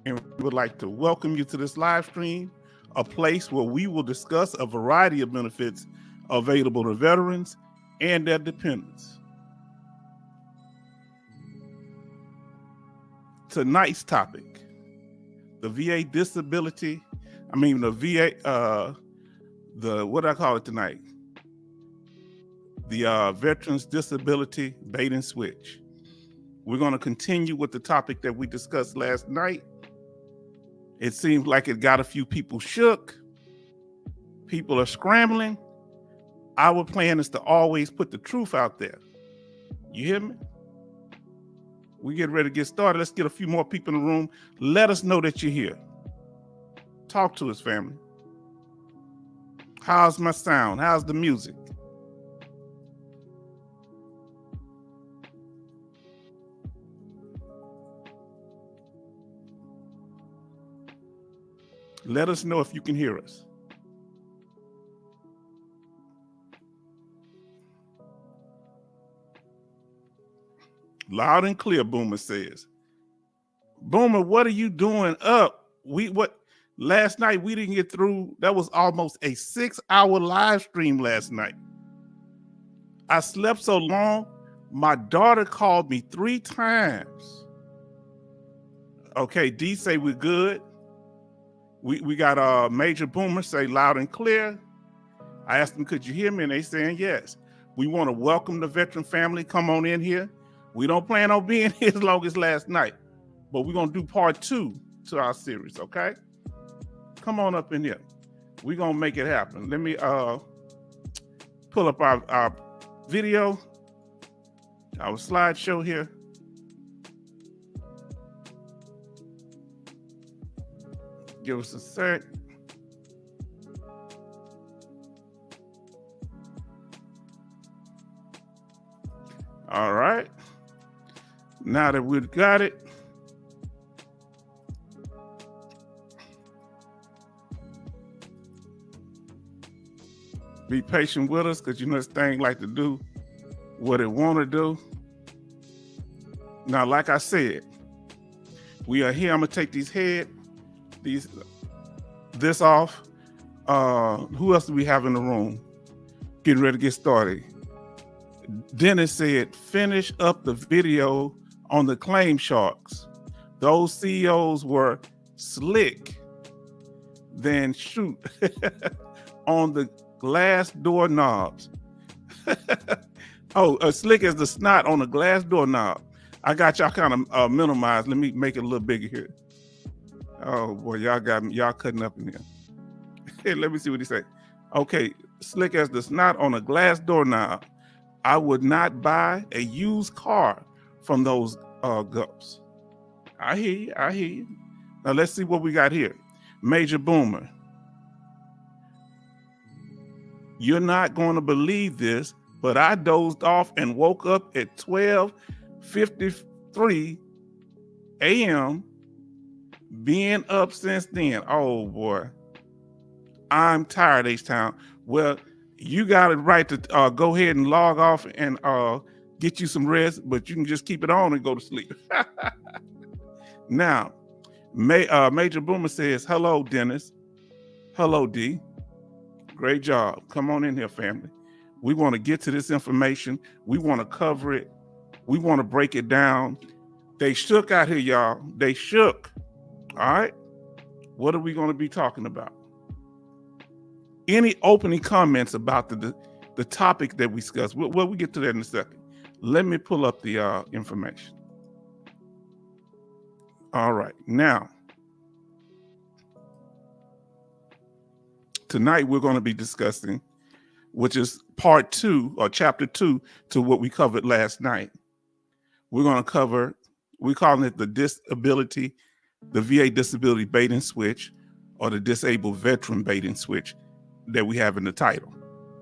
and we would like to welcome you to this live stream, a place where we will discuss a variety of benefits available to veterans and their dependents. Tonight's topic, the VA disability, the VA, what do I call it tonight? The Veterans Disability Bait and Switch. We're going to continue with the topic that we discussed last night. It seems like it got a few people shook. People are scrambling. Our plan is to always put the truth out there. You hear me? We get ready to get started. Let's get a few more people in the room. Let us know that you're here. Talk to us, family. How's my sound? How's the music? Let us know if you can hear us. Loud and clear, Boomer says. Boomer, what are you doing up? Last night we didn't get through. That was almost a 6-hour live stream last night. I slept so long, my daughter called me 3 times. Okay, D say we're good. We got Major Boomer say loud and clear. I asked them, could you hear me? And they saying yes. We want to welcome the veteran family. Come on in here. We don't plan on being here as long as last night, but we're going to do part 2 to our series, okay? Come on up in here. We're going to make it happen. Let me pull up our video, our slideshow here. Give us a sec. All right. Now that we've got it, be patient with us because this thing like to do what it want to do. Now, like I said, we are here. I'm gonna take this off. Who else do we have in the room? Getting ready to get started. Dennis said, finish up the video on the claim sharks. Those CEOs were slick. Then shoot on the glass doorknobs. Slick as the snot on the glass doorknob. I got y'all kind of minimized. Let me make it a little bigger here. Oh boy, y'all got me. Y'all cutting up in here. Hey, let me see what he say. Okay, slick as the snot on a glass doorknob. I would not buy a used car from those gups. I hear you. Now let's see what we got here. Major Boomer. You're not going to believe this, but I dozed off and woke up at 12:53 a.m. Being up since then. Oh boy. I'm tired, H-Town. Well, you got it right to go ahead and log off and get you some rest, but you can just keep it on and go to sleep. Now, Major Boomer says, hello, Dennis. Hello, D. Great job. Come on in here, family. We want to get to this information. We want to cover it. We want to break it down. They shook out here, y'all. They shook. All right. What are we going to be talking about? Any opening comments about the topic that we discussed? We'll get to that in a second. Let me pull up the information. All right. Now, tonight we're going to be discussing, which is part 2 or chapter 2 to what we covered last night. We're going to cover, we're calling it the VA disability bait and switch, or the disabled veteran bait and switch that we have in the title.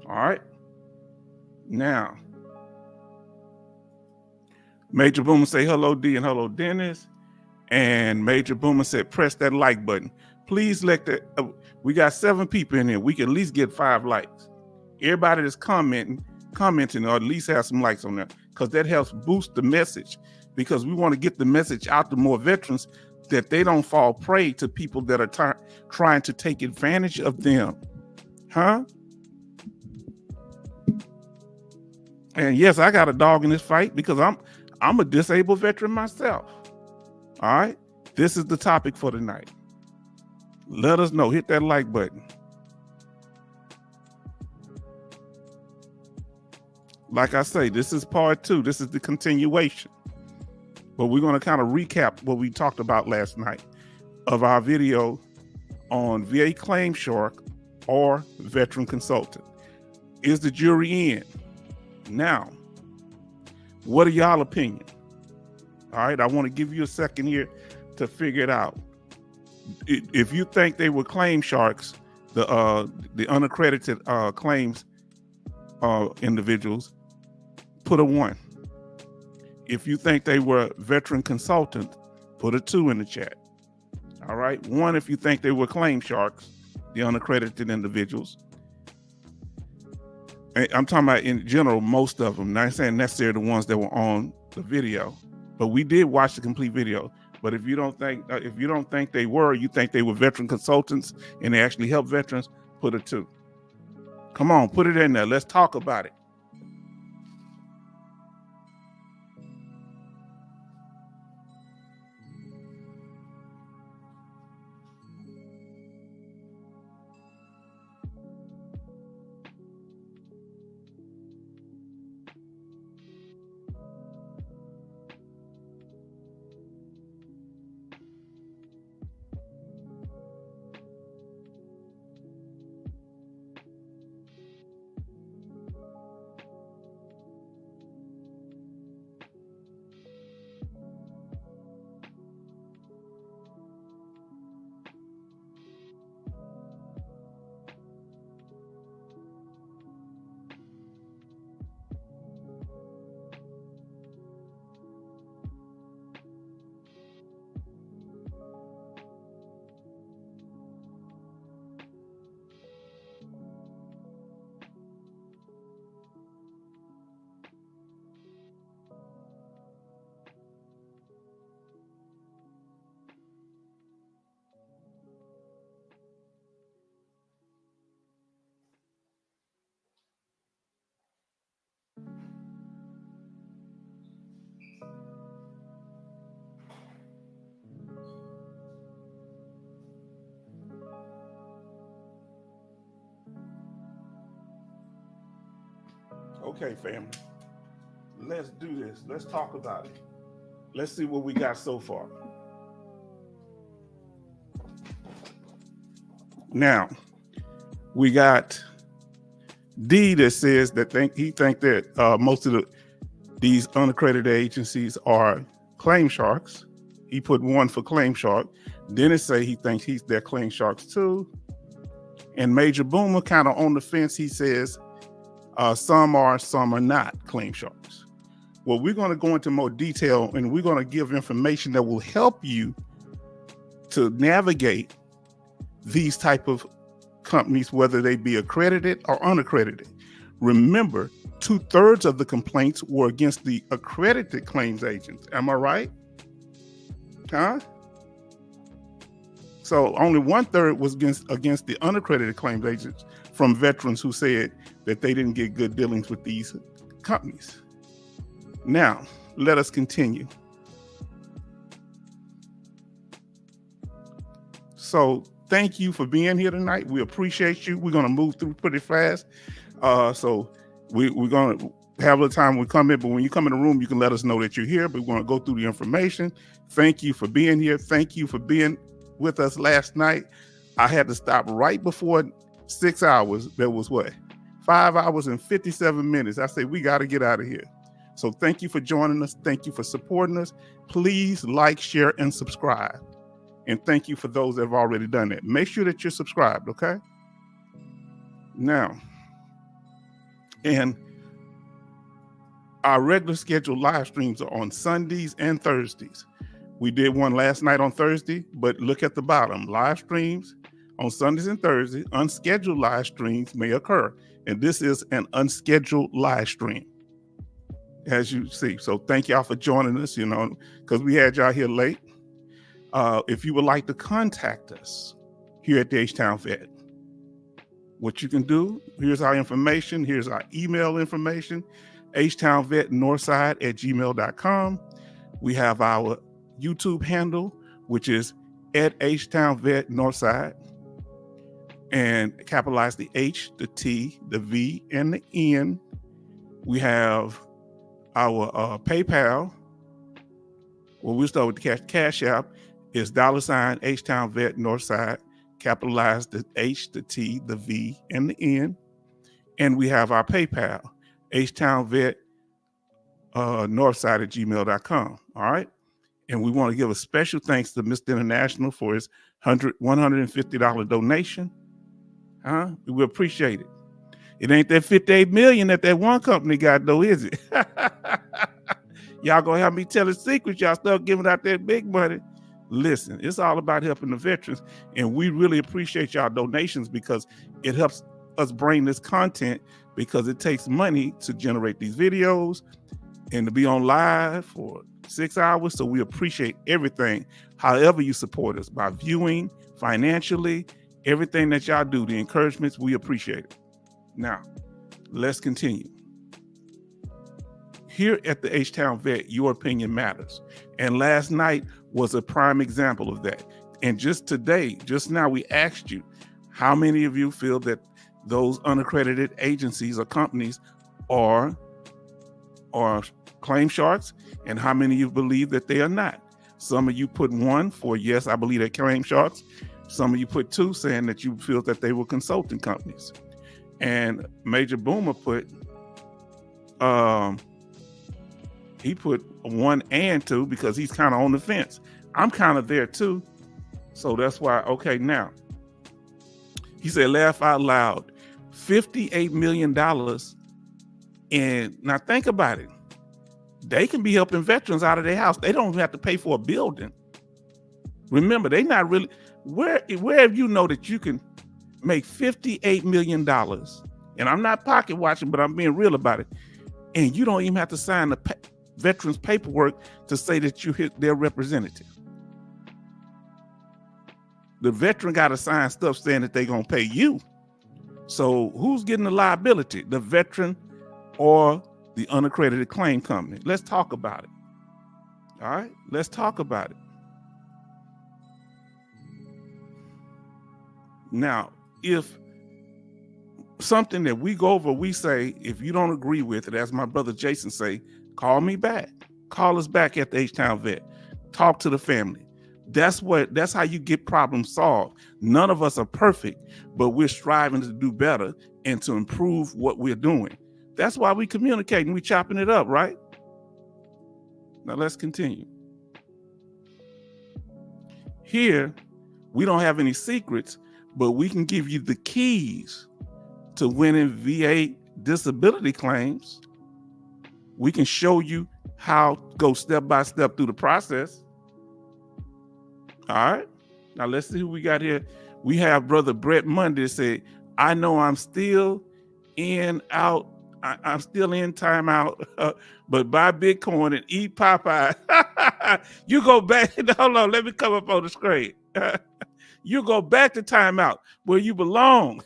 All right. Now, Major Boomer say hello, D, and hello, Dennis. And Major Boomer said, press that like button. Please we got 7 people in here. We can at least get 5 likes. Everybody that's commenting, or at least have some likes on there, because that helps boost the message, because we want to get the message out to more veterans that they don't fall prey to people that are trying to take advantage of them. Huh? And yes, I got a dog in this fight because I'm a disabled veteran myself. All right. This is the topic for tonight. Let us know. Hit that like button. Like I say, this is part 2. This is the continuation. But we're going to kind of recap what we talked about last night of our video on VA Claim Shark or Veteran Consultant. Is the jury in? Now, what are y'all opinion? All right, I want to give you a second here to figure it out. If you think they were claim sharks, the unaccredited claims individuals, put a 1. If you think they were veteran consultant, put a 2 in the chat. All right, 1 if you think they were claim sharks, the unaccredited individuals. I'm talking about in general, most of them. Not saying necessarily the ones that were on the video, but we did watch the complete video. But if you don't think they were, you think they were veteran consultants and they actually help veterans, put a 2. Come on, put it in there. Let's talk about it. Okay, family. Let's do this. Let's talk about it. Let's see what we got so far. Now, we got D that says that he think that most of these unaccredited agencies are claim sharks. He put 1 for claim shark. Dennis say he thinks they're claim sharks too. And Major Boomer kind of on the fence. He says some are not claim sharks. Well, we're going to go into more detail and we're going to give information that will help you to navigate these type of companies, whether they be accredited or unaccredited. Remember, 2/3 of the complaints were against the accredited claims agents. Am I right? Huh? So only 1/3 was against the unaccredited claims agents from veterans who said that they didn't get good dealings with these companies. Now, let us continue. So thank you for being here tonight. We appreciate you. We're going to move through pretty fast. So we're going to have a time we come in, but when you come in the room, you can let us know that you're here, but we're going to go through the information. Thank you for being here. Thank you for being with us last night. I had to stop right before 6 hours. There was 5 hours and 57 minutes. I said, we got to get out of here. So thank you for joining us. Thank you for supporting us. Please like, share, and subscribe. And thank you for those that have already done that. Make sure that you're subscribed, okay? Now, and our regular scheduled live streams are on Sundays and Thursdays. We did one last night on Thursday, but look at the bottom. Live streams on Sundays and Thursdays. Unscheduled live streams may occur. And this is an unscheduled live stream, as you see. So thank y'all for joining us, because we had y'all here late. If you would like to contact us here at the H-Town Vet, what you can do, here's our information. Here's our email information, htownvetnorthside@gmail.com. We have our YouTube handle, which is at htownvetnorthside, and capitalize the H, the T, the V, and the N. We have our PayPal. Well, we'll start with the Cash App is $ H-Town-Vet Northside, capitalize the H, the T, the V, and the N. And we have our PayPal, H-Town-Vet Northside@gmail.com. All right. And we want to give a special thanks to Mr. International for his $150 donation. We appreciate it. It ain't that 58 million that one company got, though, is it? Y'all gonna have me telling secrets. Y'all start giving out that big money. Listen, it's all about helping the veterans, and we really appreciate y'all donations because it helps us bring this content, because it takes money to generate these videos and to be on live for 6 hours. So we appreciate everything. However you support us, by viewing, financially, everything that y'all do, the encouragements, we appreciate it. Now, let's continue. Here at the H-Town Vet, your opinion matters. And last night was a prime example of that. And just today, just now, we asked you, how many of you feel that those unaccredited agencies or companies are claim sharks, and how many of you believe that they are not? Some of you put 1 for yes, I believe they're claim sharks. Some of you put 2 saying that you feel that they were consulting companies. And Major Boomer put, he put 1 and 2 because he's kind of on the fence. I'm kind of there too. So that's why, okay, now, he said, laugh out loud, $58 million. And now think about it. They can be helping veterans out of their house. They don't have to pay for a building. Remember, they not really, where have you know that you can make $58 million? And I'm not pocket watching, but I'm being real about it. And you don't even have to sign the veterans paperwork to say that you hit their representative. The veteran got to sign stuff saying that they're going to pay you. So who's getting the liability? The veteran or the unaccredited claim company? Let's talk about it. All right, let's talk about it. Now, if something that we go over, we say, if you don't agree with it, as my brother Jason say, call me back. Call us back at the H-Town Vet. Talk to the family. That's how you get problems solved. None of us are perfect, but we're striving to do better and to improve what we're doing. That's why we communicate and we chopping it up, right? Now let's continue. Here, we don't have any secrets, but we can give you the keys to winning VA disability claims. We can show you how to go step by step through the process. All right. Now let's see who we got here. We have Brother Brett Monday say, I know I'm still in out. I'm still in timeout, but buy Bitcoin and eat Popeye. You go back. Hold on. Let me come up on the screen. You go back to timeout where you belong.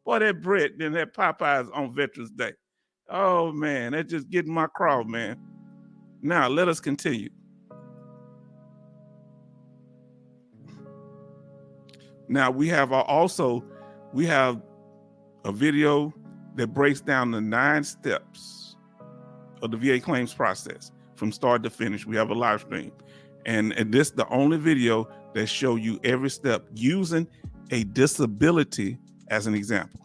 Boy, that Brett and that Popeyes on Veterans Day. Oh, man, that's just getting my craw, man. Now, let us continue. Now, we have a video that breaks down the 9 steps of the VA claims process from start to finish. We have a live stream. And this is the only video that show you every step using a disability as an example.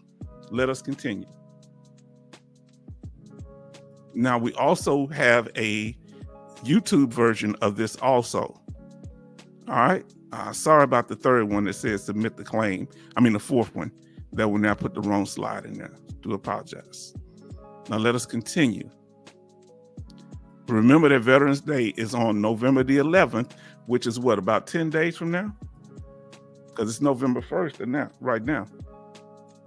Let us continue. Now, we also have a YouTube version of this also. All right. Sorry about the third one that says submit the claim. I mean, the fourth one that will now put the wrong slide in there. Do apologize. Now, let us continue. Remember that Veterans Day is on November the 11th, which is what, about 10 days from now? Because it's November 1st and now, right now.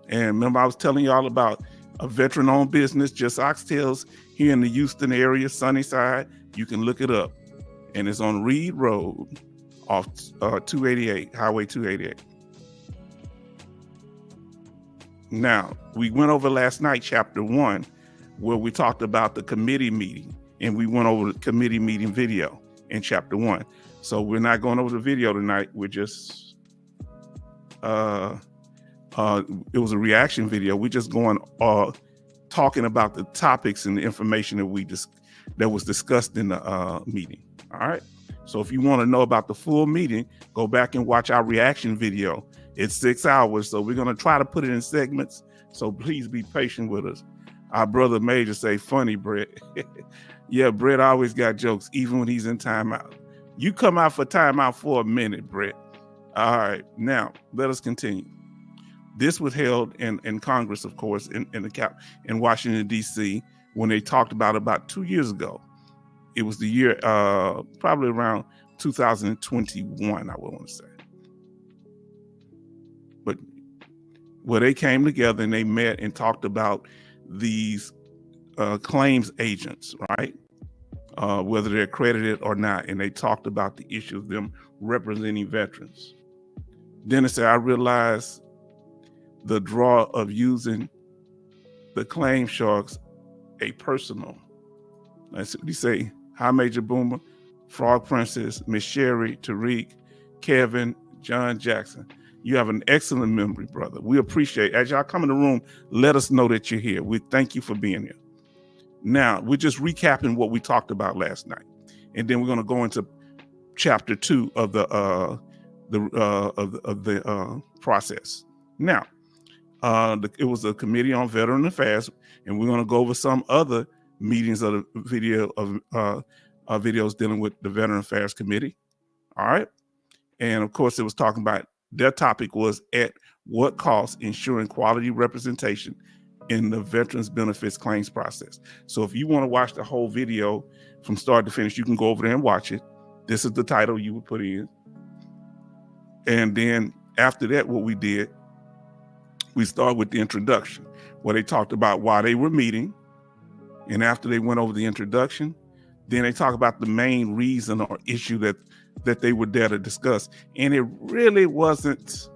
And remember, I was telling y'all about a veteran-owned business, Just Oxtails, here in the Houston area, Sunnyside. You can look it up. and it's on Reed Road off 288, Highway 288. Now, we went over last night, chapter 1, where we talked about the committee meeting, and we went over the committee meeting video in chapter 1. So we're not going over the video tonight. We're just, it was a reaction video. We're just going, talking about the topics and the information that that was discussed in the meeting. All right. So if you want to know about the full meeting, go back and watch our reaction video. It's 6 hours, so we're going to try to put it in segments. So please be patient with us. Our brother Major say, funny, Brett. Yeah, Brett always got jokes, even when he's in timeout. You come out for timeout for a minute, Brett. All right, now let us continue. This was held in Congress, of course, in Washington, D.C., when they talked about 2 years ago. It was the year, probably around 2021, I would want to say. But where they came together and they met and talked about these claims agents, right? Whether they're accredited or not. And they talked about the issue of them representing veterans. Then they said, I realized the draw of using the claim sharks a personal. That's what he say. Hi, Major Boomer, Frog Princess, Miss Sherry, Tariq, Kevin, John Jackson. You have an excellent memory, brother. We appreciate it. As y'all come in the room, let us know that you're here. We thank you for being here. Now, we're just recapping what we talked about last night. And then we're going to go into chapter 2 of the process. Now, it was a committee on veteran affairs, and we're going to go over some other meetings of the video of videos dealing with the Veteran Affairs Committee. All right. And of course, it was talking about their topic was at what cost ensuring quality representation in the veterans benefits claims process. So if you want to watch the whole video from start to finish, you can go over there and watch it. This is the title you would put in. And then after that, what we did, we started with the introduction, where they talked about why they were meeting. And after they went over the introduction, then they talk about the main reason or issue that they were there to discuss. And it really wasn't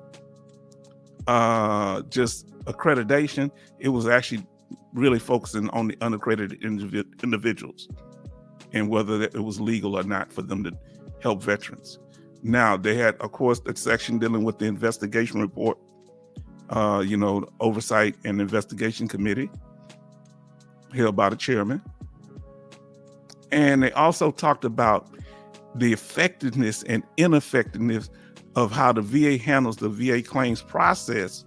just accreditation. It was actually really focusing on the unaccredited individuals and whether it was legal or not for them to help veterans. Now, they had, of course, the section dealing with the investigation report, oversight and investigation committee held by the chairman. And they also talked about the effectiveness and ineffectiveness of how the VA handles the VA claims process.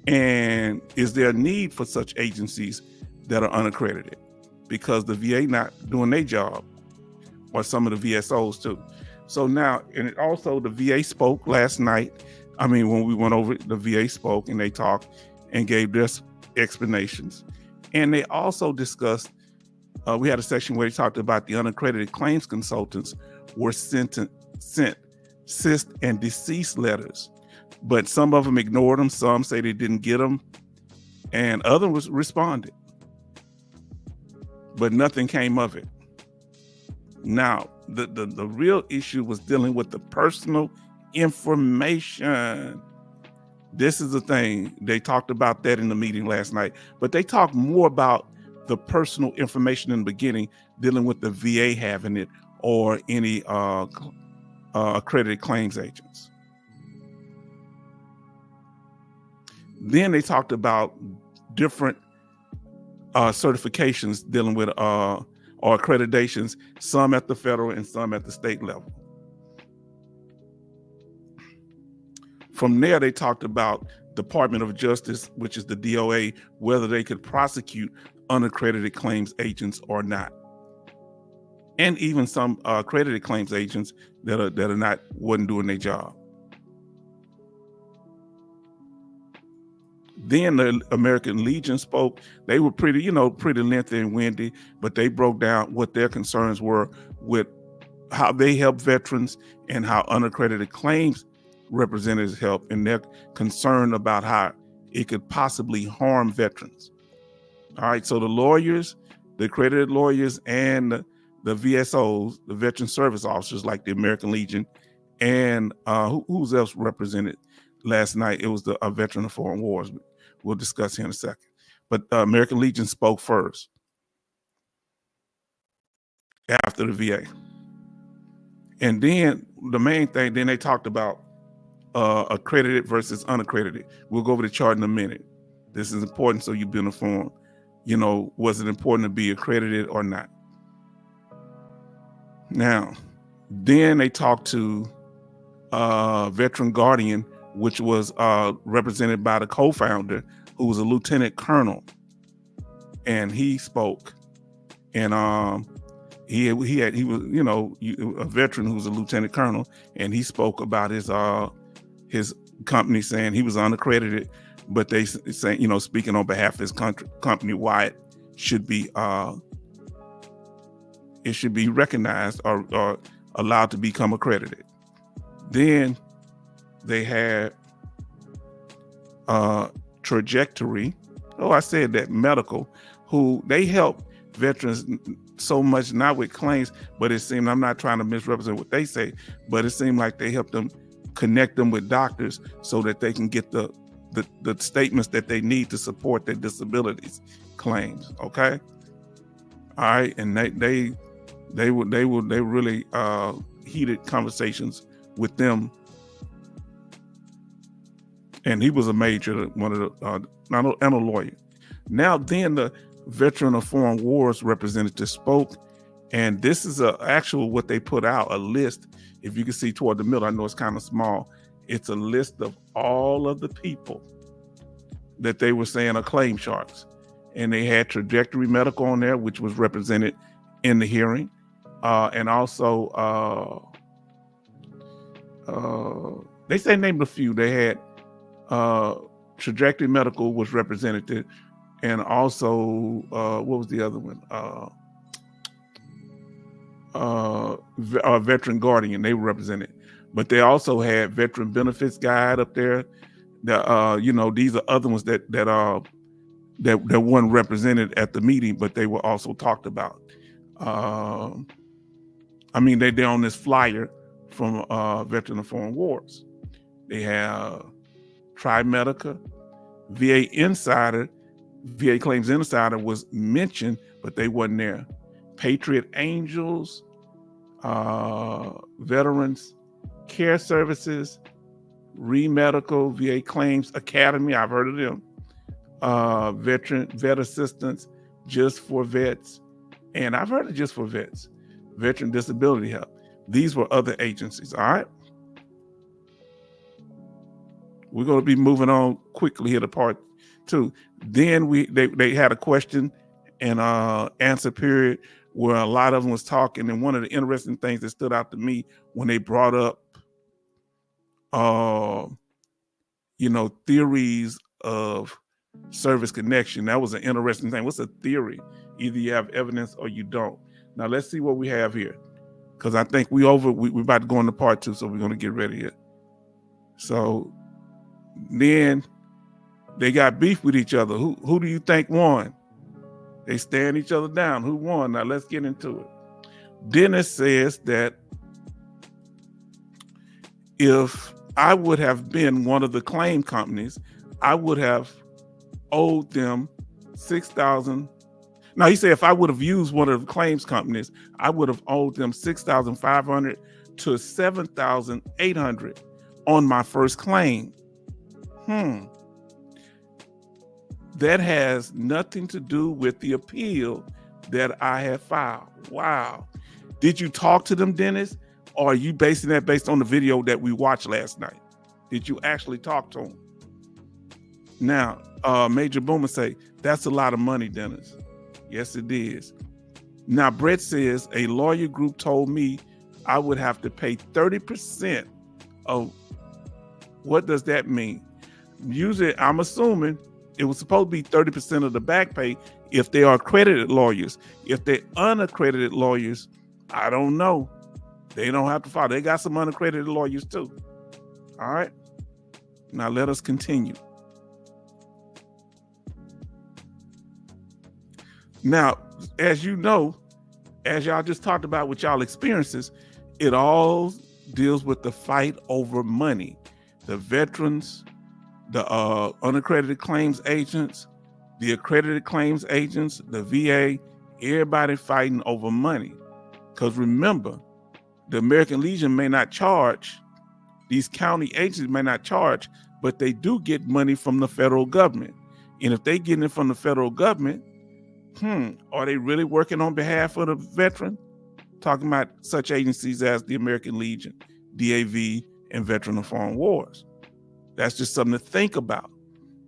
And is there a need for such agencies that are unaccredited? Because the VA not doing their job, or some of the VSOs too. So now, and also the VA spoke last night. I mean, when we went over it, the VA spoke and they talked and gave their explanations. And they also discussed, we had a section where they talked about the unaccredited claims consultants were sent assist and deceased letters, but some of them ignored them. Some say they didn't get them, and others responded, but nothing came of it. Now, the real issue was dealing with the personal information. This is the thing. They talked about that in the meeting last night, but they talked more about the personal information in the beginning, dealing with the VA having it or any accredited claims agents. Then they talked about different certifications dealing with or accreditations, some at the federal and some at the state level. From there, they talked about Department of Justice, which is the DOA, whether they could prosecute unaccredited claims agents or not. And even some accredited claims agents that wasn't doing their job. Then the American Legion spoke. They were pretty lengthy and windy, but they broke down what their concerns were with how they help veterans and how unaccredited claims representatives help, and they're concerned about how it could possibly harm veterans. All right, so the lawyers, the accredited lawyers, and the VSOs, the Veteran Service Officers, like the American Legion, and who's else represented last night? It was the Veteran of Foreign Wars. We'll discuss here in a second. But American Legion spoke first after the VA. And then the main thing, then they talked about accredited versus unaccredited. We'll go over the chart in a minute. This is important, so you've been informed. You know, was it important to be accredited or not? Now, then they talked to Veteran Guardian, which was represented by the co-founder, who was a lieutenant colonel, and he spoke. And he was, you know, a veteran who was a lieutenant colonel, and he spoke about his company, saying he was unaccredited, but they saying, you know, speaking on behalf of his company, why it should be recognized or allowed to become accredited. Then they had Trajectory. Oh, I said that medical, who they help veterans so much, not with claims, but it seemed, I'm not trying to misrepresent what they say, but it seemed like they help them connect them with doctors so that they can get the statements that they need to support their disabilities claims. Okay. All right. And they really heated conversations with them. And he was a major, one of the, and a lawyer. Now, then the Veteran of Foreign Wars representative spoke, and this is what they put out, a list. If you can see toward the middle, I know it's kind of small. It's a list of all of the people that they were saying are claim sharks. And they had Trajectory Medical on there, which was represented in the hearing. And also, they say named a few. They had Trajectory Medical was represented, and also what was the other one? Veteran Guardian, they were represented, but they also had Veteran Benefits Guide up there. You know, these are other ones that weren't represented at the meeting, but they were also talked about. I mean, they're on this flyer from Veteran of Foreign Wars. They have Trimedica, VA Insider. VA Claims Insider was mentioned, but they wasn't there. Patriot Angels, Veterans Care Services, Remedical, VA Claims Academy, I've heard of them. Vet Assistance, Just for Vets, and I've heard of Just for Vets, Veteran Disability Help. These were other agencies. All right. We're going to be moving on quickly here to part two. Then they had a question and answer period where a lot of them was talking. And one of the interesting things that stood out to me when they brought up, you know, theories of service connection. That was an interesting thing. What's a theory? Either you have evidence or you don't. Now let's see what we have here, because I think we're about to go into part two, so we're going to get ready here. So then they got beef with each other. Who do you think won? They stand each other down. Who won? Now let's get into it. Dennis says that if I would have been one of the claim companies, I would have owed them $6,000. Now he said if I would have used one of the claims companies, I would have owed them $6,500 to $7,800 on my first claim. That has nothing to do with the appeal that I have filed. Wow. Did you talk to them, Dennis? Or are you basing that based on the video that we watched last night? Did you actually talk to them? Now, Major Boomer say, that's a lot of money, Dennis. Yes, it is. Now, Brett says, a lawyer group told me I would have to pay 30% of, what does that mean? Usually, I'm assuming it was supposed to be 30% of the back pay if they are accredited lawyers. If they're unaccredited lawyers, I don't know. They don't have to file. They got some unaccredited lawyers too. All right. Now let us continue. Now, as you know, as y'all just talked about with y'all experiences, it all deals with the fight over money. The veterans, the unaccredited claims agents, the accredited claims agents, the VA, everybody fighting over money. Because remember, the American Legion may not charge, these county agents may not charge, but they do get money from the federal government. And if they get it from the federal government, are they really working on behalf of the veteran? Talking about such agencies as the American Legion, DAV, and Veteran of Foreign Wars. That's just something to think about,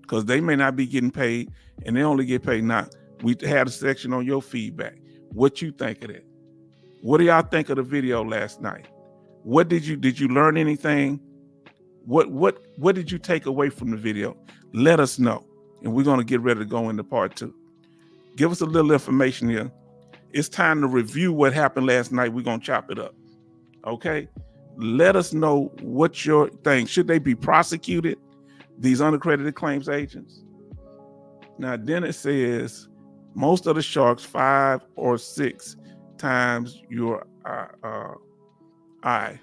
because they may not be getting paid, and they only get paid now. We had a section on your feedback. What you think of that? What do y'all think of the video last night? What did you learn anything? What did you take away from the video? Let us know, and we're going to get ready to go into part 2. Give us a little information here. It's time to review what happened last night. We're going to chop it up. Okay? Let us know what your thing. Should they be prosecuted, these unaccredited claims agents? Now, then it says most of the sharks 5 or 6 times your eye.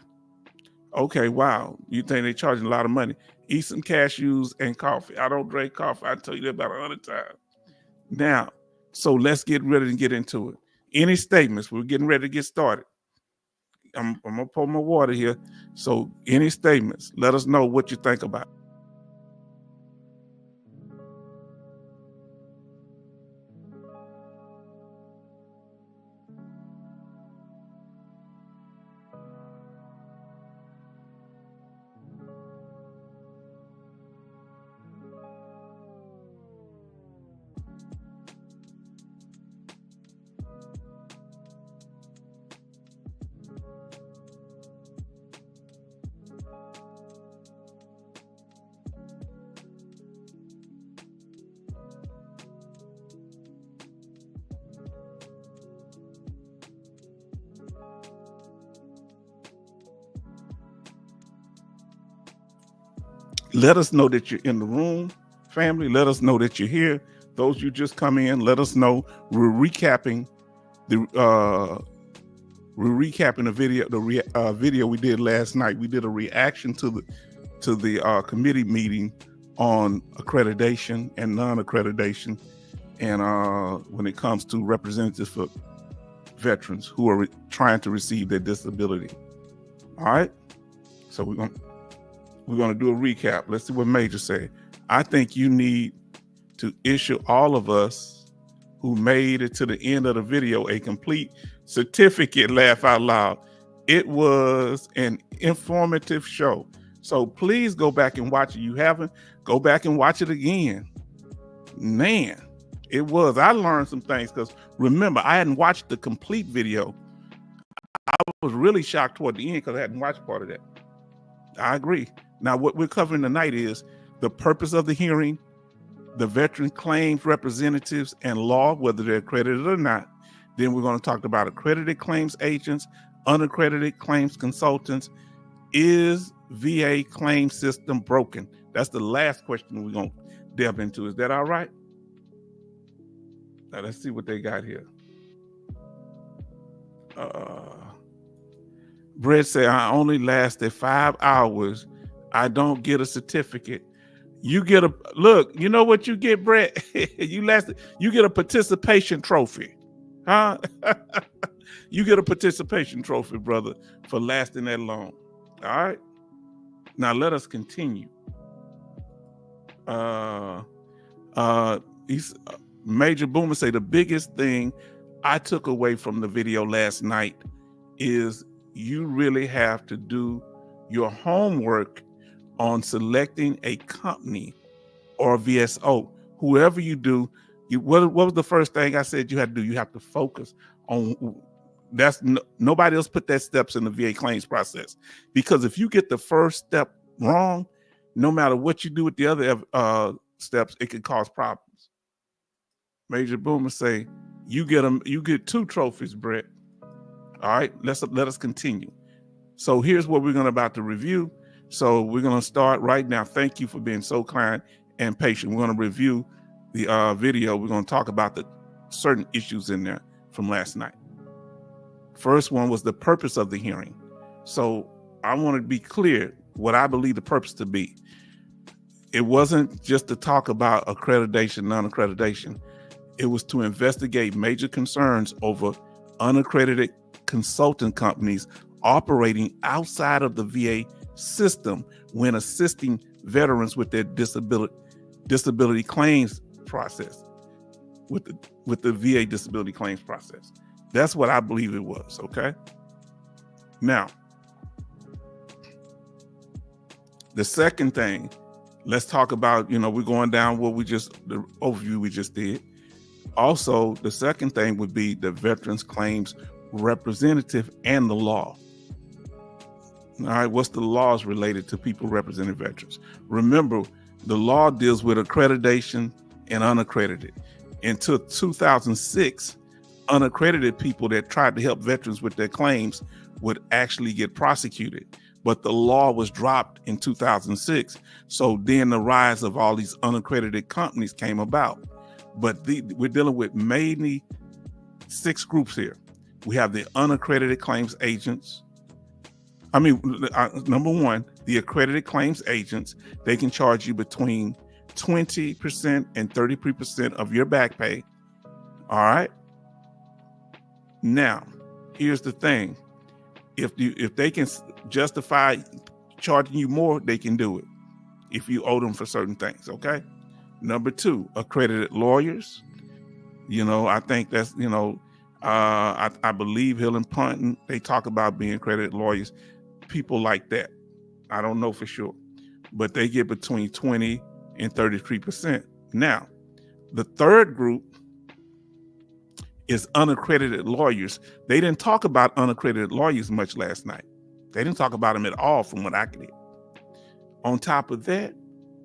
Okay, wow. You think they're charging a lot of money. Eat some cashews and coffee. I don't drink coffee. I tell you that about 100 times. Now, so let's get ready to get into it. Any statements? We're getting ready to get started. I'm going to pour my water here. So any statements? Let us know what you think about it. Let us know that you're in the room, family. Let us know that you're here. Those you just come in, let us know. We're recapping the video we did last night. We did a reaction to the committee meeting on accreditation and non-accreditation, and when it comes to representatives for veterans who are trying to receive their disability. All right, so we're going to do a recap. Let's see what Major said. I think you need to issue all of us who made it to the end of the video a complete certificate. Laugh out loud. It was an informative show. So please go back and watch it. You haven't, go back and watch it again. Man, it was. I learned some things because remember, I hadn't watched the complete video. I was really shocked toward the end because I hadn't watched part of that. I agree. Now, what we're covering tonight is the purpose of the hearing, the veteran claims representatives, and law, whether they're accredited or not. Then we're going to talk about accredited claims agents, unaccredited claims consultants. Is VA claim system broken? That's the last question we're going to delve into. Is that all right? Now, let's see what they got here. Brett said, I only lasted 5 hours. I don't get a certificate. You get a look, you know what you get, Brett? You get a participation trophy. Huh? You get a participation trophy, brother, for lasting that long. All right. Now let us continue. Major Boomer say the biggest thing I took away from the video last night is you really have to do your homework on selecting a company or a VSO. Whoever you do, what was the first thing I said you had to do? You have to focus on that's nobody else put that steps in the VA claims process, because if you get the first step wrong, no matter what you do with the other steps, it could cause problems. Major Boomer say you get 2 trophies, Brett. All right, let us continue. So here's what we're about to review. So we're going to start right now. Thank you for being so kind and patient. We're going to review the video. We're going to talk about the certain issues in there from last night. First one was the purpose of the hearing. So I want to be clear what I believe the purpose to be. It wasn't just to talk about accreditation, non-accreditation. It was to investigate major concerns over unaccredited consulting companies operating outside of the VA system when assisting veterans with their disability claims process, with the VA disability claims process. That's what I believe it was, okay? Now, the second thing, let's talk about, we're going down the overview we just did. Also, the second thing would be the Veterans Claims Representative and the law. All right, what's the laws related to people representing veterans? Remember, the law deals with accreditation and unaccredited. Until 2006, unaccredited people that tried to help veterans with their claims would actually get prosecuted. But the law was dropped in 2006. So then the rise of all these unaccredited companies came about. But we're dealing with mainly 6 groups here. We have the unaccredited claims agents. Number one, the accredited claims agents, they can charge you between 20% and 33% of your back pay. All right. Now, here's the thing. If they can justify charging you more, they can do it if you owe them for certain things, okay? Number 2, accredited lawyers. I think that's, I believe Hill and Punton, they talk about being accredited lawyers, people like that. I don't know for sure, but they get between 20 and 33%. Now, the third group is unaccredited lawyers. They didn't talk about unaccredited lawyers much last night. They didn't talk about them at all from what I could hear. On top of that,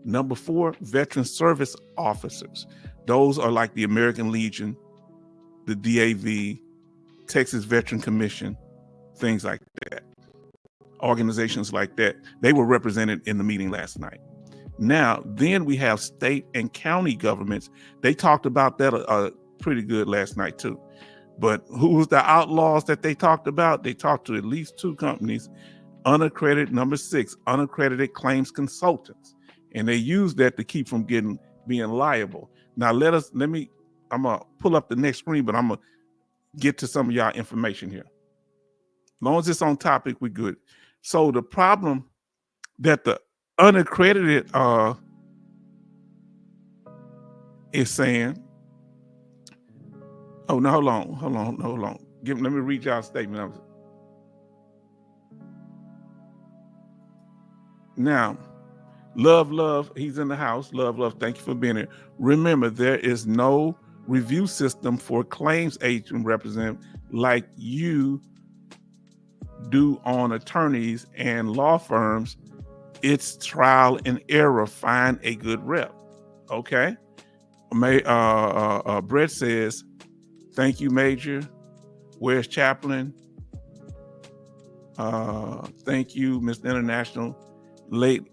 number 4, veteran service officers. Those are like the American Legion, the DAV, Texas Veteran Commission, things like that. Organizations like that. They were represented in the meeting last night. Now, then we have state and county governments. They talked about that pretty good last night too. But who was the outlaws that they talked about? They talked to at least 2 companies, unaccredited, number 6, unaccredited claims consultants. And they used that to keep from being liable. Now I'm gonna pull up the next screen, but I'm gonna get to some of y'all information here. As long as it's on topic, we're good. So the problem that the unaccredited is saying, oh no, hold on. Let me read y'all a statement. Now, Love, he's in the house. Love, thank you for being here. Remember, there is no review system for claims agent representative like you do on attorneys and law firms. It's trial and error. Find a good rep. Okay. Brett says, thank you, Major. Where's Chaplain? Thank you, Mr. International. Late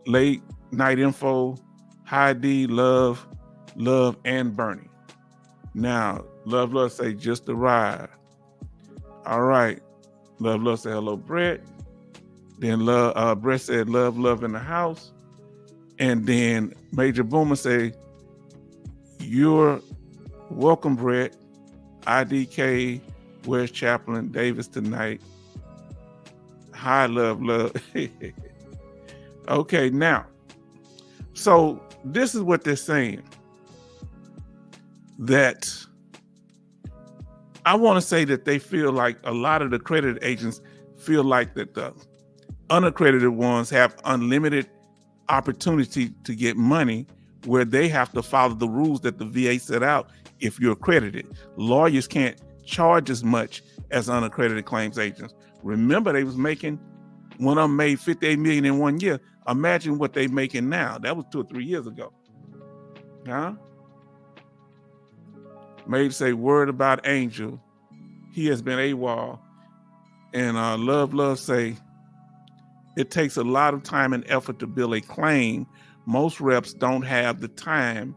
night info. Hi D, love, and Bernie. Now, love say just arrived. All right. Love say hello, Brett. Then Brett said love in the house. And then Major Boomer say, you're welcome, Brett. IDK, where's Chaplain Davis tonight? Hi, love. Okay, now, so this is what they're saying. That I want to say that they feel like a lot of the accredited agents feel like that the unaccredited ones have unlimited opportunity to get money, where they have to follow the rules that the VA set out if you're accredited. Lawyers can't charge as much as unaccredited claims agents. Remember, they was making, one of them made $58 million in 1 year. Imagine what they're making now. That was 2 or 3 years ago. Huh? Made say word about Angel. He has been AWOL. And love say, it takes a lot of time and effort to build a claim. Most reps don't have the time,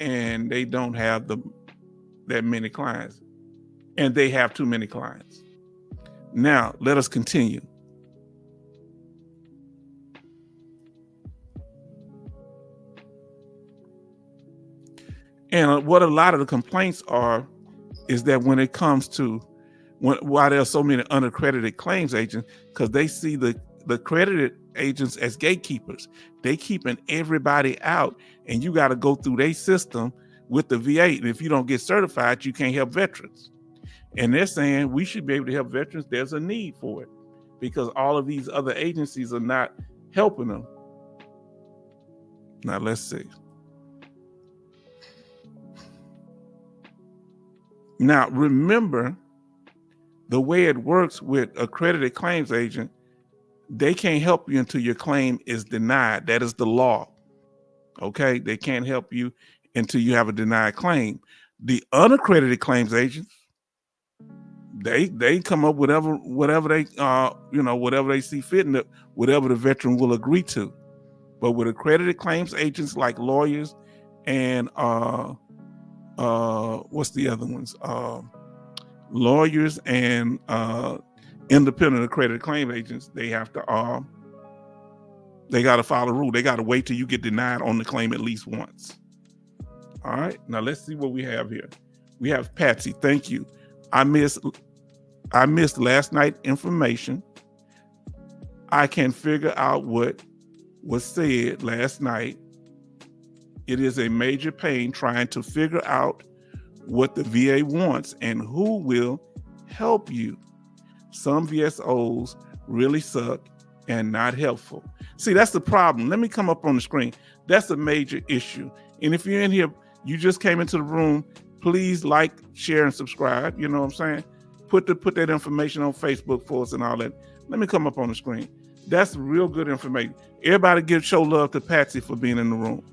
and they don't have that many clients. and they have too many clients. Now, let us continue. And what a lot of the complaints are is that when it comes to why there are so many unaccredited claims agents, because they see the accredited agents as gatekeepers. They keeping everybody out, and you got to go through their system with the VA. And if you don't get certified, you can't help veterans. And they're saying we should be able to help veterans. There's a need for it because all of these other agencies are not helping them. Now, let's see. Now, remember, the way it works with accredited claims agent, they can't help you until your claim is denied. That is the law. Okay? They can't help you until you have a denied claim. The unaccredited claims agents, they come up whatever they whatever they see fit and whatever the veteran will agree to. But with accredited claims agents like lawyers and what's the other ones? Lawyers and independent accredited claim agents, they have to they got to follow a rule. They got to wait till you get denied on the claim at least once. All right, now let's see what we have here. We have Patsy. Thank you. I missed last night information. I can figure out what was said last night. It is a major pain trying to figure out what the VA wants and who will help you. Some VSOs really suck and not helpful. See, that's the problem. Let me come up on the screen. That's a major issue. And if you're in here, you just came into the room, please like, share, and subscribe. You know what I'm saying? Put that information on Facebook for us and all that. Let me come up on the screen. That's real good information. Everybody show love to Patsy for being in the room.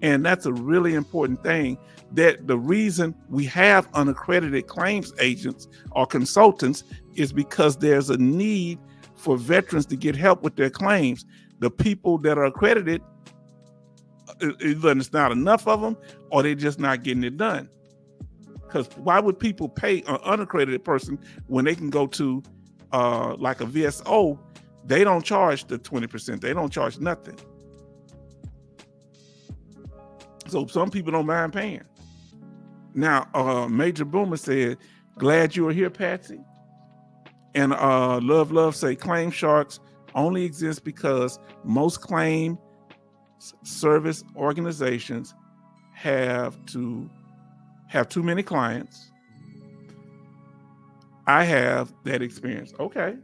And that's a really important thing, that the reason we have unaccredited claims agents or consultants is because there's a need for veterans to get help with their claims. The people that are accredited, either it's not enough of them or they're just not getting it done. Because why would people pay an unaccredited person when they can go to like a VSO? They don't charge the 20%. They don't charge nothing. So some people don't mind paying. Now, Major Boomer said, glad you are here, Patsy. And Love say claim sharks only exist because most claim service organizations have too many clients. I have that experience. Okay.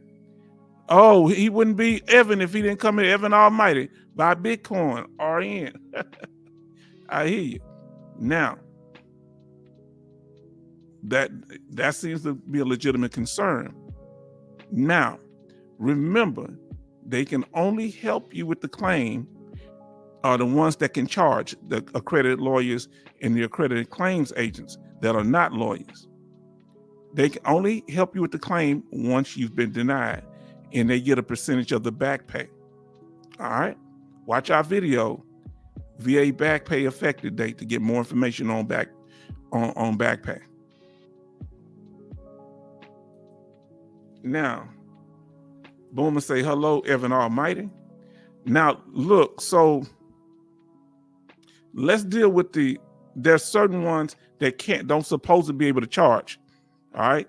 Oh, he wouldn't be Evan if he didn't come in. Evan Almighty, buy Bitcoin, RN. I hear you. Now, that seems to be a legitimate concern. Now, remember, they can only help you with the claim are the ones that can charge, the accredited lawyers and the accredited claims agents that are not lawyers. They can only help you with the claim once you've been denied, and they get a percentage of the back pay. All right? Watch our video, VA back pay effective date, to get more information on back pay. Now, Boomer say, hello, Evan Almighty. Now, look, so let's deal with there's certain ones that don't supposed to be able to charge. All right.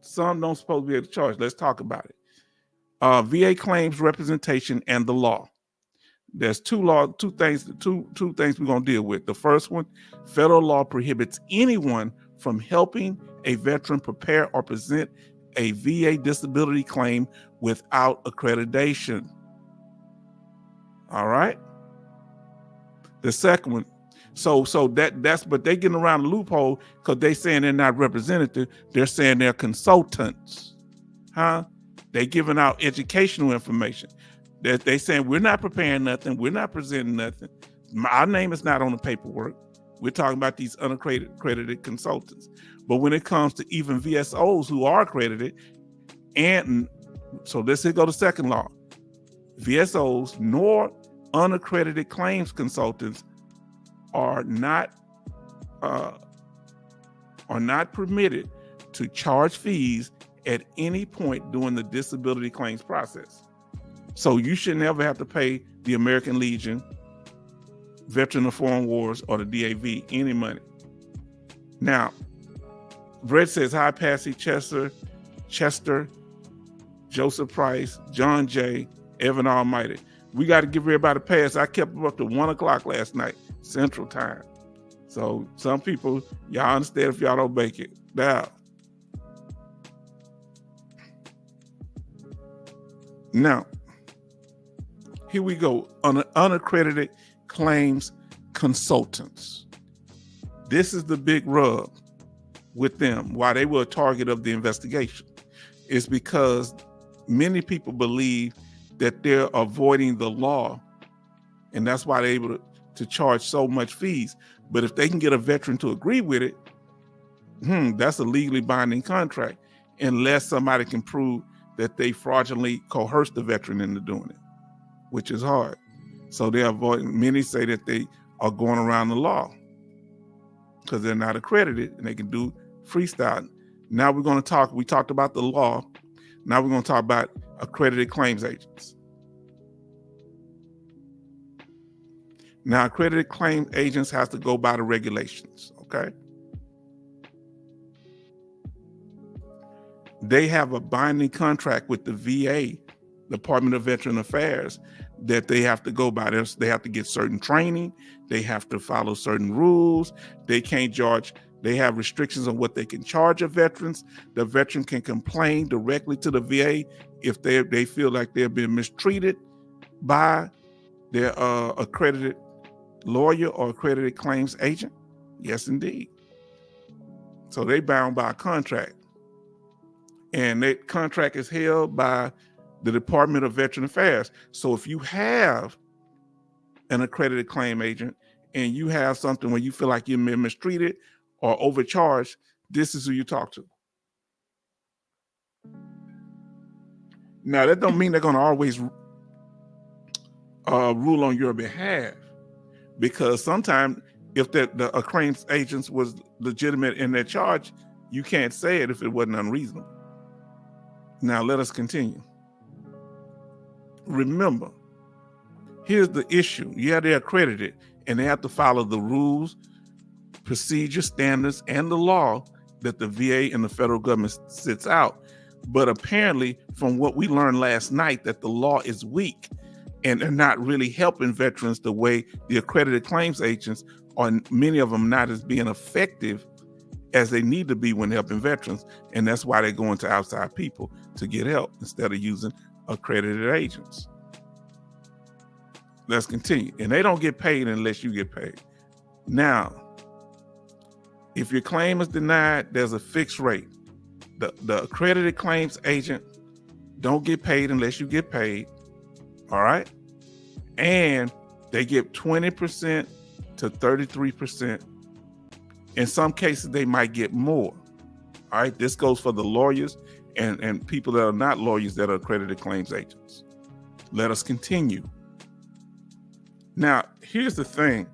Some don't supposed to be able to charge. Let's talk about it. VA claims representation and the law. There's two things we're going to deal with. The first one, federal law prohibits anyone from helping a veteran prepare or present a VA disability claim without accreditation. All right. The second one, so that's but they getting around the loophole because they saying they're not representative. They're saying they're consultants. Huh? They giving out educational information. They saying we're not preparing nothing, we're not presenting nothing. Our name is not on the paperwork. We're talking about these unaccredited consultants. But when it comes to even VSOs who are accredited, and so let's go to second law. VSOs nor unaccredited claims consultants are not permitted to charge fees at any point during the disability claims process. So you should never have to pay the American Legion, Veteran of Foreign Wars, or the DAV any money. Now, Brett says, hi, Patsy, Chester, Joseph Price, John J., Evan Almighty. We got to give everybody a pass. I kept them up to 1 o'clock last night, Central Time. So some people, y'all understand if y'all don't make it. Now, here we go. Unaccredited claims consultants. This is the big rub with them, why they were a target of the investigation. Is because many people believe that they're avoiding the law, and that's why they're able to charge so much fees. But if they can get a veteran to agree with it, that's a legally binding contract, unless somebody can prove that they fraudulently coerced the veteran into doing it, which is hard. So they're avoiding. Many say that they are going around the law because they're not accredited and they can do freestyle. Now we're going to talk. We talked about the law. Now we're going to talk about accredited claims agents. Now, accredited claims agents have to go by the regulations, okay? They have a binding contract with the VA, Department of Veteran Affairs, that they have to go by. They have to get certain training. They have to follow certain rules. They can't charge. They have restrictions on what they can charge of veterans. The veteran can complain directly to the VA if they feel like they're being mistreated by their accredited lawyer or accredited claims agent. Yes, indeed. So they bound by a contract. And that contract is held by the Department of Veteran Affairs. So if you have an accredited claim agent and you have something where you feel like you're mistreated or overcharged, this is who you talk to. Now, that don't mean they're going to always rule on your behalf, because sometimes if the claims agents was legitimate in their charge, you can't say it if it wasn't unreasonable. Now, let us continue. Remember, here's the issue. Yeah, they're accredited and they have to follow the rules, procedure, standards, and the law that the VA and the federal government sets out. But apparently, from what we learned last night, that the law is weak and they're not really helping veterans the way the accredited claims agents are, many of them not as being effective as they need to be when helping veterans. And that's why they're going to outside people to get help instead of using accredited agents. Let's continue. And they don't get paid unless you get paid. Now, if your claim is denied, there's a fixed rate. The accredited claims agent don't get paid unless you get paid. All right. And they get 20% to 33%. In some cases, they might get more. All right. This goes for the lawyers and people that are not lawyers that are accredited claims agents. Let us continue. Now, here's the thing.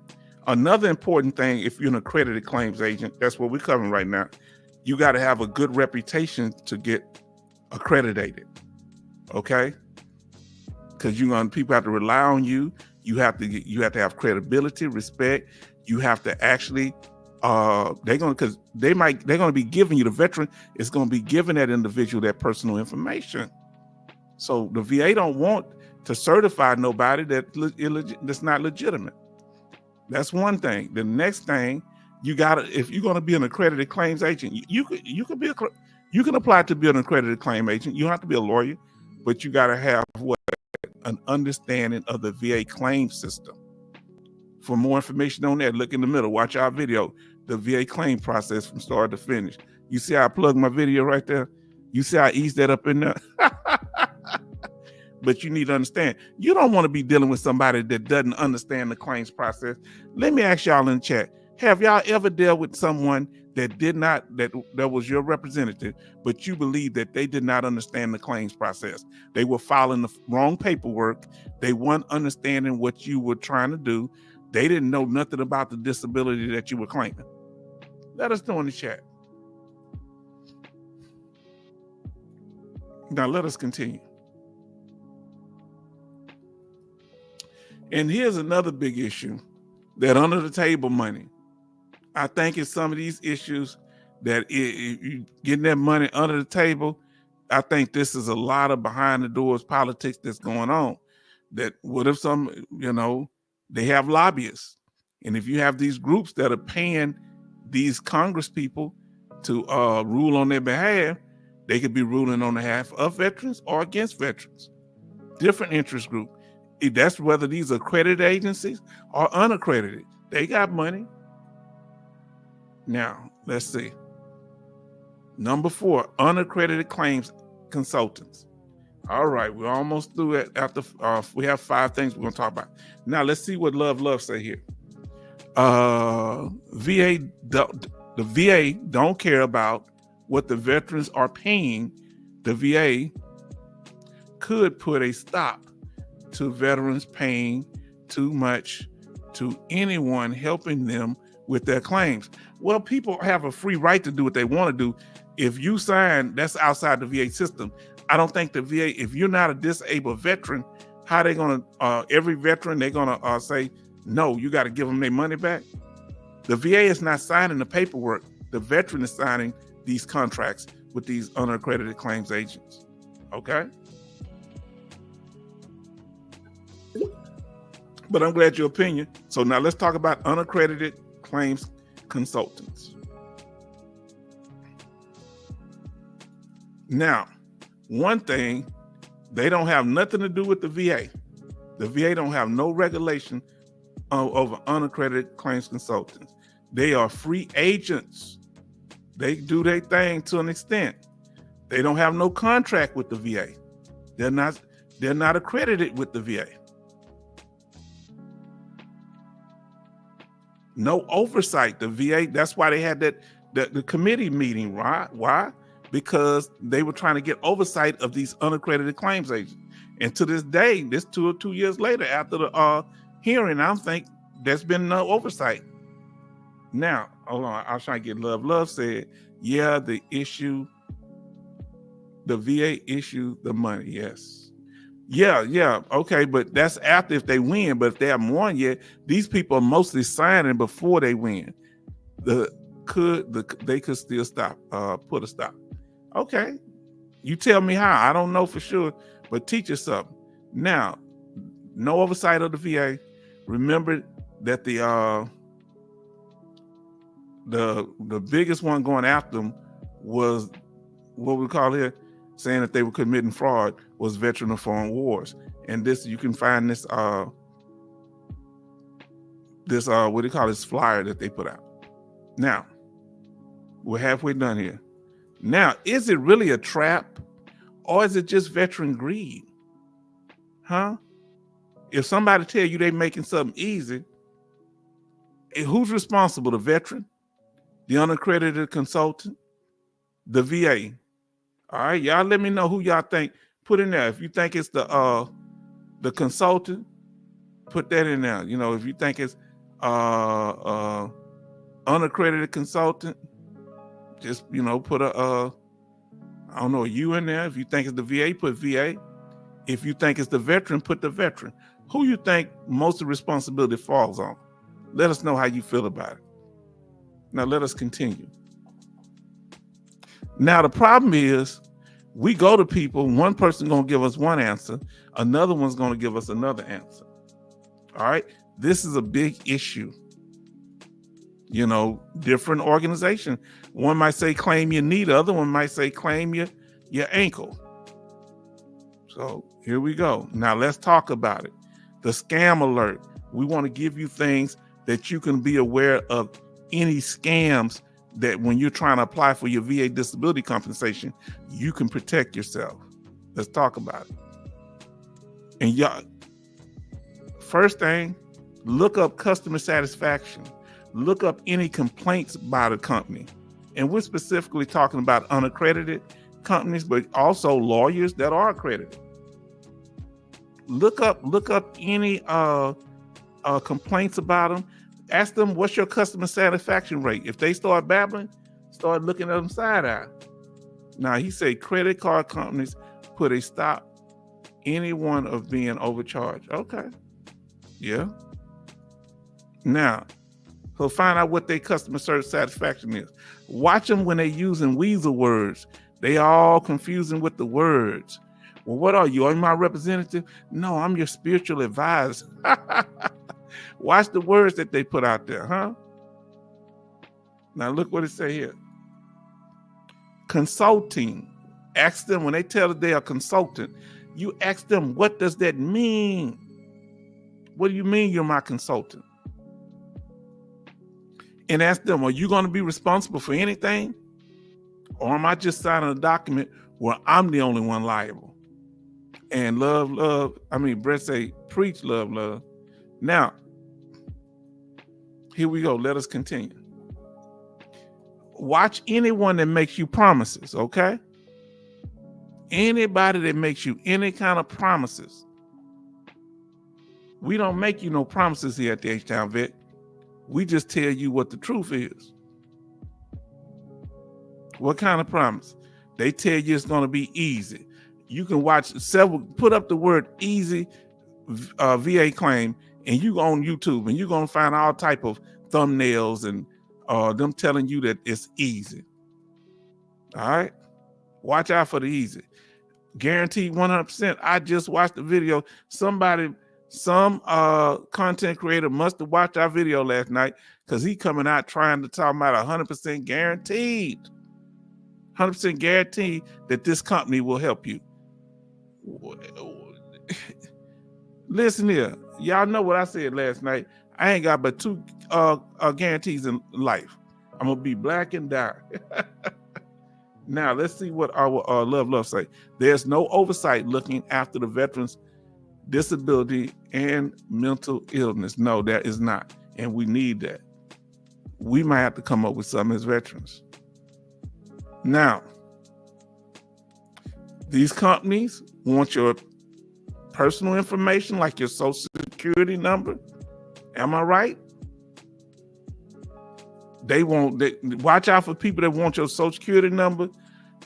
Another important thing, if you're an accredited claims agent, that's what we're covering right now. You got to have a good reputation to get accredited. Okay? Because people have to rely on you. You have to have credibility, respect. You have to actually they're going to be giving you, the veteran is going to be giving that individual that personal information. So the VA don't want to certify nobody that's not legitimate. That's one thing. The next thing, if you're going to be an accredited claims agent, you can apply to be an accredited claim agent. You don't have to be a lawyer, but you got to have an understanding of the VA claim system. For more information on that, look in the middle. Watch our video, the VA claim process from start to finish. You see how I plug my video right there? You see how I ease that up in there? But you need to understand, you don't want to be dealing with somebody that doesn't understand the claims process. Let me ask y'all in the chat, have y'all ever dealt with someone that was your representative, but you believe that they did not understand the claims process? They were filing the wrong paperwork. They weren't understanding what you were trying to do. They didn't know nothing about the disability that you were claiming. Let us know in the chat. Now let us continue. And here's another big issue, that under the table money. I think it's some of these issues that you getting that money under the table. I think this is a lot of behind the doors politics that's going on. That what if they have lobbyists, and if you have these groups that are paying these Congress people to rule on their behalf, they could be ruling on behalf of veterans or against veterans. Different interest group. That's whether these are accredited agencies or unaccredited. They got money. Now, let's see. Number 4, unaccredited claims consultants. All right, we're almost through it. After we have 5 things we're going to talk about. Now, let's see what Love say here. The VA don't care about what the veterans are paying. The VA could put a stop to veterans paying too much to anyone helping them with their claims. Well, people have a free right to do what they want to do. If you sign, that's outside the VA system. I don't think the VA, if you're not a disabled veteran, how they going to, every veteran, they're going to say, no, you got to give them their money back. The VA is not signing the paperwork. The veteran is signing these contracts with these unaccredited claims agents. Okay? But I'm glad your opinion. So now let's talk about unaccredited claims consultants. Now, one thing, they don't have nothing to do with the VA. The VA don't have no regulation over unaccredited claims consultants. They are free agents. They do their thing to an extent. They don't have no contract with the VA. They're not accredited with the VA. No oversight. The VA, that's why they had the committee meeting, right? Why? Because they were trying to get oversight of these unaccredited claims agents. And to this day, this 2 years later, after the hearing, I don't think there's been no oversight. Now, hold on, I was trying to get Love. Love said, yeah, the VA issued the money, yes. Yeah, okay, but that's after if they win. But if they haven't won yet, these people are mostly signing before they win. They could still stop, put a stop. Okay, you tell me how. I don't know for sure, but teach us something. Now, no oversight of the VA. Remember that the biggest one going after them was what we call here, saying that they were committing fraud, was Veteran of Foreign Wars. And this, you can find this what do you call this flyer that they put out. Now, we're halfway done here. Now, is it really a trap, or is it just veteran greed? Huh? If somebody tell you they making something easy, who's responsible? The veteran, the unaccredited consultant, the VA? All right, y'all let me know who y'all think. Put in there. If you think it's the consultant, put that in there. You know, if you think it's unaccredited consultant, just, you know, put a U in there. If you think it's the VA, put VA. If you think it's the veteran, put the veteran. Who you think most of the responsibility falls on? Let us know how you feel about it. Now let us continue. Now the problem is, we go to people, one person gonna give us one answer, another one's gonna give us another answer. All right, this is a big issue. You know, different organization. One might say claim your knee, the other one might say claim your ankle. So here we go. Now let's talk about it. The scam alert. We want to give you things that you can be aware of, any scams that when you're trying to apply for your VA disability compensation, you can protect yourself. Let's talk about it. And y'all, first thing, look up customer satisfaction. Look up any complaints by the company. And we're specifically talking about unaccredited companies, but also lawyers that are accredited. Look up any complaints about them. Ask them, what's your customer satisfaction rate? If they start babbling, start looking at them side eye. Now, he said credit card companies put a stop anyone of being overcharged. Okay. Yeah. Now, so find out what their customer service satisfaction is. Watch them when they're using weasel words. They all confusing with the words. Well, what are you? Are you my representative? No, I'm your spiritual advisor. Watch the words that they put out there, huh? Now look what it say here. Consulting. Ask them when they tell that they are consultant. You ask them, what does that mean? What do you mean you're my consultant? And ask them, are you going to be responsible for anything? Or am I just signing a document where I'm the only one liable? And Brett say, preach love. Now, here we go. Let us continue. Watch anyone that makes you promises, okay? Anybody that makes you any kind of promises. We don't make you no promises here at the H-Town Vet. We just tell you what the truth is. What kind of promise? They tell you it's going to be easy. You can watch put up the word easy VA claim, and you go on YouTube and you're going to find all type of thumbnails and them telling you that it's easy. All right. Watch out for the easy. Guaranteed 100%. I just watched the video. Some content creator must have watched our video last night, because he coming out trying to talk about 100% guaranteed. 100% guaranteed that this company will help you. Listen here. Y'all know what I said last night. I ain't got but two guarantees in life. I'm going to be black and die. Now, let's see what our love say. There's no oversight looking after the veterans' disability and mental illness. No, there is not. And we need that. We might have to come up with something as veterans. Now, these companies want your personal information, like your social security number. Am I right? Watch out for people that want your social security number,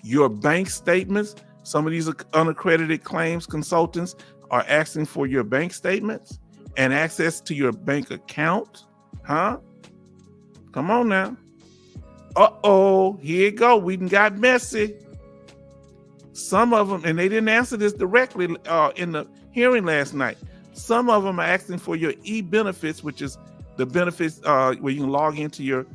your bank statements. Some of these unaccredited claims consultants are asking for your bank statements and access to your bank account. Huh? Come on now. Uh-oh, here you go. We done got messy. Some of them, and they didn't answer this directly in the hearing last night. Some of them are asking for your e-benefits, which is the benefits where you can log into your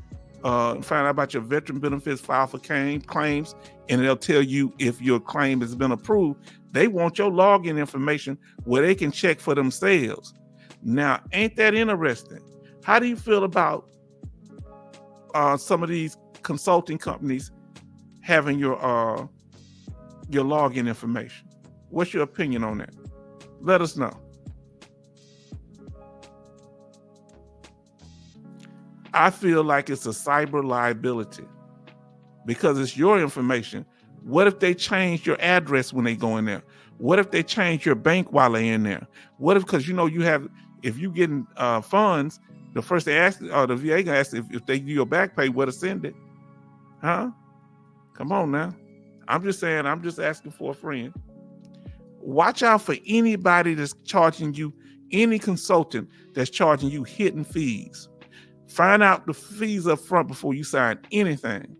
find out about your veteran benefits, file for claims, and they'll tell you if your claim has been approved. They want your login information where they can check for themselves. Now, ain't that interesting? How do you feel about some of these consulting companies having your login information? What's your opinion on that? Let us know. I feel like it's a cyber liability because it's your information. What if they change your address when they go in there? What if they change your bank while they're in there? What if, because if you getting funds, the first they ask, or the VA gonna ask if they do your back pay, where to send it? Huh? Come on now. I'm just saying, I'm just asking for a friend. Watch out for anybody that's charging you, any consultant that's charging you hidden fees. Find out the fees up front before you sign anything.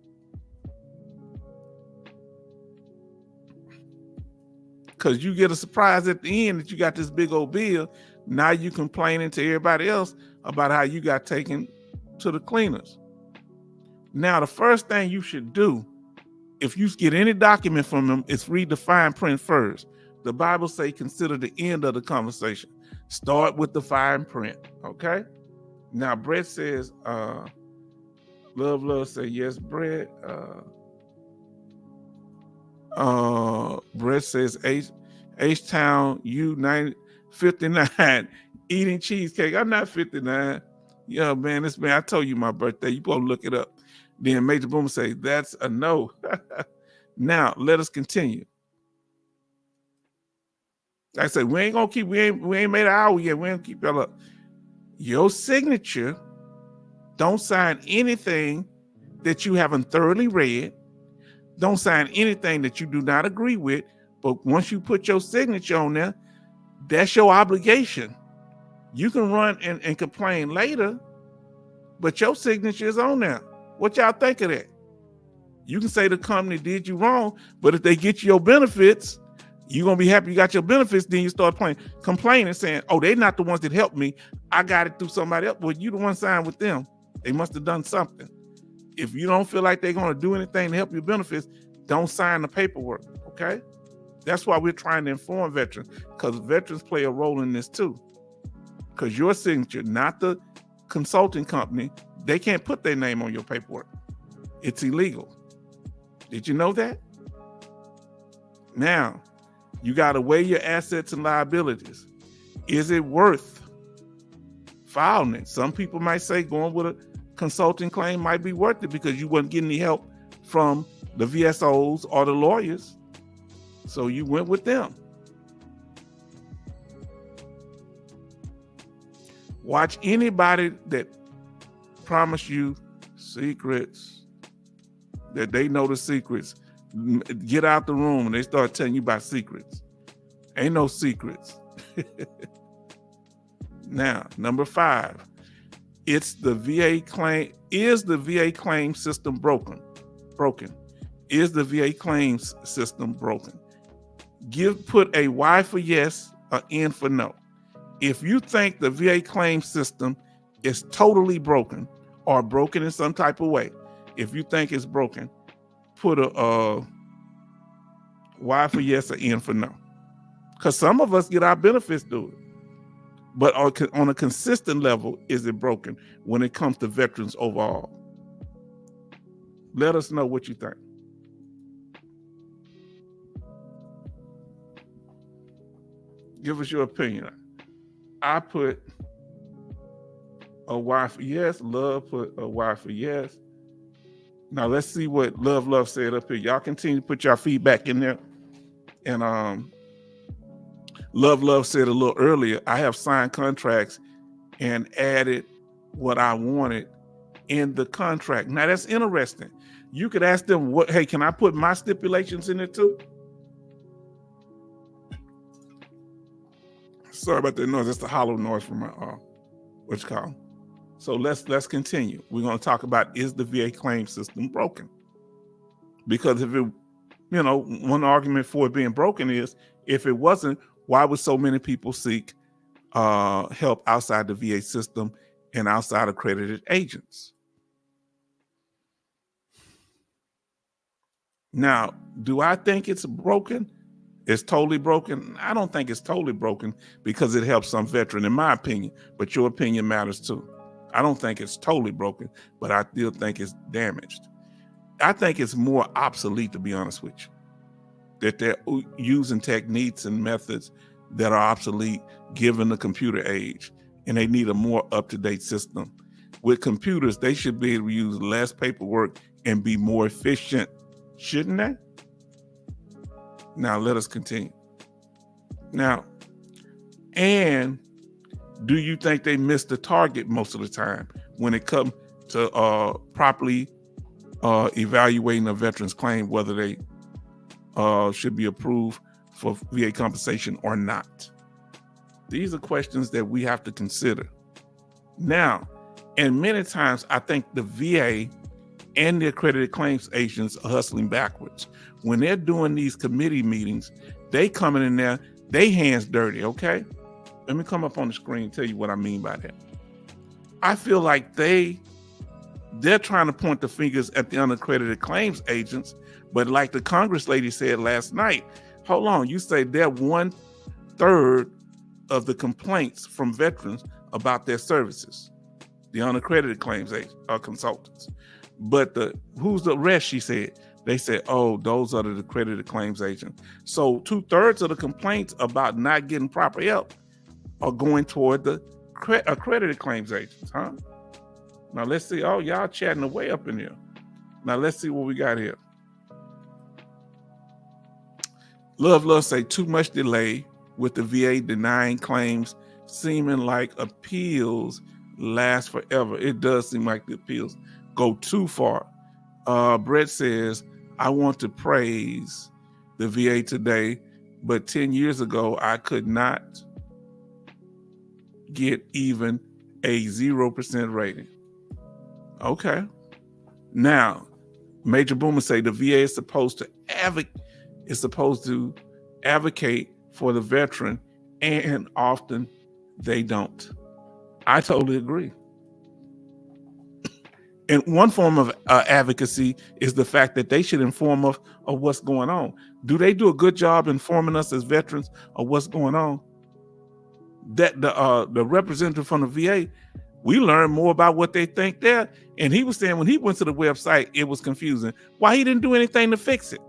Because you get a surprise at the end that you got this big old bill. Now you complaining to everybody else about how you got taken to the cleaners. Now, the first thing you should do, if you get any document from them, is read the fine print first. The Bible say consider the end of the conversation. Start with the fine print, okay? Now, Brett says, Love say, yes, Brett. Brett says, H-Town, you 59, eating cheesecake. I'm not 59. Yeah, man, I told you my birthday. You go look it up. Then Major Boomer say, that's a no. Now, let us continue. Like I said, we ain't made an hour yet. We ain't keep y'all up. Your signature, don't sign anything that you haven't thoroughly read. Don't sign anything that you do not agree with But once you put your signature on there, that's your obligation. You can run and complain later, but your signature is on there. What y'all think of that? You can say the company did you wrong, but if they get you your benefits, you're going to be happy you got your benefits. Then you start complaining, saying, oh, they're not the ones that helped me. I got it through somebody else. Well, you the one signed with them. They must have done something. If you don't feel like they're going to do anything to help your benefits, don't sign the paperwork, okay? That's why we're trying to inform veterans, because veterans play a role in this too. Because your signature, not the consulting company, they can't put their name on your paperwork. It's illegal. Did you know that? Now, you got to weigh your assets and liabilities. Is it worth filing it? Some people might say going with a consulting claim might be worth it because you wasn't getting any help from the VSOs or the lawyers. So you went with them. Watch anybody that promise you secrets, that they know the secrets, get out the room and they start telling you about secrets. Ain't no secrets. Now, number 5, it's the VA claim. Is the VA claim system broken? Is the VA claims system broken? Put a Y for yes, or N for no. If you think the VA claim system is totally broken or broken in some type of way, if you think it's broken, put a Y for yes or N for no. Because some of us get our benefits through it. But on a consistent level, is it broken when it comes to veterans overall? Let us know what you think. Give us your opinion. I put a Y for yes. Love put a Y for yes. Now let's see what Love said up here. Y'all continue to put your feedback in there. And Love said a little earlier, I have signed contracts and added what I wanted in the contract. Now that's interesting. You could ask them, hey, can I put my stipulations in it too? Sorry about that noise. It's the hollow noise from my what's it called. So let's continue. We're going to talk about, is the VA claim system broken? Because if it, one argument for it being broken is, if it wasn't, why would so many people seek help outside the VA system and outside accredited agents? Now, do I think it's broken? It's totally broken? I don't think it's totally broken because it helps some veteran, in my opinion, but your opinion matters too. I don't think it's totally broken, but I still think it's damaged. I think it's more obsolete, to be honest with you, that they're using techniques and methods that are obsolete given the computer age, and they need a more up-to-date system. With computers, they should be able to use less paperwork and be more efficient, shouldn't they? Now, let us continue. Now, and do you think they miss the target most of the time when it comes to properly evaluating a veteran's claim, whether they should be approved for VA compensation or not? These are questions that we have to consider. Now, and many times I think the VA and the accredited claims agents are hustling backwards. When they're doing these committee meetings, they coming in there, they hands dirty, okay? Let me come up on the screen and tell you what I mean by that. I feel like they're trying to point the fingers at the unaccredited claims agents, but like the Congress lady said last night, hold on, you say they're 1/3 of the complaints from veterans about their services, the unaccredited claims agents or consultants. But who's the rest, she said? They said, oh, those are the accredited claims agents. So 2/3 of the complaints about not getting proper help are going toward the accredited claims agents, huh? Now let's see. Oh, y'all chatting away up in here. Now let's see what we got here. Love say too much delay with the VA denying claims, seeming like appeals last forever. It does seem like the appeals go too far. Brett says, I want to praise the VA today. but 10 years ago, I could not get even a 0% rating. Okay. Now, Major Boomer say the VA is supposed to advocate for the veteran, and often they don't. I totally agree. And one form of advocacy is the fact that they should inform us of what's going on. Do they do a good job informing us as veterans of what's going on? That the representative from the VA, we learn more about what they think there. And he was saying when he went to the website, it was confusing. Why he didn't do anything to fix it?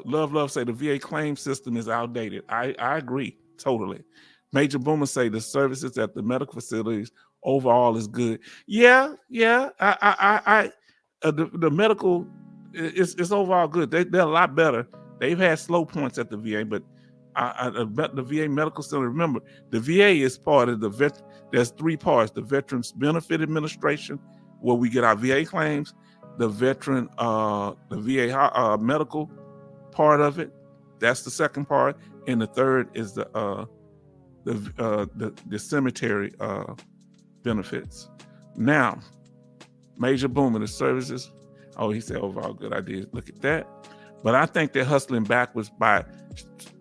Love say the VA claim system is outdated. I agree totally. Major Boomer say the services at the medical facilities overall is good. Yeah. The medical is overall good. They're a lot better. They've had slow points at the VA, but the VA Medical Center. Remember, the VA is part of the There's three parts: the Veterans Benefit Administration, where we get our VA claims; the VA medical part of it. That's the second part, and the third is the cemetery benefits. Now, Major Boomer, the services. Oh, he said overall good idea. Look at that. But I think they're hustling backwards by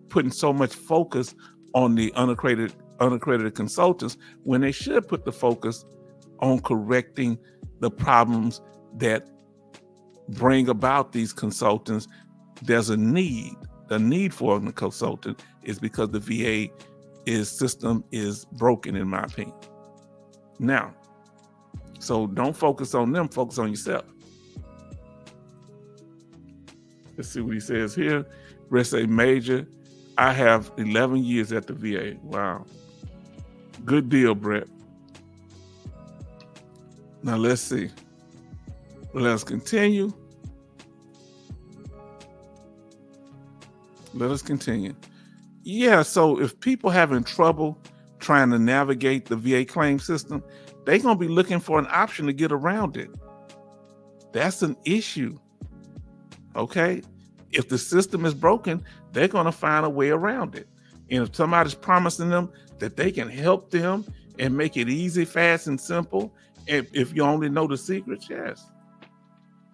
putting so much focus on the unaccredited consultants when they should put the focus on correcting the problems that bring about these consultants. There's a need. The need for a consultant is because the VA system is broken, in my opinion. Now, so don't focus on them, focus on yourself. Let's see what he says here. Brett say, Major, I have 11 years at the VA. Wow. Good deal, Brett. Now let's see. Let us continue. Let us continue. Yeah, so if people having trouble trying to navigate the VA claim system, they're going to be looking for an option to get around it. That's an issue. Okay? If the system is broken, they're going to find a way around it. And if somebody's promising them that they can help them and make it easy, fast, and simple, if you only know the secrets, yes.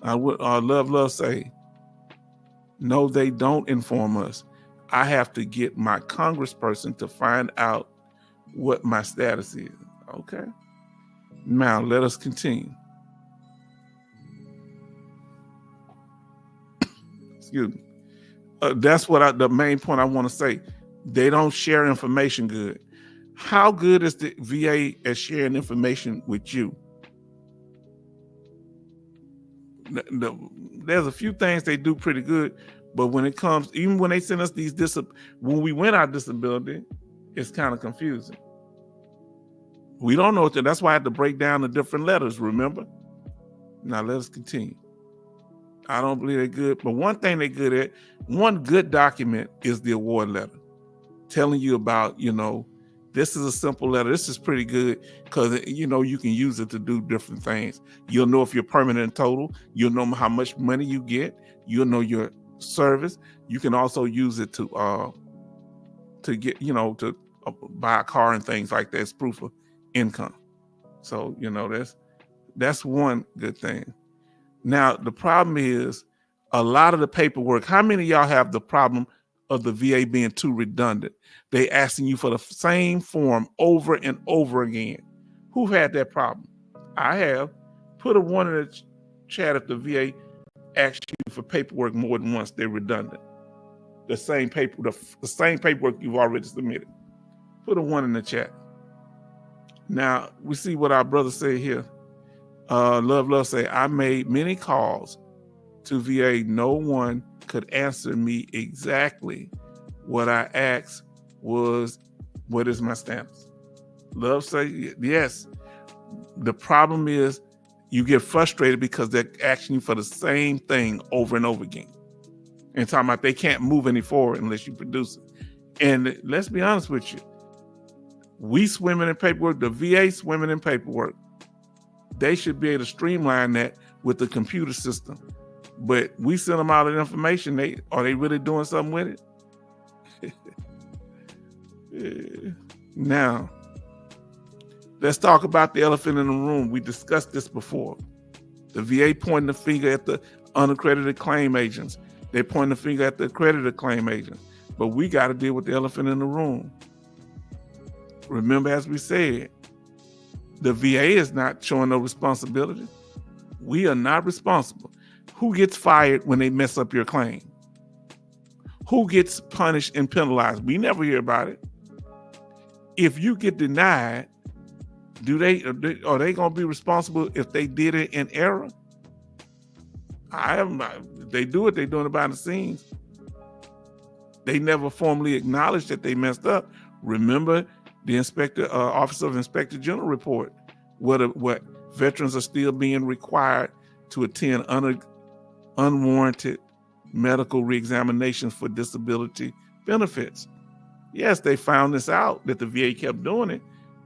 I would love say, no, they don't inform us. I have to get my congressperson to find out what my status is. Okay. Now let us continue. Excuse me. That's what the main point I want to say. They don't share information good. How good is the VA at sharing information with you? There's a few things they do pretty good, but when it comes, even when they send us these when we win our disability, it's kind of confusing. We don't know what that's why I had to break down the different letters, remember? Now let us continue. I don't believe they're good, but one thing they're good at, one good document is the award letter, telling you about, this is a simple letter. This is pretty good because, you can use it to do different things. You'll know if you're permanent and total. You'll know how much money you get. You'll know your service. You can also use it to get, to buy a car and things like that. It's proof of income. So, that's one good thing. Now, the problem is a lot of the paperwork. How many of y'all have the problem of the VA being too redundant? They asking you for the same form over and over again. Who had that problem? I have. Put a 1 in the chat if the VA asks you for paperwork more than once. They're redundant. The same paperwork you've already submitted. Put a 1 in the chat. Now we see what our brother say here. Love say, I made many calls to VA. No one could answer me exactly. What I asked was, what is my status? Love say, yes. The problem is you get frustrated because they're asking you for the same thing over and over again. And talking about they can't move any forward unless you produce it. And let's be honest with you. We swimming in paperwork, the VA swimming in paperwork. They should be able to streamline that with the computer system. But we send them all the information. Are they really doing something with it? Now, let's talk about the elephant in the room. We discussed this before. The VA pointing the finger at the unaccredited claim agents. They point the finger at the accredited claim agents. But we got to deal with the elephant in the room. Remember, as we said, the VA is not showing no responsibility. We are not responsible. Who gets fired when they mess up your claim? Who gets punished and penalized? We never hear about it. If you get denied, are they going to be responsible if they did it in error? They do it. They're doing it behind the scenes. They never formally acknowledged that they messed up. Remember the Office of Inspector General report, what veterans are still being required to attend unwarranted medical reexaminations for disability benefits. Yes, they found this out, that the VA kept doing it,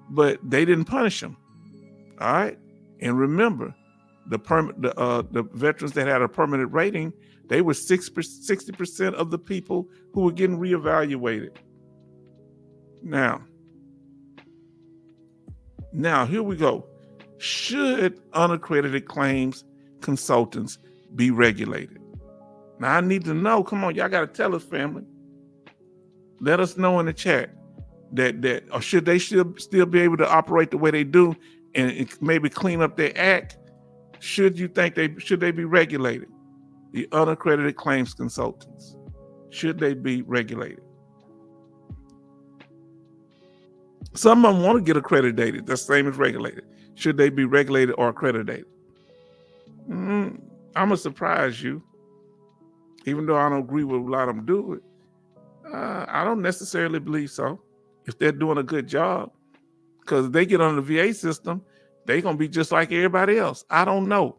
but they didn't punish them. All right. And remember, the veterans that had a permanent rating, they were 60% of the people who were getting reevaluated. Now here we go. Should unaccredited claims consultants be regulated? Now I need to know. Come on, y'all got to tell us, family. Let us know in the chat that or should they still be able to operate the way they do and maybe clean up their act? Should they be regulated? The unaccredited claims consultants, should they be regulated? Some of them want to get accredited. That's the same as regulated. Should they be regulated or accredited? I'm gonna surprise you. Even though I don't agree with a lot of them do it, I don't necessarily believe so. If they're doing a good job, because if they get on the VA system, they're gonna be just like everybody else. I don't know.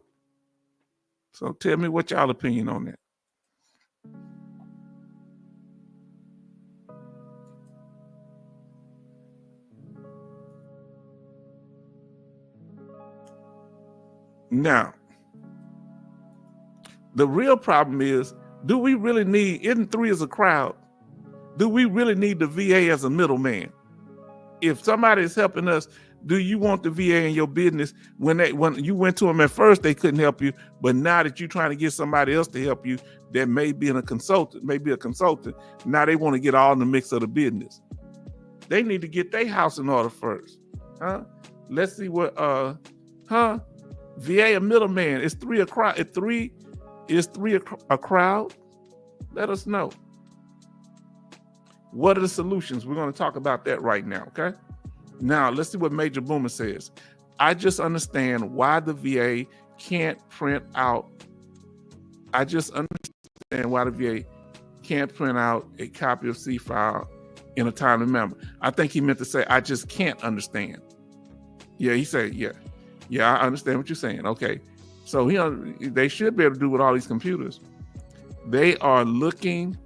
So tell me what y'all opinion on that. Now, the real problem is, do we really need, isn't three as a crowd? Do we really need the VA as a middleman? If somebody is helping us, do you want the VA in your business? When you went to them at first, they couldn't help you, but now that you're trying to get somebody else to help you, that may be a consultant, now they want to get all in the mix of the business. They need to get their house in order first. Let's see what VA a middleman. Is three a crowd? Is three a crowd? Let us know. What are the solutions? We're going to talk about that right now, okay? Now, let's see what Major Boomer says. I just understand why the VA can't print out. I just understand why the VA can't print out a copy of C-file in a timely manner. I think he meant to say, I just can't understand. Yeah, he said, yeah, I understand what you're saying. Okay, so they should be able to do with all these computers. They are looking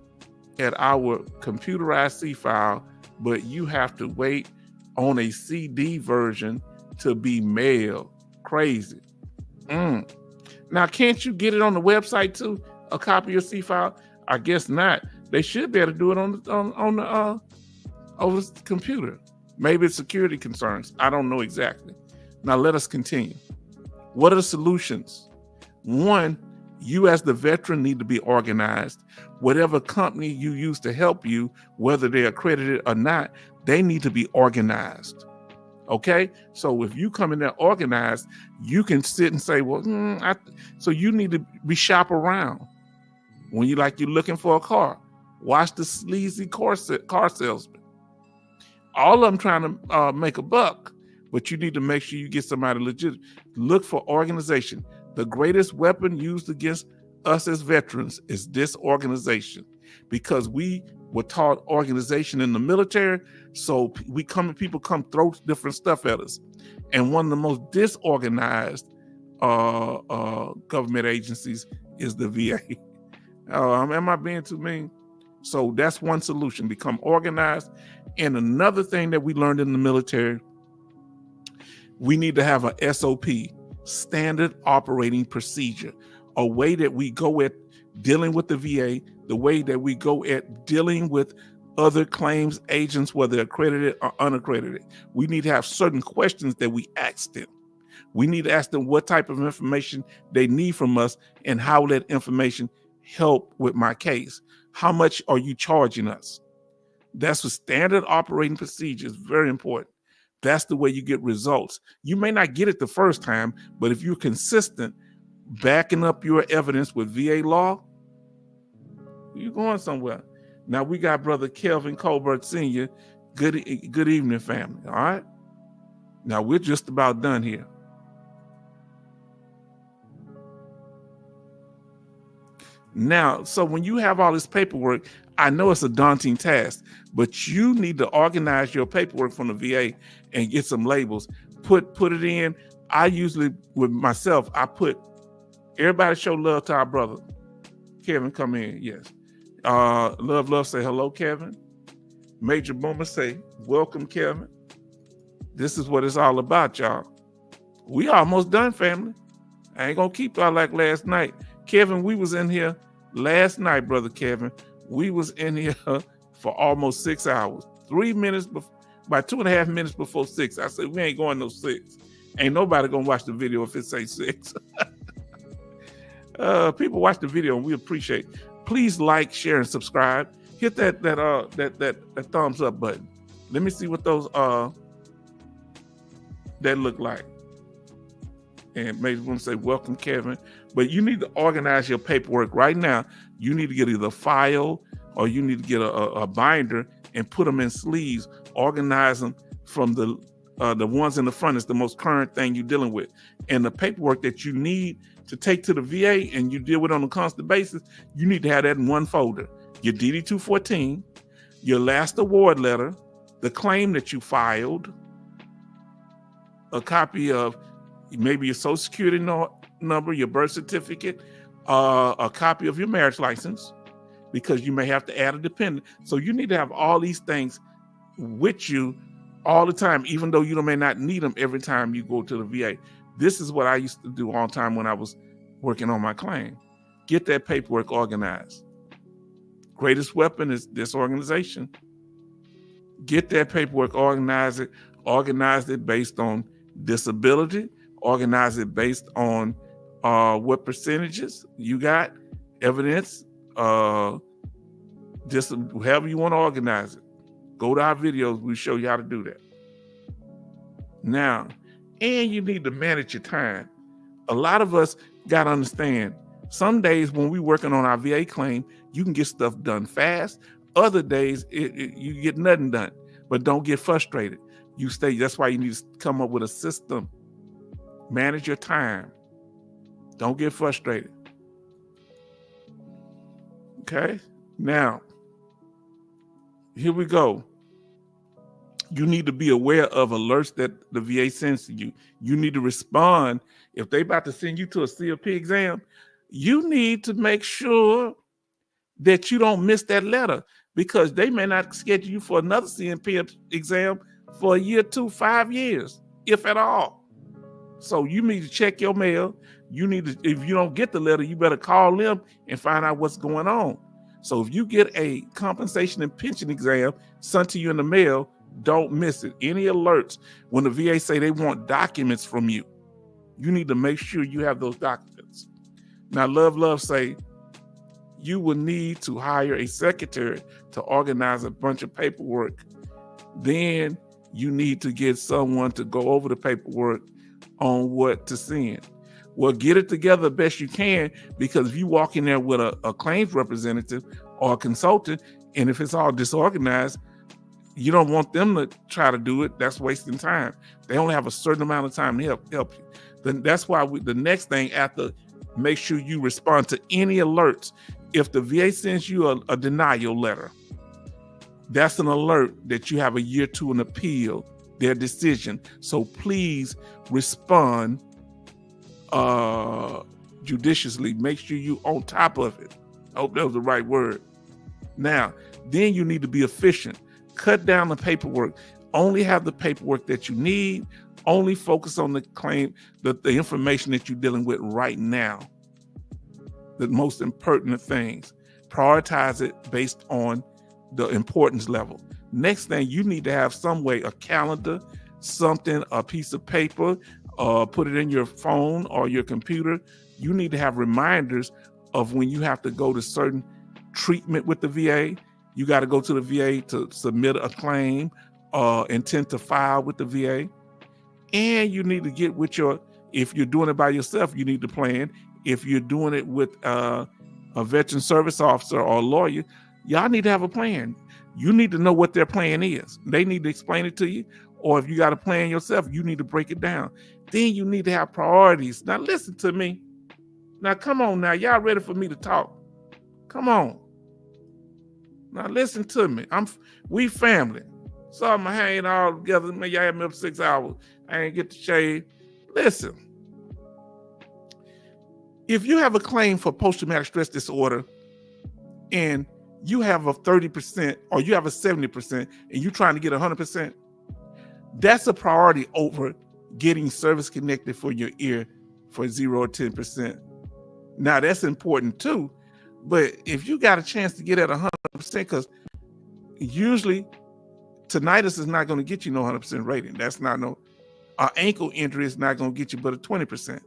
at our computerized C-file, but you have to wait on a CD version to be mailed. Crazy. Now, can't you get it on the website too? A copy of C-file? I guess not. They should be able to do it over the computer. Maybe it's security concerns. I don't know exactly. Now let us continue. What are the solutions? One, you as the veteran need to be organized. Whatever company you use to help you, whether they're accredited or not, they need to be organized. Okay? So if you come in there organized, you can sit and say, well, so you need to be shop around. When you're looking for a car, watch the sleazy car salesman. All of them trying to make a buck, but you need to make sure you get somebody legit. Look for organization. The greatest weapon used against us as veterans is disorganization, because we were taught organization in the military. So people come throw different stuff at us. And one of the most disorganized government agencies is the VA. Am I being too mean? So that's one solution, become organized. And another thing that we learned in the military, we need to have a SOP, standard operating procedure, a way that we go at dealing with the VA, the way that we go at dealing with other claims agents, whether accredited or unaccredited. We need to have certain questions that we ask them. We need to ask them what type of information they need from us and how that information help with my case. How much are you charging us? That's a standard operating procedure. It's very important. That's the way you get results. You may not get it the first time, but if you're consistent, backing up your evidence with VA law, you're going somewhere. Now we got Brother Kelvin Colbert Sr. Good evening, family. All right. Now we're just about done here. Now, so when you have all this paperwork, I know it's a daunting task, but you need to organize your paperwork from the VA and get some labels. Put it in. I usually, with myself, I put, everybody show love to our brother. Kevin, come in. Yes. Love, say hello, Kevin. Major Boomer say, welcome, Kevin. This is what it's all about, y'all. We almost done, family. I ain't gonna keep y'all like last night. Kevin, we was in here last night, Brother Kevin. We was in here for almost 6 hours. 3 minutes, by 2.5 minutes before 6. I said, we ain't going no 6. Ain't nobody gonna watch the video if it say 6. People watch the video and we appreciate it. Please like, share, and subscribe. Hit that thumbs up button. Let me see what those that look like. And maybe we'll say, welcome, Kevin. But you need to organize your paperwork right now. You need to get either a file or you need to get a binder and put them in sleeves. Organize them from the ones in the front is the most current thing you're dealing with. And the paperwork that you need to take to the VA and you deal with on a constant basis, you need to have that in one folder. Your DD-214, your last award letter, the claim that you filed, a copy of maybe your social security number, your birth certificate, a copy of your marriage license, because you may have to add a dependent. So you need to have all these things with you all the time, even though you may not need them every time you go to the VA. This is what I used to do all the time when I was working on my claim. Get that paperwork organized. Greatest weapon is disorganization. Get that paperwork, organize it based on disability, organize it based on what percentages you got, evidence, just however you want to organize it. Go to our videos, we show you how to do that. Now, and you need to manage your time. A lot of us got to understand, some days when we're working on our VA claim, you can get stuff done fast. Other days, you get nothing done, but don't get frustrated. You stay, that's why you need to come up with a system. Manage your time. Don't get frustrated. Okay, now, here we go. You need to be aware of alerts that the VA sends to you. You need to respond. If they about to send you to a CLP exam, you need to make sure that you don't miss that letter, because they may not schedule you for another CMP exam for a year, 2, 5 years, if at all. So you need to check your mail. You need to, if you don't get the letter, you better call them and find out what's going on. So if you get a compensation and pension exam sent to you in the mail, don't miss it. Any alerts, when the VA say they want documents from you, you need to make sure you have those documents. Now, Love say you will need to hire a secretary to organize a bunch of paperwork. Then you need to get someone to go over the paperwork on what to send. Well, get it together best you can, because if you walk in there with a claims representative or a consultant, and if it's all disorganized, you don't want them to try to do it. That's wasting time. They only have a certain amount of time to help you. Then that's why the next thing after, make sure you respond to any alerts. If the VA sends you a denial letter, that's an alert that you have a year to an appeal their decision. So please respond judiciously. Make sure you on top of it. I hope that was the right word. Now, then you need to be efficient. Cut down the paperwork. Only have the paperwork that you need. Only focus on the claim, the information that you're dealing with right now. The most important things. Prioritize it based on the importance level. Next thing, you need to have some way, a calendar, something, a piece of paper, put it in your phone or your computer. You need to have reminders of when you have to go to certain treatment with the VA. You got to go to the VA to submit a claim, intent to file with the VA. And you need to get with if you're doing it by yourself, you need to plan. If you're doing it with a veteran service officer or a lawyer, y'all need to have a plan. You need to know what their plan is. They need to explain it to you. Or if you got a plan yourself, you need to break it down. Then you need to have priorities. Now listen to me. Now come on now. Y'all ready for me to talk? Come on. Now listen to me. We family. So I'm hanging all together. Man, y'all had me up 6 hours. I ain't get to shave. Listen. If you have a claim for post-traumatic stress disorder and you have a 30% or you have a 70% and you're trying to get 100%, that's a priority over getting service connected for your ear for 0 or 10%. Now that's important too, but if you got a chance to get at 100%, because usually tinnitus is not going to get you no 100% rating. That's not ankle injury is not going to get you but a 20%.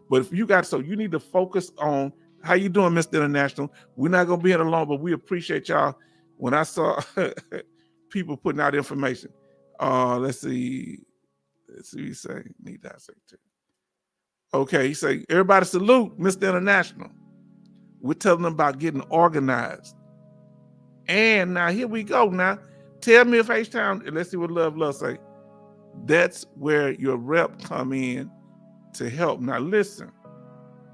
But if you you need to focus on how you doing, Mr. International. We're not going to be here long, but we appreciate y'all. When I saw people putting out information, let's see what you say. Need that secretary. Okay, you say, everybody salute Mr. International. We're telling them about getting organized. And now here we go. Now, tell me if H-Town, let's see what Love say. That's where your rep come in to help. Now listen,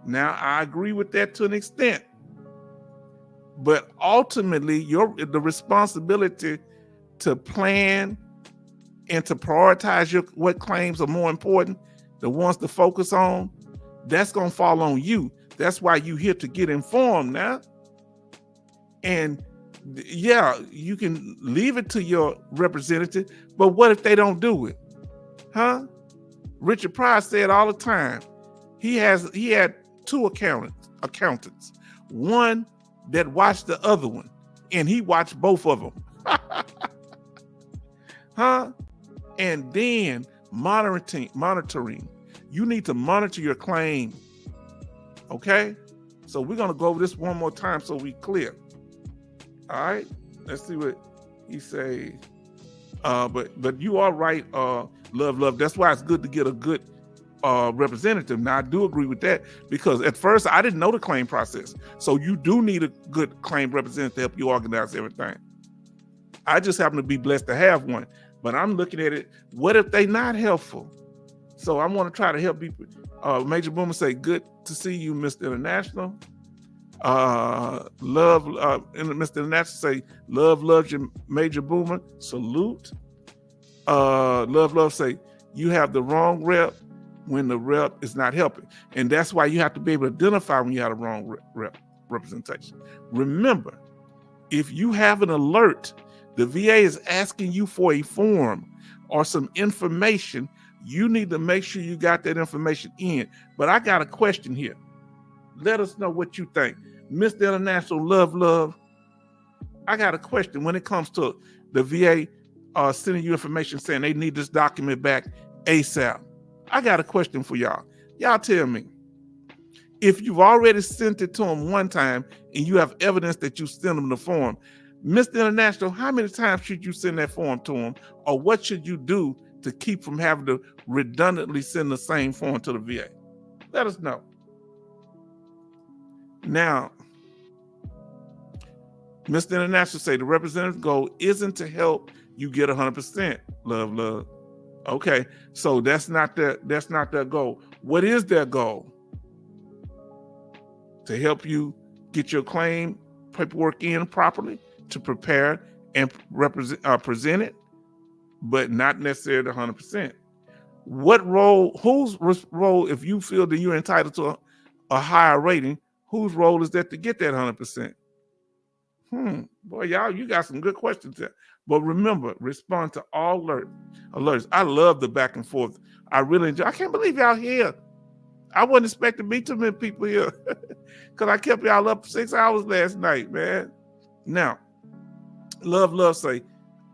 now I agree with that to an extent, but ultimately the responsibility to plan and to prioritize what claims are more important, the ones to focus on, that's going to fall on you. That's why you here to get informed now. And yeah, you can leave it to your representative, but what if they don't do it? Huh? Richard Pryor said all the time, he had 2 accountants, one that watched the other one, and he watched both of them. Huh? And then monitoring. You need to monitor your claim. Okay? So we're gonna go over this one more time so we clear. All right? Let's see what he say. But you are right, Love. That's why it's good to get a good representative. Now I do agree with that, because at first I didn't know the claim process. So you do need a good claim representative to help you organize everything. I just happen to be blessed to have one, but I'm looking at it, what if they not helpful? So I want to try to help people. Major Boomer say, good to see you, Mr. International. Mr. International say, love loves you, Major Boomer. Salute. Love say, you have the wrong rep when the rep is not helping. And that's why you have to be able to identify when you have the wrong representation. Remember, if you have an alert, the VA is asking you for a form or some information, you need to make sure you got that information in. But I got a question here. Let us know what you think. Mr. International, love. I got a question when it comes to the VA sending you information saying they need this document back ASAP. I got a question for y'all. Y'all tell me, if you've already sent it to them one time and you have evidence that you sent them the form, Mr. International, how many times should you send that form to them? Or what should you do to keep from having to redundantly send the same form to the VA? Let us know. Now, Mr. International say the representative's goal isn't to help you get 100%. Love. Okay, so that's not their goal. What is their goal? To help you get your claim paperwork in properly, to prepare and present it, but not necessarily 100%. What role? Whose role? If you feel that you're entitled to a higher rating, whose role is that to get that 100%? Boy, y'all, you got some good questions there. But remember, respond to all alerts. I love the back and forth. I really enjoy. I can't believe y'all here. I wasn't expecting to be too many people here because I kept y'all up 6 hours last night, man. Now, love say,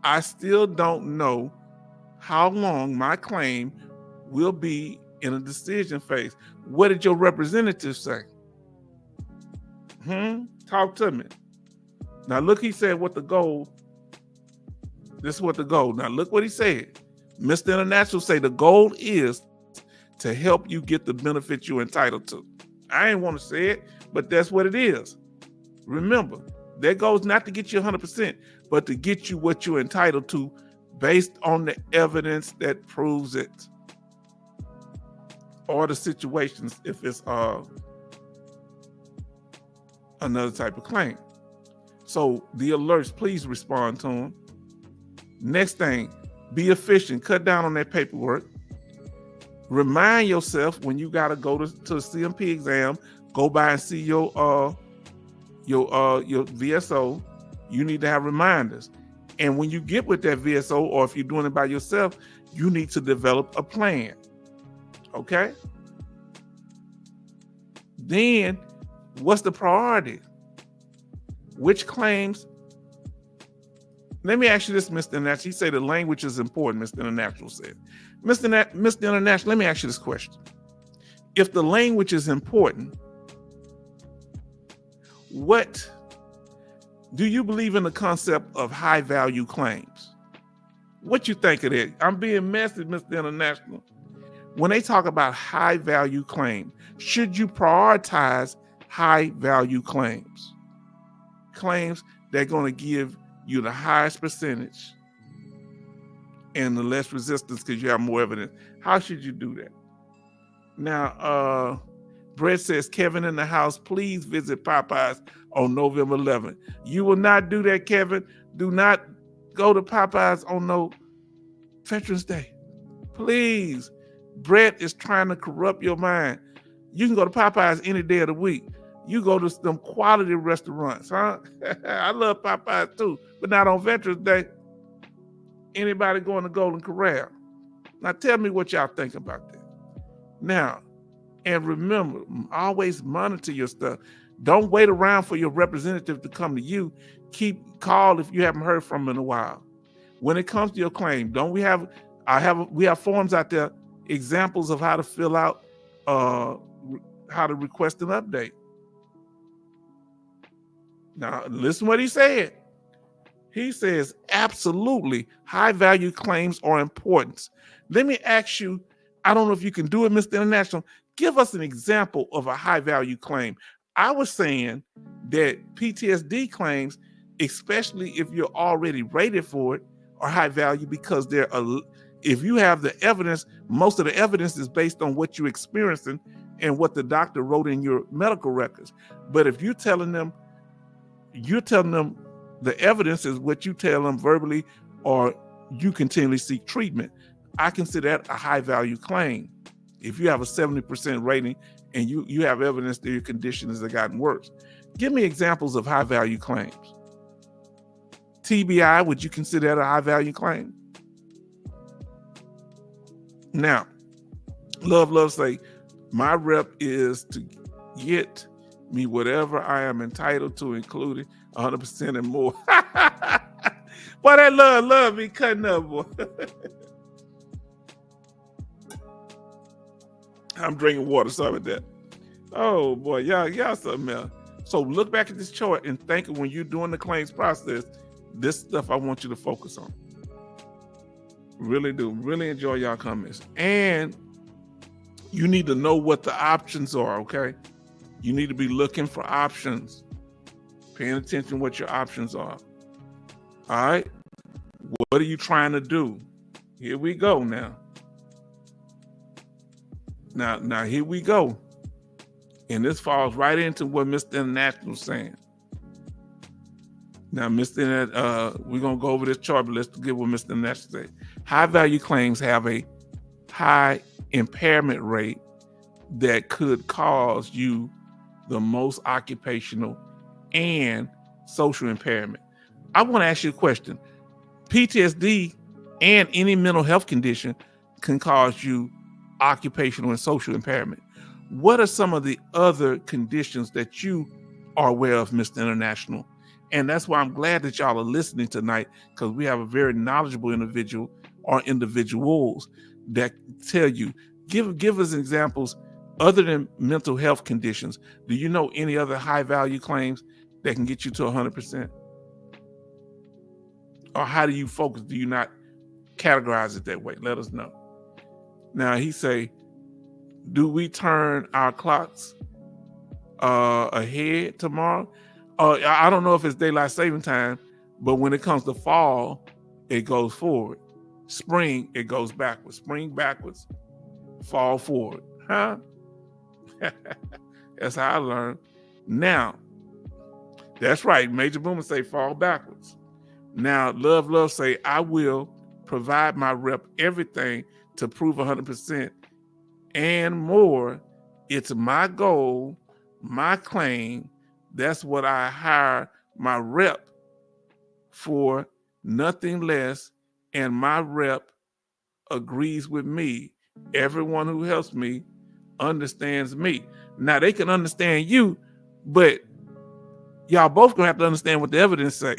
I still don't know how long my claim will be in a decision phase. What did your representative say? Talk to me. Now look, he said what the goal. This is what the goal. Now look what he said. Mr. International say the goal is to help you get the benefits you're entitled to. I ain't want to say it, but that's what it is. Remember, their goal is not to get you 100%, but to get you what you're entitled to based on the evidence that proves it. Or the situations if it's another type of claim. So the alerts, please respond to them. Next thing, be efficient. Cut down on that paperwork. Remind yourself when you got to go to the CMP exam, go by and see your VSO. You need to have reminders. And when you get with that VSO, or if you're doing it by yourself, you need to develop a plan. Okay? Then, what's the priority? Which claims? Let me ask you this, Mr. International. You say the language is important, Mr. International said. Mr. International, let me ask you this question. If the language is important, what do you believe in the concept of high value claims? What you think of that? I'm being messy, Mr. International. When they talk about high value claims, should you prioritize high value claims? Claims that are going to give you the highest percentage and the less resistance because you have more evidence. How should you do that? Now, Brett says, Kevin in the house, please visit Popeyes on November 11th. You will not do that, Kevin. Do not go to Popeyes on no Veterans Day. Please. Brett is trying to corrupt your mind. You can go to Popeyes any day of the week. You go to some quality restaurants, huh? I love Popeyes too, but not on Veterans Day. Anybody going to Golden Corral? Now tell me what y'all think about that. Now, and remember, always monitor your stuff. Don't wait around for your representative to come to you. Call if you haven't heard from them in a while. When it comes to your claim, we have forms out there, examples of how to fill out, how to request an update. Now, listen what he said. He says, absolutely, high-value claims are important. Let me ask you, I don't know if you can do it, Mr. International. Give us an example of a high-value claim. I was saying that PTSD claims, especially if you're already rated for it, are high value because if you have the evidence, most of the evidence is based on what you're experiencing and what the doctor wrote in your medical records. But if you're telling them the evidence is what you tell them verbally, or you continually seek treatment, I consider that a high value claim. If you have a 70% rating and you have evidence that your condition has gotten worse. Give me examples of high value claims. TBI, would you consider that a high value claim? Now, love say, my rep is to get me whatever I am entitled to, including 100% and more. Boy, that love me cutting up, boy. I'm drinking water, sorry about that. Oh boy, y'all something else. So look back at this chart and think of when you're doing the claims process, this stuff I want you to focus on. Really do. Really enjoy y'all comments. And you need to know what the options are, okay? You need to be looking for options. Paying attention to what your options are. All right? What are you trying to do? Here we go now. Now here we go. And this falls right into what Mr. International is saying. Now, we're going to go over this chart, but let's get what Mr. International said. High value claims have a high impairment rate that could cause you the most occupational and social impairment. I want to ask you a question. PTSD and any mental health condition can cause you occupational and social impairment. What are some of the other conditions that you are aware of, Mr. International? And that's why I'm glad that y'all are listening tonight, because we have a very knowledgeable individual or individuals that tell you, give us examples other than mental health conditions. Do you know any other high value claims that can get you to 100%? Or how do you focus? Do you not categorize it that way? Let us know. Now he say, do we turn our clocks ahead tomorrow? I don't know if it's daylight saving time, but when it comes to fall, it goes forward. Spring, it goes backwards. Spring backwards, fall forward. Huh? That's how I learned. Now, that's right. Major Boomer say fall backwards. Now, Love say, I will provide my rep everything to prove 100% and more. It's my goal, my claim. That's what I hire my rep for, nothing less. And my rep agrees with me. Everyone who helps me understands me. Now they can understand you, but y'all both gonna have to understand what the evidence say.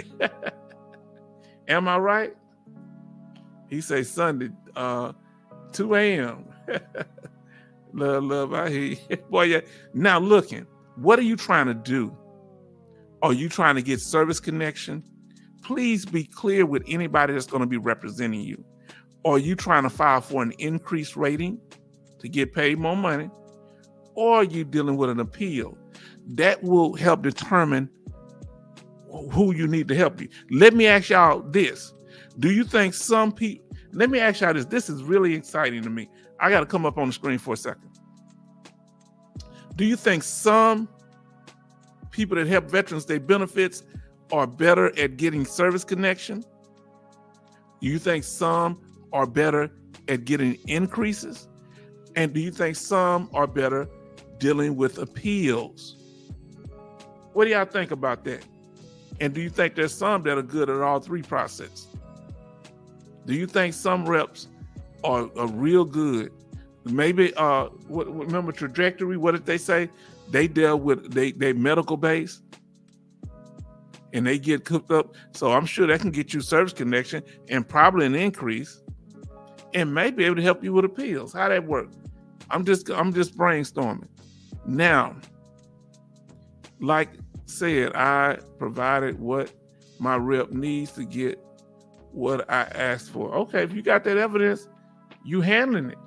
Am I right? He say Sunday, 2 a.m. love, I hear you. Boy, yeah. Now looking, what are you trying to do? Are you trying to get service connection? Please be clear with anybody that's going to be representing you. Are you trying to file for an increased rating to get paid more money? Or are you dealing with an appeal? That will help determine who you need to help you. Let me ask y'all this. Do you think some people, let me ask y'all this. This is really exciting to me. I got to come up on the screen for a second. Do you think some people that help veterans, their benefits, are better at getting service connection? Do you think some are better at getting increases? And do you think some are better dealing with appeals? What do y'all think about that? And do you think there's some that are good at all three processes? Do you think some reps are real good? Maybe, remember Trajectory, what did they say? They deal with, they medical base and they get cooked up. So I'm sure that can get you service connection and probably an increase and may be able to help you with appeals. How that work? I'm just brainstorming. Now, like said, I provided what my rep needs to get what I asked for. Okay, if you got that evidence, you handling it.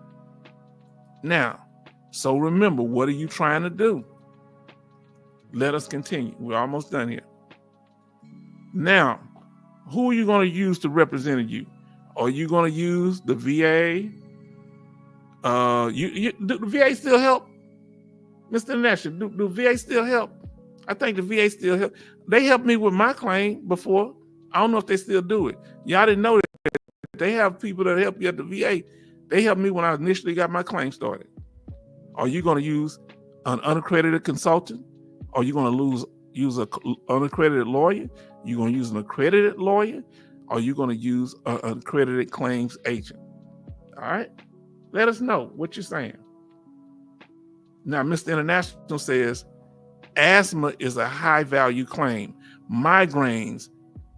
Now, so remember, what are you trying to do? Let us continue. We're almost done here. Now, who are you going to use to represent you? Are you going to use the VA? Do the VA still help? Mr. National, do VA still help? I think the VA still help. They helped me with my claim before. I don't know if they still do it. Y'all didn't know that they have people that help you at the VA. They helped me when I initially got my claim started. Are you going to use an unaccredited consultant? Are you going to use an unaccredited lawyer? You're going to use an accredited lawyer? Or are you going to use an accredited claims agent? All right? Let us know what you're saying. Now, Mr. International says, asthma is a high value claim. Migraines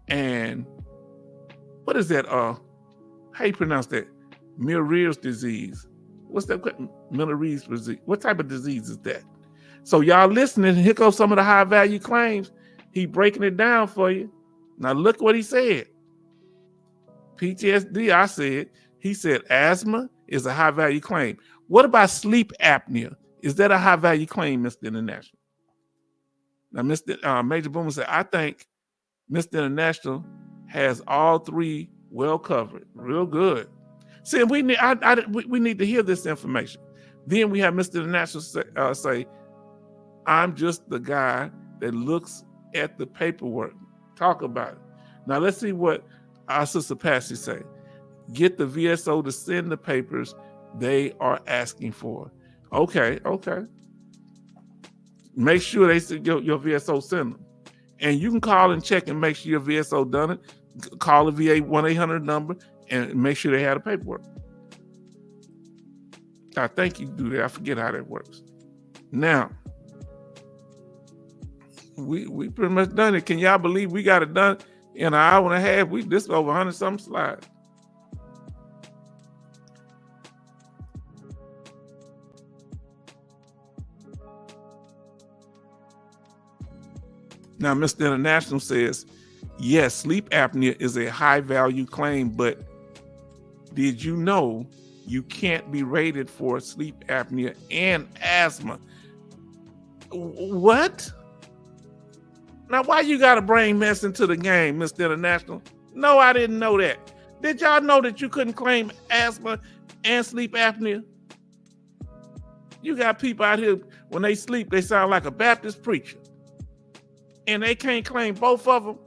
and what is that? How you pronounce that? Meniere's disease. What's that? Meniere's disease. What type of disease is that? So y'all listening, here goes some of the high value claims. He breaking it down for you. Now look what he said. PTSD, I said. He said asthma is a high value claim. What about sleep apnea? Is that a high value claim, Mr. International? Now, Mr. Major Boomer said, I think Mr. International has all three well covered. Real good. See, we need to hear this information. Then we have Mr. International say, I'm just the guy that looks at the paperwork. Talk about it. Now, let's see what our sister Patsy say. Get the VSO to send the papers they are asking for. Okay. Make sure they send your VSO send them. And you can call and check and make sure your VSO done it. Call the VA 1-800 number and make sure they have the paperwork. I think you do that. I forget how that works. Now, we pretty much done it. Can y'all believe we got it done in an hour and a half? This is over 100-something slides. Now, Mr. International says, yes, sleep apnea is a high value claim, but did you know you can't be rated for sleep apnea and asthma? What? Now, why you got to bring mess into the game, Mr. International? No, I didn't know that. Did y'all know that you couldn't claim asthma and sleep apnea? You got people out here, when they sleep, they sound like a Baptist preacher. And they can't claim both of them?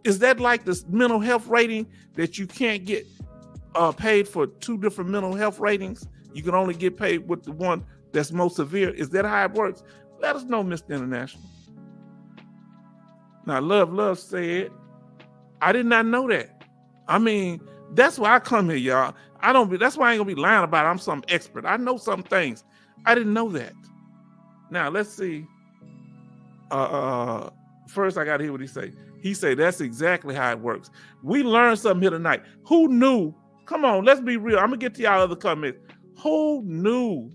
Is that like this mental health rating that you can't get paid for two different mental health ratings? You can only get paid with the one that's most severe. Is that how it works? Let us know, Mr. International. Now, Love said, I did not know that. I mean, that's why I come here, y'all. That's why I ain't gonna be lying about it. I'm some expert. I know some things. I didn't know that. Now, let's see. First I gotta hear what he say. He say that's exactly how it works. We learned something here tonight. Who knew? Come on, let's be real. I'm gonna get to y'all other comments. Who knew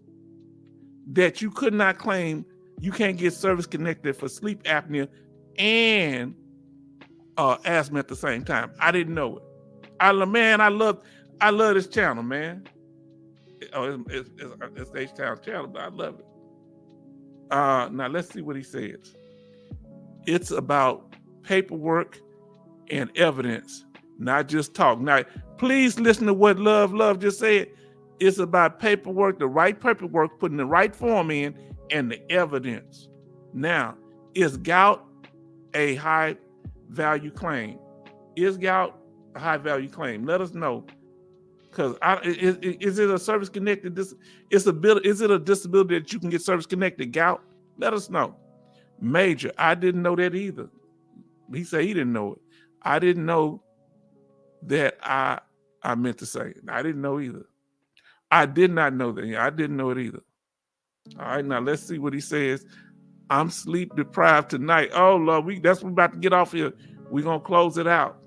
that you could not claim, you can't get service connected for sleep apnea and asthma at the same time? I didn't know it. I love this channel, man. It's H-Town channel, but I love it. Now let's see what he says. It's about paperwork and evidence, not just talk. Now, please listen to what Love just said. It's about paperwork, the right paperwork, putting the right form in, and the evidence. Now, is gout a high value claim? Is gout a high value claim? Let us know. Because is it a service connected? Is it a disability that you can get service connected gout? Let us know. Major, I didn't know that either. He said he didn't know it. I didn't know that. I meant to say I didn't know either. I did not know that. I didn't know it either. All right, now let's see what he says. I'm sleep deprived tonight. Oh Lord, that's what we're about to get off here. We're gonna close it out.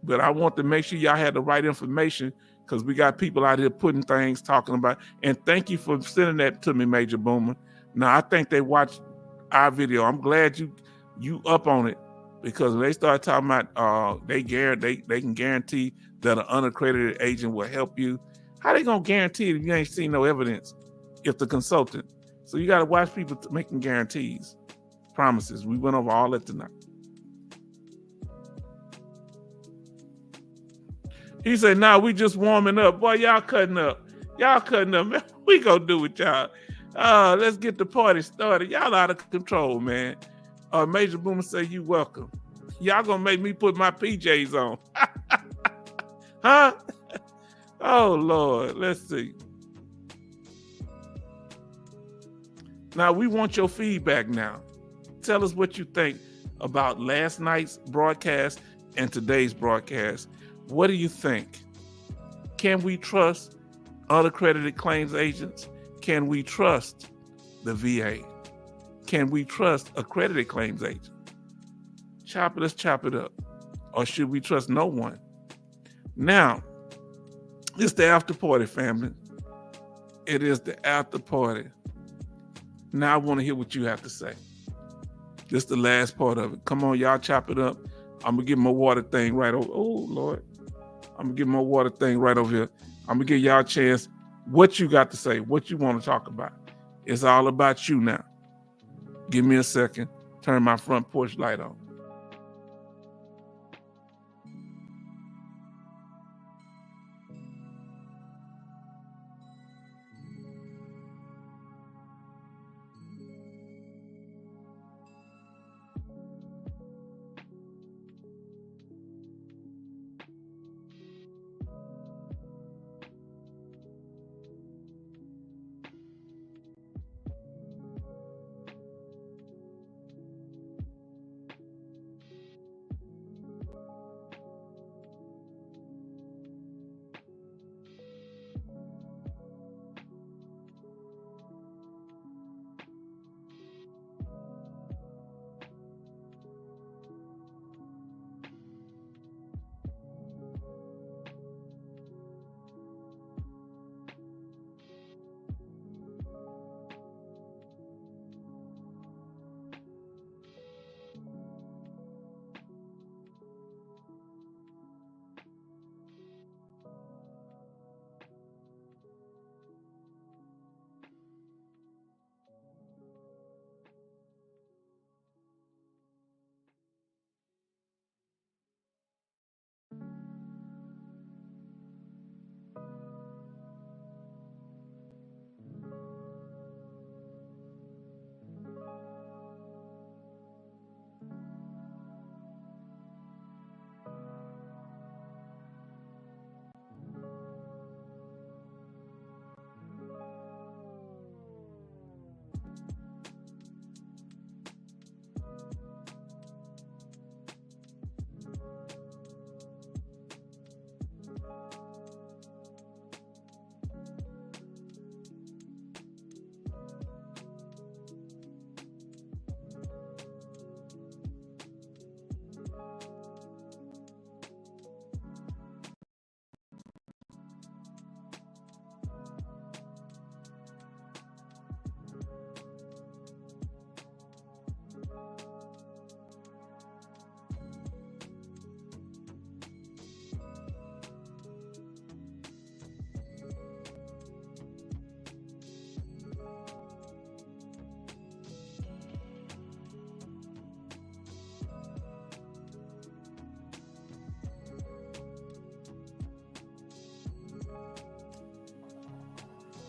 But I want to make sure y'all had the right information, because we got people out here putting things, talking about. And thank you for sending that to me, Major Boomer. Now I think they watched our video. I'm glad you up on it, because when they start talking about they can guarantee that an unaccredited agent will help you. How they gonna guarantee it if you ain't seen no evidence? If the consultant. So you got to watch people making guarantees, promises. We went over all that tonight. He said, "Nah, we just warming up." Boy, y'all cutting up. Y'all cutting up, man. We gonna do it, y'all. Let's get the party started. Y'all out of control, man. Major Boomer say you welcome. Y'all gonna make me put my PJs on. Huh? Oh, Lord. Let's see. Now, we want your feedback now. Tell us what you think about last night's broadcast and today's broadcast. What do you think? Can we trust unaccredited claims agents? Can we trust the VA? Can we trust accredited claims agents? Let's chop it up. Or should we trust no one? Now, it's the after party, family. It is the after party. Now I want to hear what you have to say. This is the last part of it. Come on, y'all, chop it up. I'm going to get my water thing right over. Oh, Lord. I'm going to get my water thing right over here. I'm going to give y'all a chance. What you got to say, what you want to talk about. It's all about you now. Give me a second. Turn my front porch light on.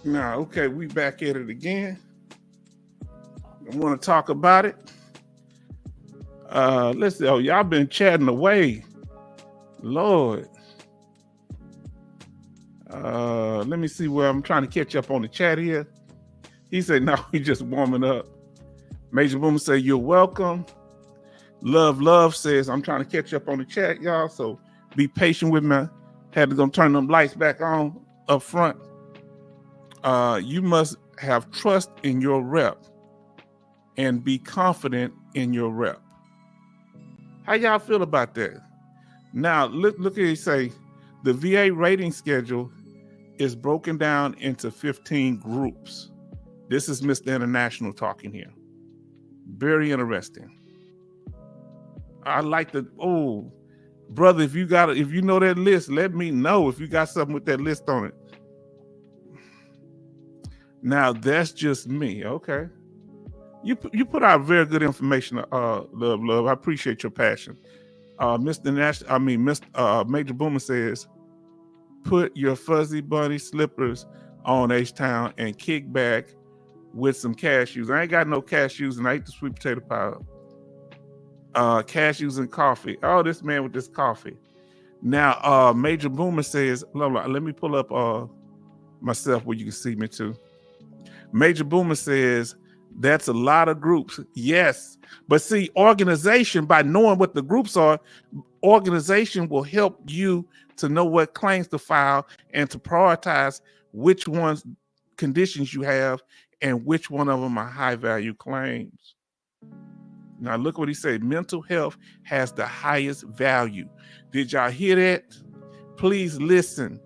Now, okay, we back at it again. I want to talk about it. Let's see. Oh, y'all been chatting away. Lord. Let me see where I'm trying to catch up on the chat here. He said, no, he just warming up. Major Boomer say, you're welcome. Love says, I'm trying to catch up on the chat, y'all. So be patient with me. Had to go turn them lights back on up front. You must have trust in your rep and be confident in your rep. How y'all feel about that? Now, look at it say, the VA rating schedule is broken down into 15 groups. This is Mr. International talking here. Very interesting. I like the, oh, brother, if you know that list, let me know if you got something with that list on it. Now, that's just me, okay? You put out very good information, love. I appreciate your passion. Major Boomer says, put your fuzzy bunny slippers on H-Town and kick back with some cashews. I ain't got no cashews and I ate the sweet potato pie. Cashews and coffee. Oh, this man with this coffee. Now, Major Boomer says, blah, blah. Let me pull up myself where you can see me too. Major Boomer says, that's a lot of groups. Yes. But see, organization, by knowing what the groups are, organization will help you to know what claims to file and to prioritize which ones conditions you have and which one of them are high value claims. Now look what he said. Mental health has the highest value. Did y'all hear that? Please listen.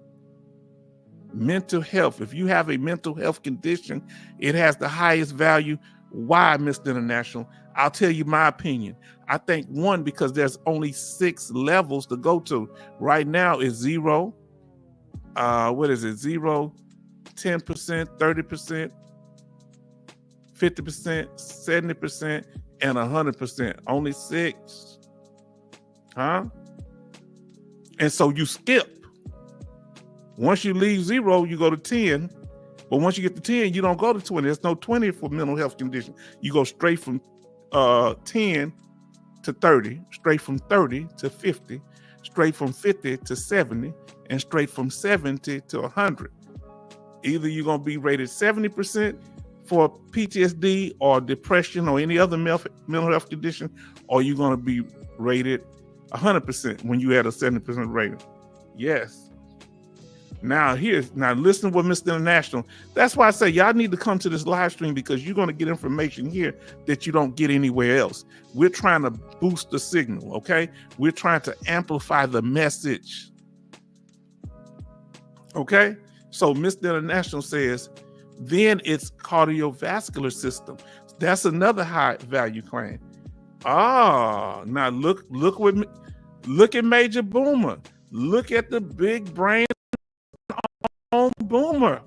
Mental health. If you have a mental health condition, it has the highest value. Why, Mr. International? I'll tell you my opinion. I think one, because there's only 6 levels to go to. Right now is 0. What is it? 0, 10%, 30%, 50%, 70%, and 100%. Only 6. Huh? And so you skip. Once you leave 0, you go to 10. But once you get to 10, you don't go to 20. There's no 20 for mental health condition. You go straight from 10 to 30, straight from 30 to 50, straight from 50 to 70, and straight from 70 to 100. Either you're going to be rated 70% for PTSD or depression or any other mental health condition, or you're going to be rated 100% when you had a 70% rating. Yes. Now listen to what Mr. International. That's why I say y'all need to come to this live stream, because you're going to get information here that you don't get anywhere else. We're trying to boost the signal, okay? We're trying to amplify the message. Okay? So Mr. International says, then it's cardiovascular system. That's another high value claim. Now look at Major Boomer. Look at the big brain on Boomer.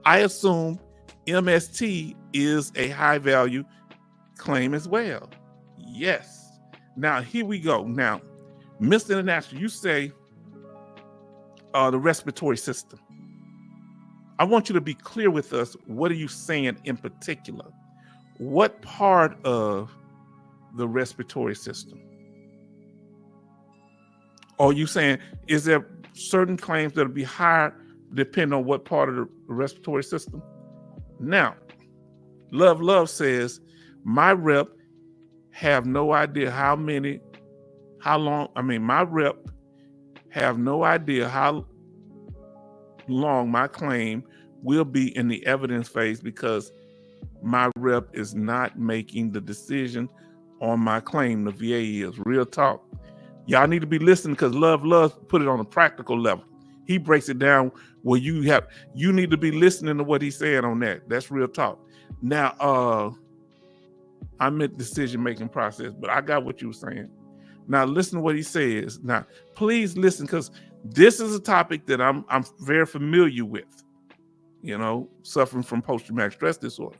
I assume MST is a high value claim as well. Yes. Now here we go. Now, Mr. International, you say the respiratory system. I want you to be clear with us. What are you saying in particular? What part of the respiratory system? Are you saying, is there certain claims that'll be higher depending on what part of the respiratory system? Now, Love says, my rep have no idea how long my claim will be in the evidence phase because my rep is not making the decision on my claim. The VA is. Real talk. Y'all need to be listening, because Love put it on a practical level. He breaks it down where you need to be listening to what he's saying on that. That's real talk. Now, I meant decision-making process, but I got what you were saying. Now, listen to what he says. Now, please listen, because this is a topic that I'm very familiar with, suffering from post-traumatic stress disorder.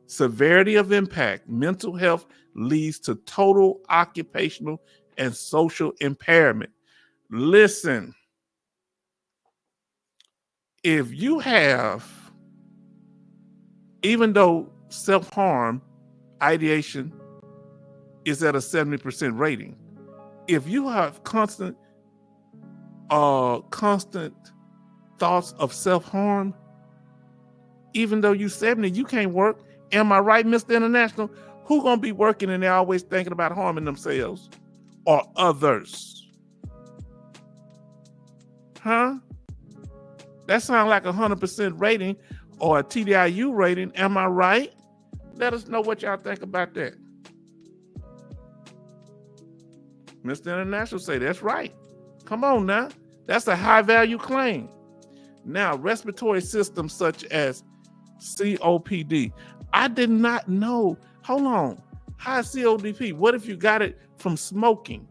Severity of impact, mental health leads to total occupational and social impairment. Listen, if you have, even though self-harm ideation is at a 70% rating, if you have constant thoughts of self-harm, even though you 70, you can't work. Am I right, Mr. International? Who gonna be working and they're always thinking about harming themselves or others? Huh? That sounds like 100% rating or a TDIU rating. Am I right? Let us know what y'all think about that. Mr. International say that's right. Come on now. That's a high value claim. Now, respiratory systems such as COPD. I did not know. Hold on. High COPD. What if you got it from smoking?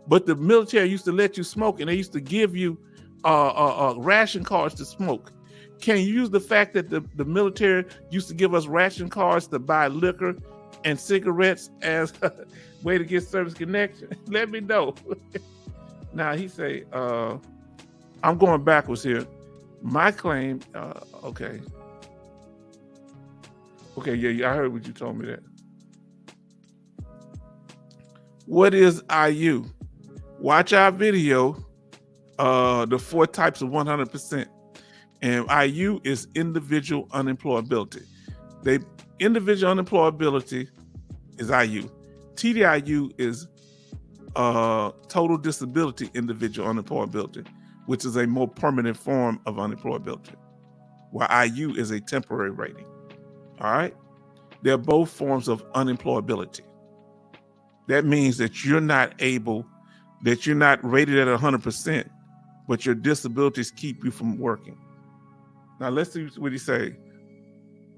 But the military used to let you smoke, and they used to give you ration cards to smoke. Can you use the fact that the military used to give us ration cards to buy liquor and cigarettes as a way to get service connection? Let me know. Now he say, I'm going backwards here. My claim, okay. Okay, yeah, I heard what you told me that. What is IU? Watch our video, the 4 types of 100%. And IU is individual unemployability. Individual unemployability is IU. TDIU is total disability individual unemployability, which is a more permanent form of unemployability, while IU is a temporary rating. All right? They're both forms of unemployability. That means that you're not rated at 100%, but your disabilities keep you from working. Now let's see what he say.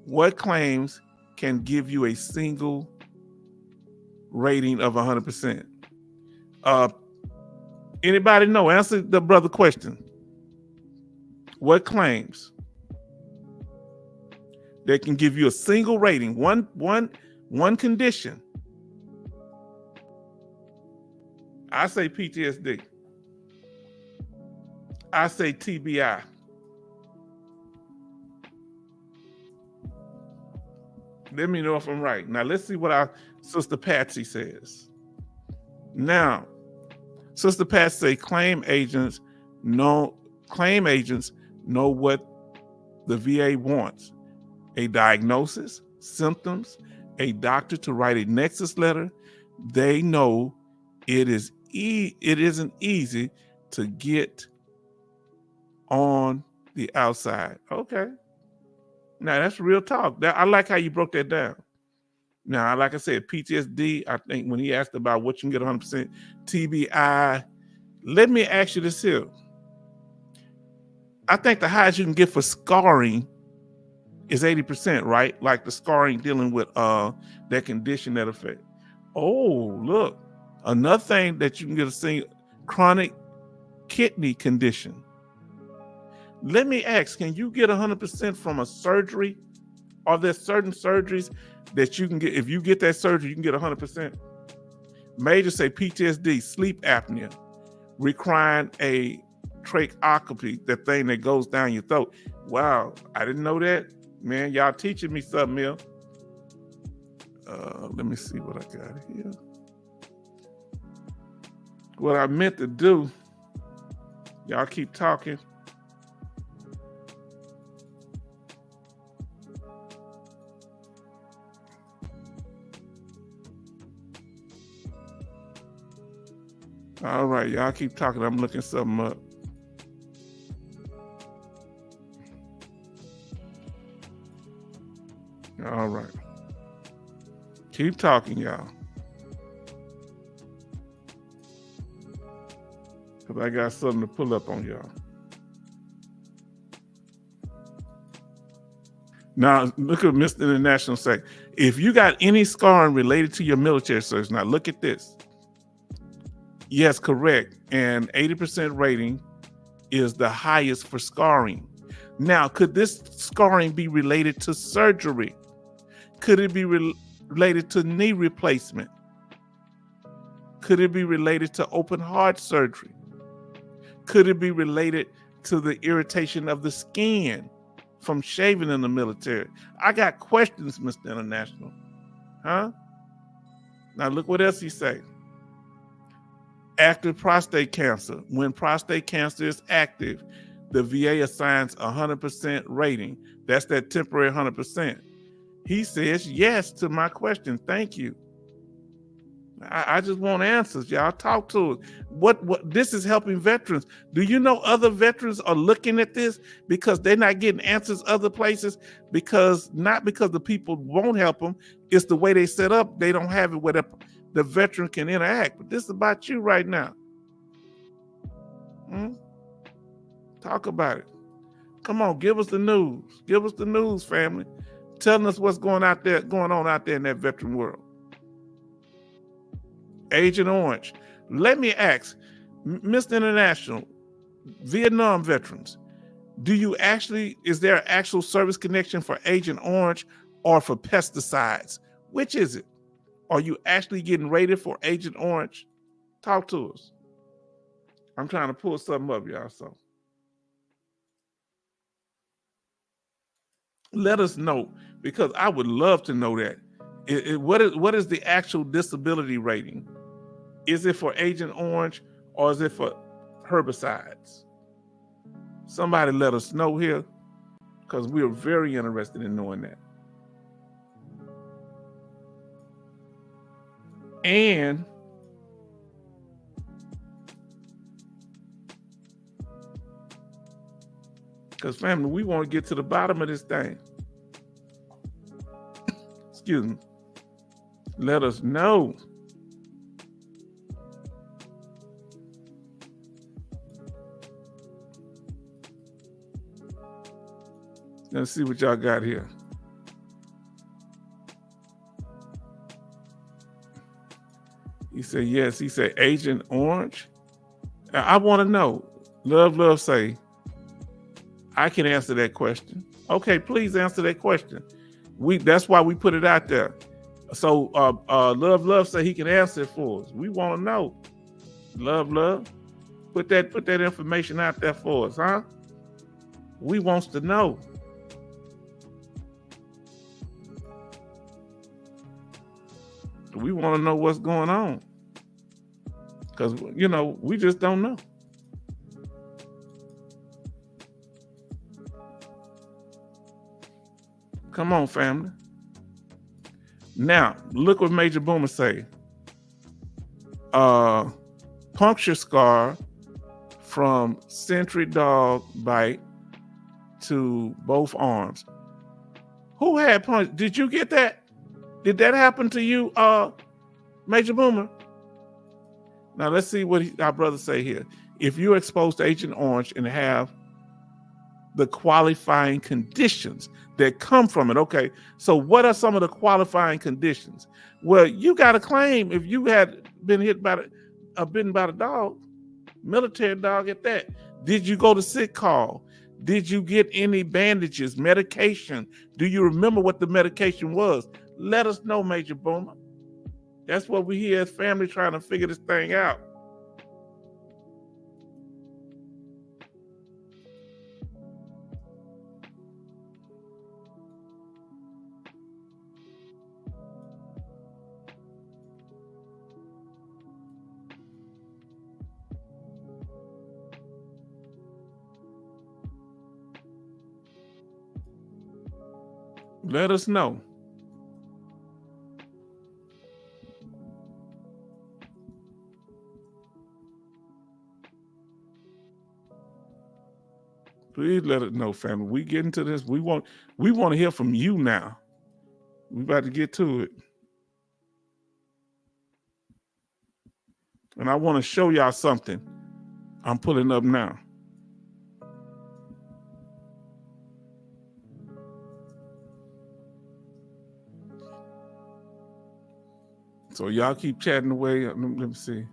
What claims can give you a single rating of 100%? Anybody know? Answer the brother question. What claims that can give you a single rating, one condition? I say PTSD. I say TBI. Let me know if I'm right. Now let's see what our sister Patsy says. Now, Sister Patsy say claim agents know what the VA wants: a diagnosis, symptoms, a doctor to write a nexus letter. They know it isn't easy to get on the outside. Okay. Now that's real talk. I like how you broke that down. Now, like I said, PTSD, I think when he asked about what you can get 100%, TBI, let me ask you this here. I think the highest you can get for scarring is 80%, right? Like the scarring dealing with that condition, that effect. Oh, look. Another thing that you can get a chronic kidney condition. Let me ask, can you get 100% from a surgery? Are there certain surgeries that you can get? If you get that surgery, you can get 100%. Major say PTSD, sleep apnea, requiring a tracheoscopy, that thing that goes down your throat. Wow, I didn't know that. Man, y'all teaching me something here. Let me see what I got here. What I meant to do, y'all keep talking. All right, y'all keep talking. I'm looking something up. All right. Keep talking, y'all. Because I got something to pull up on y'all. Now, look at Mr. International say, if you got any scarring related to your military service, now look at this. Yes, correct. And 80% rating is the highest for scarring. Now, could this scarring be related to surgery? Could it be related to knee replacement? Could it be related to open heart surgery? Could it be related to the irritation of the skin from shaving in the military. I got questions, Mr. International. Huh? Now look what else he say. Active prostate cancer. When prostate cancer is active, the VA assigns 100% rating. That's that temporary 100%. He says yes to my question. Thank you. I just want answers. Y'all talk to us. What this is helping veterans. Do you know other veterans are looking at this because they're not getting answers other places? Not because the people won't help them. It's the way they set up. They don't have it where the veteran can interact. But this is about you right now. Talk about it. Come on, give us the news. Give us the news, family. Telling us what's going on out there in that veteran world. Agent Orange. Let me ask, Mr. International, Vietnam veterans, is there an actual service connection for Agent Orange or for pesticides? Which is it? Are you actually getting rated for Agent Orange? Talk to us. I'm trying to pull something up, y'all, so. Let us know, because I would love to know that. What is the actual disability rating? Is it for Agent Orange or is it for herbicides? Somebody let us know here, because we are very interested in knowing that. And because family, we want to get to the bottom of this thing. Excuse me. Let us know. Let's see what y'all got here. He said, yes. He said, Agent Orange. I want to know. Love say, I can answer that question. Okay, please answer that question. That's why we put it out there. So Love say he can answer it for us. We want to know. Love. Put that information out there for us, huh? We wants to know. We want to know what's going on. Because, we just don't know. Come on, family. Now, look what Major Boomer say. Puncture scar from sentry dog bite to both arms. Who had punch? Did you get that? Did that happen to you, Major Boomer? Now let's see what our brother say here. If you're exposed to Agent Orange and have the qualifying conditions that come from it, okay, so what are some of the qualifying conditions? Well, you got a claim if you had been bitten by the dog, military dog at that. Did you go to sick call? Did you get any bandages, medication? Do you remember what the medication was? Let us know, Major Boomer. That's what we here as family trying to figure this thing out. Let us know. Please let us know, family. We get into this. We want to hear from you now. We about to get to it. And I want to show y'all something I'm pulling up now. So y'all keep chatting away. Let me see.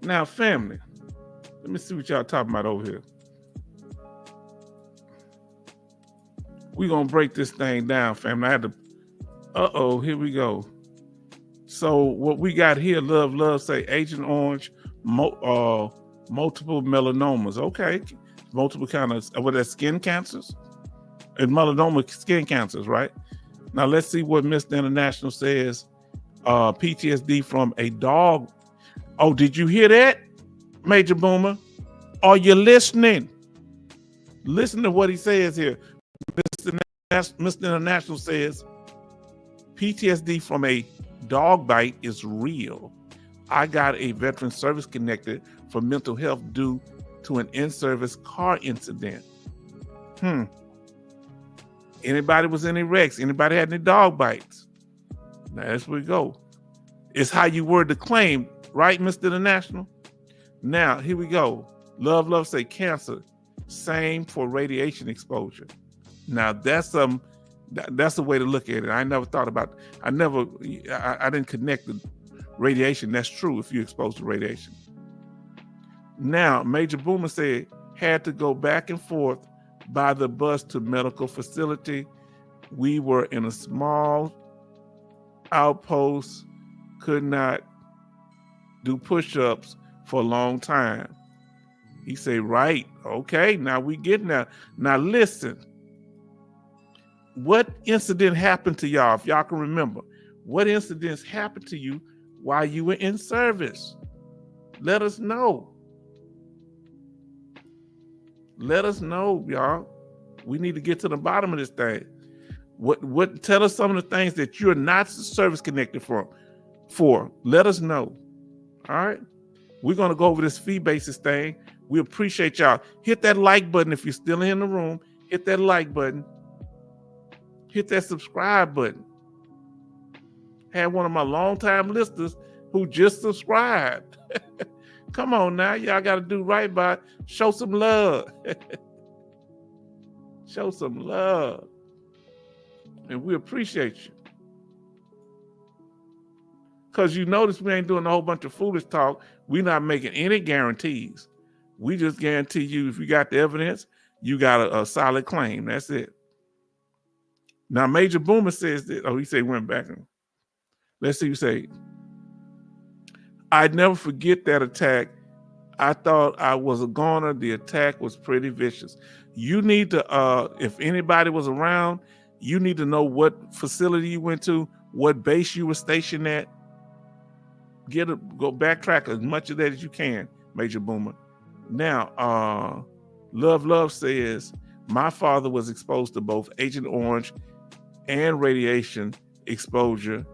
Now, family, let me see what y'all talking about over here. We're going to break this thing down, family. I had to, here we go. So what we got here, love, say Agent Orange, multiple melanomas. Okay. Multiple kind of, what are skin cancers? And melanoma skin cancers, right? Now let's see what Mr. International says. PTSD from a dog. Oh, did you hear that, Major Boomer? Are you listening? Listen to what he says here. Mr. International says, PTSD from a dog bite is real. I got a veteran service connected for mental health due to an in-service car incident. Anybody was in any wrecks? Anybody had any dog bites? Now, as we go. It's how you word the claim, right, Mr. International? Now, here we go. Love, say cancer. Same for radiation exposure. Now, that's a way to look at it. I never thought about it. I didn't connect the radiation. That's true if you're exposed to radiation. Now, Major Boomer said, had to go back and forth by the bus to medical facility. We were in a small outpost, could not do push-ups for a long time. He said, right, okay, now we getting that. Now listen, what incident happened to y'all, if y'all can remember? What incidents happened to you while you were in service? Let us know. Let us know, y'all. We need to get to the bottom of this thing. What? Tell us some of the things that you're not service connected for. Let us know. All right. We're gonna go over this fee basis thing. We appreciate y'all. Hit that like button if you're still in the room. Hit that like button. Hit that subscribe button. Had one of my longtime listeners who just subscribed. Come on now, y'all got to do right by it. Show some love. Show some love. And we appreciate you. Because you notice we ain't doing a whole bunch of foolish talk. We're not making any guarantees. We just guarantee you if you got the evidence, you got a solid claim. That's it. Now, Major Boomer says that, he said went back. Let's see you say, I'd never forget that attack. I thought I was a goner. The attack was pretty vicious. You need to, if anybody was around, you need to know what facility you went to, what base you were stationed at. Go backtrack as much of that as you can, Major Boomer. Now, Love says, my father was exposed to both Agent Orange and radiation exposure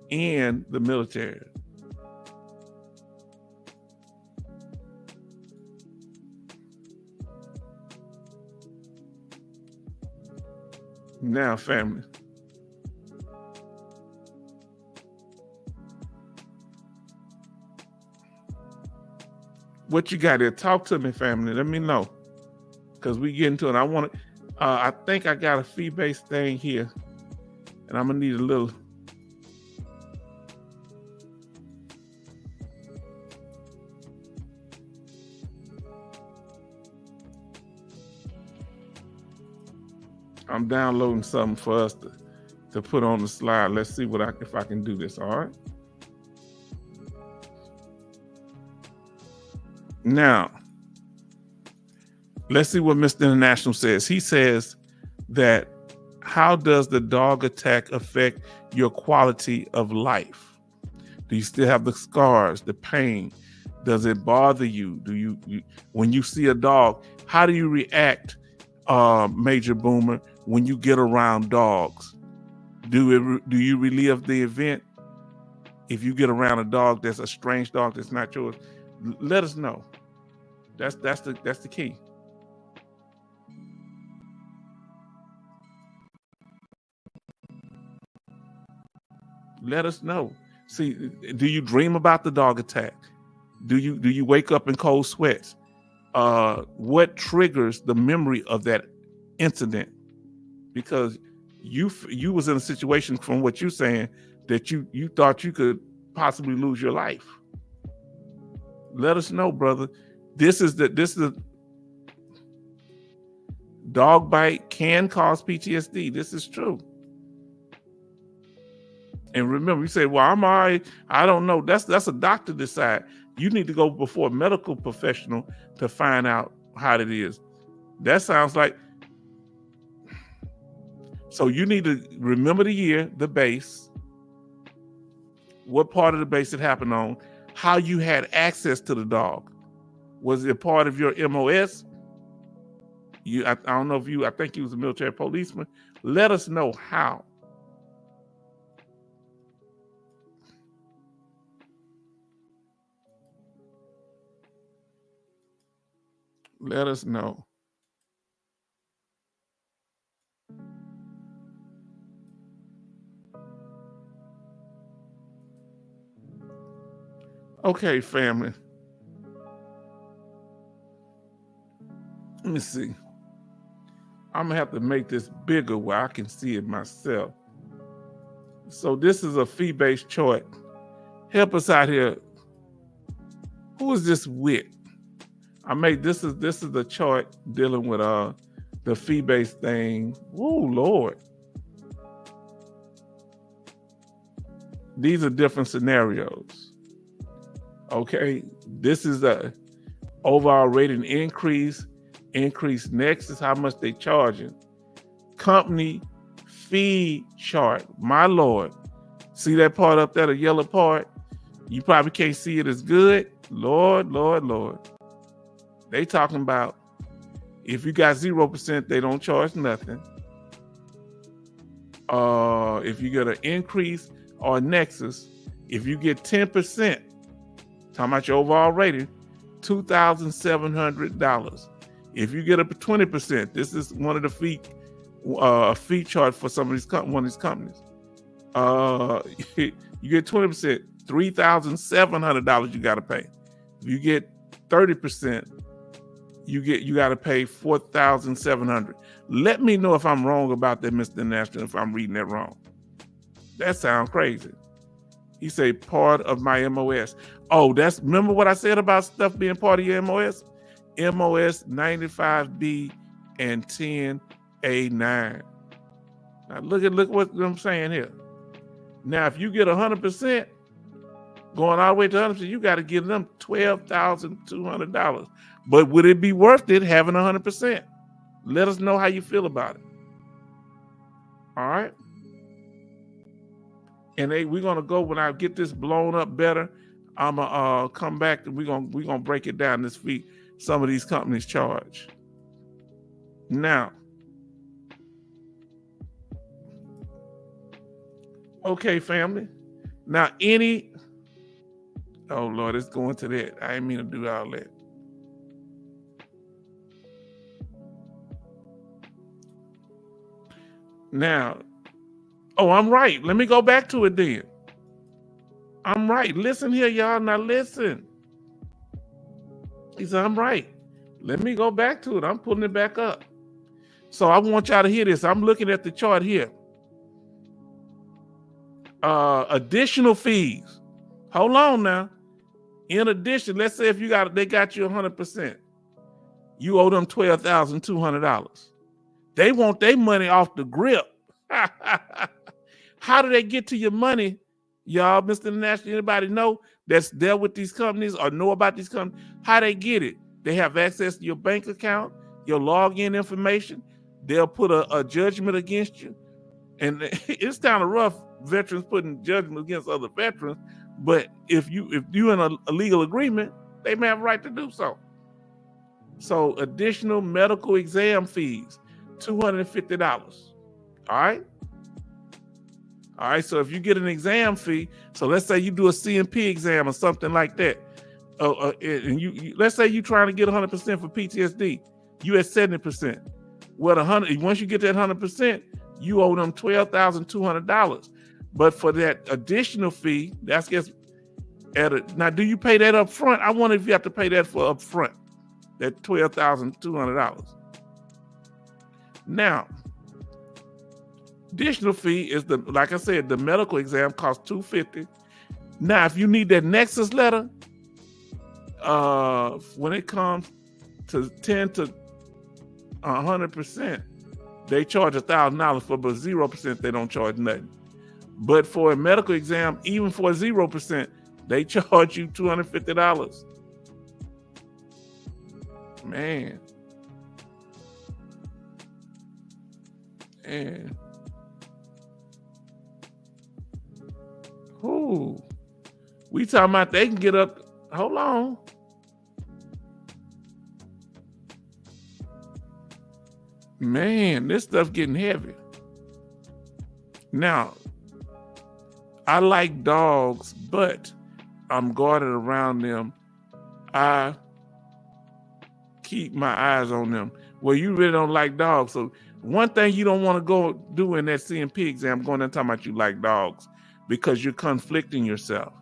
in the military. Now, family. What you got there? Talk to me, family. Let me know. Because we get into it. I think I got a fee-based thing here. And I'm going to need a little. I'm downloading something for us to put on the slide. Let's see if I can do this. All right. Now, let's see what Mr. International says. He says that how does the dog attack affect your quality of life? Do you still have the scars, the pain? Does it bother you? Do you when you see a dog, how do you react, Major Boomer, when you get around dogs? Do you relive the event? If you get around a dog that's a strange dog that's not yours, let us know. That's the key. Let us know. See, do you dream about the dog attack? Do you wake up in cold sweats? What triggers the memory of that incident? Because you was in a situation, from what you're saying, that you thought you could possibly lose your life. Let us know, brother. This is the dog bite can cause PTSD. This is true. And remember, you say, well, I'm all right. I don't know. That's a doctor decide. You need to go before a medical professional to find out how it is. That sounds like, so you need to remember the year, the base, what part of the base it happened on, how you had access to the dog. Was it part of your MOS? I don't know if I think you was a military policeman. Let us know how. Let us know. Okay, family. Let me see. I'm gonna have to make this bigger where I can see it myself. So this is a fee-based chart. Help us out here. Who is this with? This is the chart dealing with the fee-based thing. Oh Lord. These are different scenarios. Okay, this is the overall rating increase next is how much they charging. Company fee chart, my Lord. See that part up there, the yellow part? You probably can't see it as good. Lord. They talking about if you got 0%, they don't charge nothing. If you get an increase or a nexus, if you get 10%, talking about your overall rating, $2,700. If you get up to 20%, this is one of the fee chart for one of these companies. You get 20%, $3,700 you got to pay. If you get 30%, you got to pay $4,700. Let me know if I'm wrong about that, Mr. National, if I'm reading that wrong. That sounds crazy. He say part of my MOS. Oh, remember what I said about stuff being part of your MOS? MOS 95B and 10A9. Now look what I'm saying here. Now, if you get 100%, going all the way to 100%, you got to give them $12,200. But would it be worth it having 100%? Let us know how you feel about it. All right. And we're gonna go when I get this blown up better. I'm gonna come back and we're gonna break it down this week. Some of these companies charge. Now, okay, family. Now, oh Lord, it's going to that. I didn't mean to do all that. Now, oh, I'm right. Let me go back to it then. I'm right. Listen here, y'all. Now listen. He said, I'm right. Let me go back to it. I'm putting it back up. So I want y'all to hear this. I'm looking at the chart here. Additional fees. Hold on now. In addition, let's say if they got you 100%, you owe them $12,200. They want their money off the grip. How do they get to your money, y'all, Mr. National? Anybody know that's dealt with these companies or know about these companies? How they get it? They have access to your bank account, your login information. They'll put a judgment against you. And it's kind of rough, veterans putting judgment against other veterans. But if you're in a legal agreement, they may have a right to do so. So additional medical exam fees, $250. All right. All right. So if you get an exam fee, so let's say you do a CMP exam or something like that, and you let's say you're trying to get 100% for PTSD, you at 70%. Well, once you get that 100%, you owe them $12,200. But for that additional fee, that's just now. Do you pay that up front? I wonder if you have to pay that for up front, that $12,200. Now, additional fee is like I said, the medical exam costs $250. Now, if you need that Nexus letter, when it comes to 10 to 100%, they charge $1,000 for, but 0% they don't charge nothing. But for a medical exam, even for 0%, they charge you $250. Man. And who? We talking about they can get up. Hold on. Man, this stuff getting heavy. Now, I like dogs, but I'm guarded around them. I keep my eyes on them. Well, you really don't like dogs. So one thing you don't want to go do in that CMP exam, going and talking about you like dogs, because you're conflicting yourself.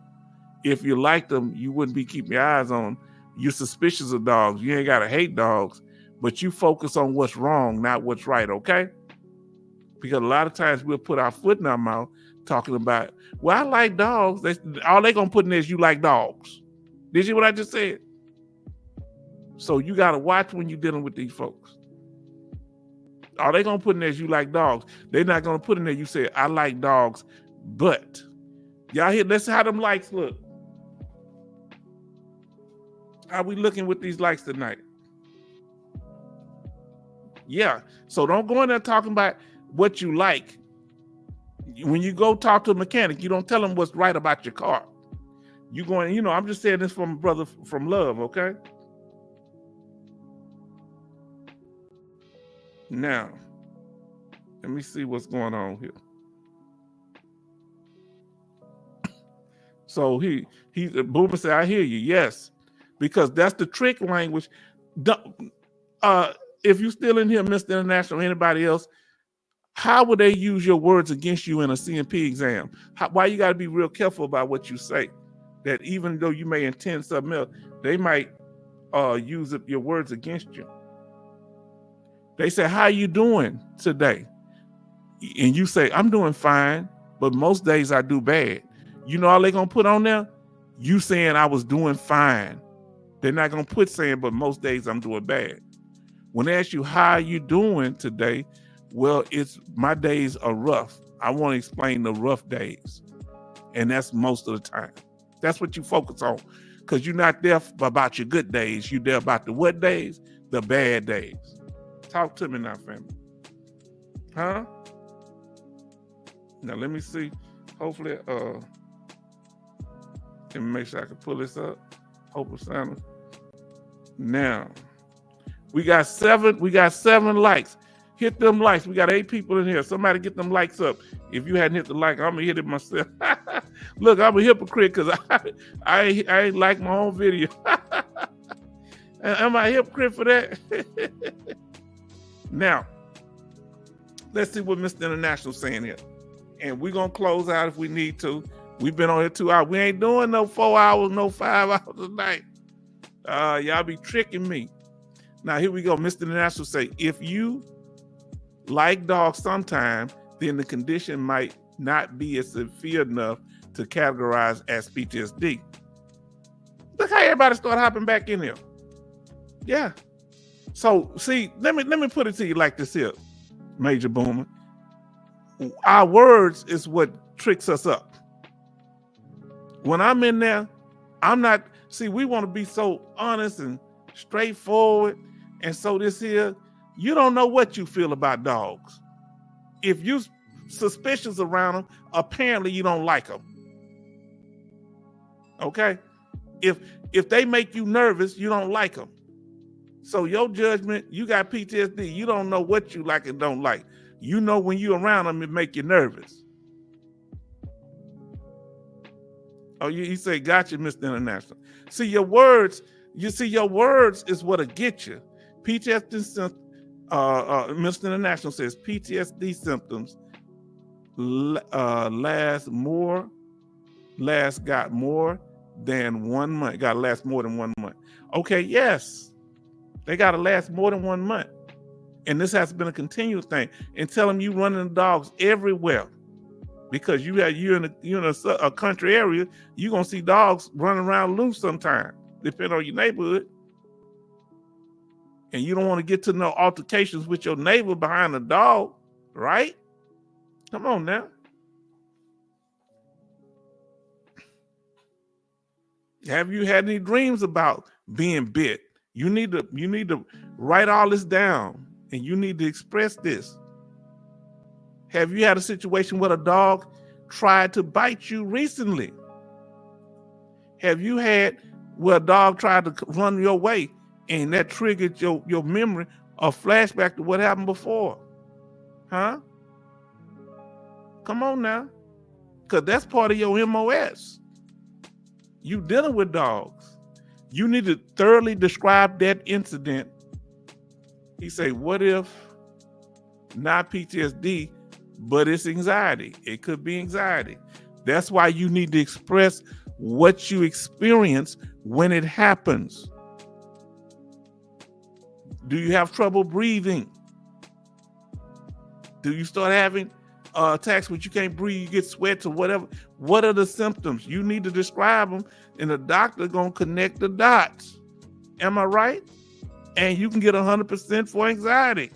If you like them, you wouldn't be keeping your eyes on them. You're suspicious of dogs. You ain't got to hate dogs, but you focus on what's wrong, not what's right, okay? Because a lot of times we'll put our foot in our mouth talking about, well, I like dogs. All they going to put in there is you like dogs. Did you hear what I just said? So you got to watch when you're dealing with these folks. All they going to put in there is you like dogs. They're not going to put in there you say, I like dogs, but. Y'all hear, let's see how them likes look. How we looking with these likes tonight? Yeah. So don't go in there talking about what you like. When you go talk to a mechanic, you don't tell them what's right about your car. You going, I'm just saying this from a brother from love, okay? Now, let me see what's going on here. So Boomer said, I hear you. Yes, because that's the trick language. If you still in here, Mr. International, or anybody else, how would they use your words against you in a CMP exam? Why you got to be real careful about what you say? That even though you may intend something else, they might use your words against you. They say, how you doing today? And you say, I'm doing fine, but most days I do bad. You know all they're going to put on there? You saying I was doing fine. They're not going to put saying, but most days I'm doing bad. When they ask you, how are you doing today? Well, my days are rough. I want to explain the rough days. And that's most of the time. That's what you focus on. Because you're not there about your good days. You're there about the what days? The bad days. Talk to me now, family. Huh? Now, let me see. Hopefully, let me make sure I can pull this up. Hope Santa. Now, we got seven likes. Hit them likes. We got 8 people in here. Somebody get them likes up. If you hadn't hit the like, I'm gonna hit it myself. Look, I'm a hypocrite because I ain't like my own video. Am I a hypocrite for that? Now, let's see what Mr. International's saying here. And we're gonna close out if we need to. We've been on here 2 hours. We ain't doing no 4 hours, no 5 hours a night. Y'all be tricking me. Now, here we go. Mr. International say, if you like dogs sometime, then the condition might not be as severe enough to categorize as PTSD. Look how everybody started hopping back in here. Yeah. So, see, let me put it to you like this here, Major Boomer. Our words is what tricks us up. When I'm in there, I'm not, see, we want to be so honest and straightforward. And so this here, you don't know what you feel about dogs. If you suspicious around them, apparently you don't like them. Okay? If they make you nervous, you don't like them. So your judgment, you got PTSD, you don't know what you like and don't like. You know when you're around them, it make you nervous. Oh, you say, gotcha, Mr. International. See, your words is what'll get you. PTSD, Mr. International says, PTSD symptoms got more than 1 month. Got to last more than 1 month. Okay, yes. They got to last more than 1 month. And this has been a continuous thing. And tell them you running the dogs everywhere. Because you're in a country area, you're going to see dogs running around loose sometime, depending on your neighborhood. and you don't want to get to no altercations with your neighbor behind the dog, right? Come on now. Have you had any dreams about being bit? You need to write all this down, and you need to express this. Have you had a situation where a dog tried to bite you recently? Have you had where a dog tried to run your way and that triggered your memory or flashback to what happened before? Huh? Come on now. Because that's part of your MOS. You dealing with dogs. You need to thoroughly describe that incident. He say, what if not PTSD, but it's anxiety? It could be anxiety. That's why you need to express what you experience when it happens. Do you have trouble breathing? Do you start having attacks when you can't breathe, you get sweats or whatever? What are the symptoms? You need to describe them, and the doctor gonna connect the dots. Am I right? And you can get 100% for anxiety.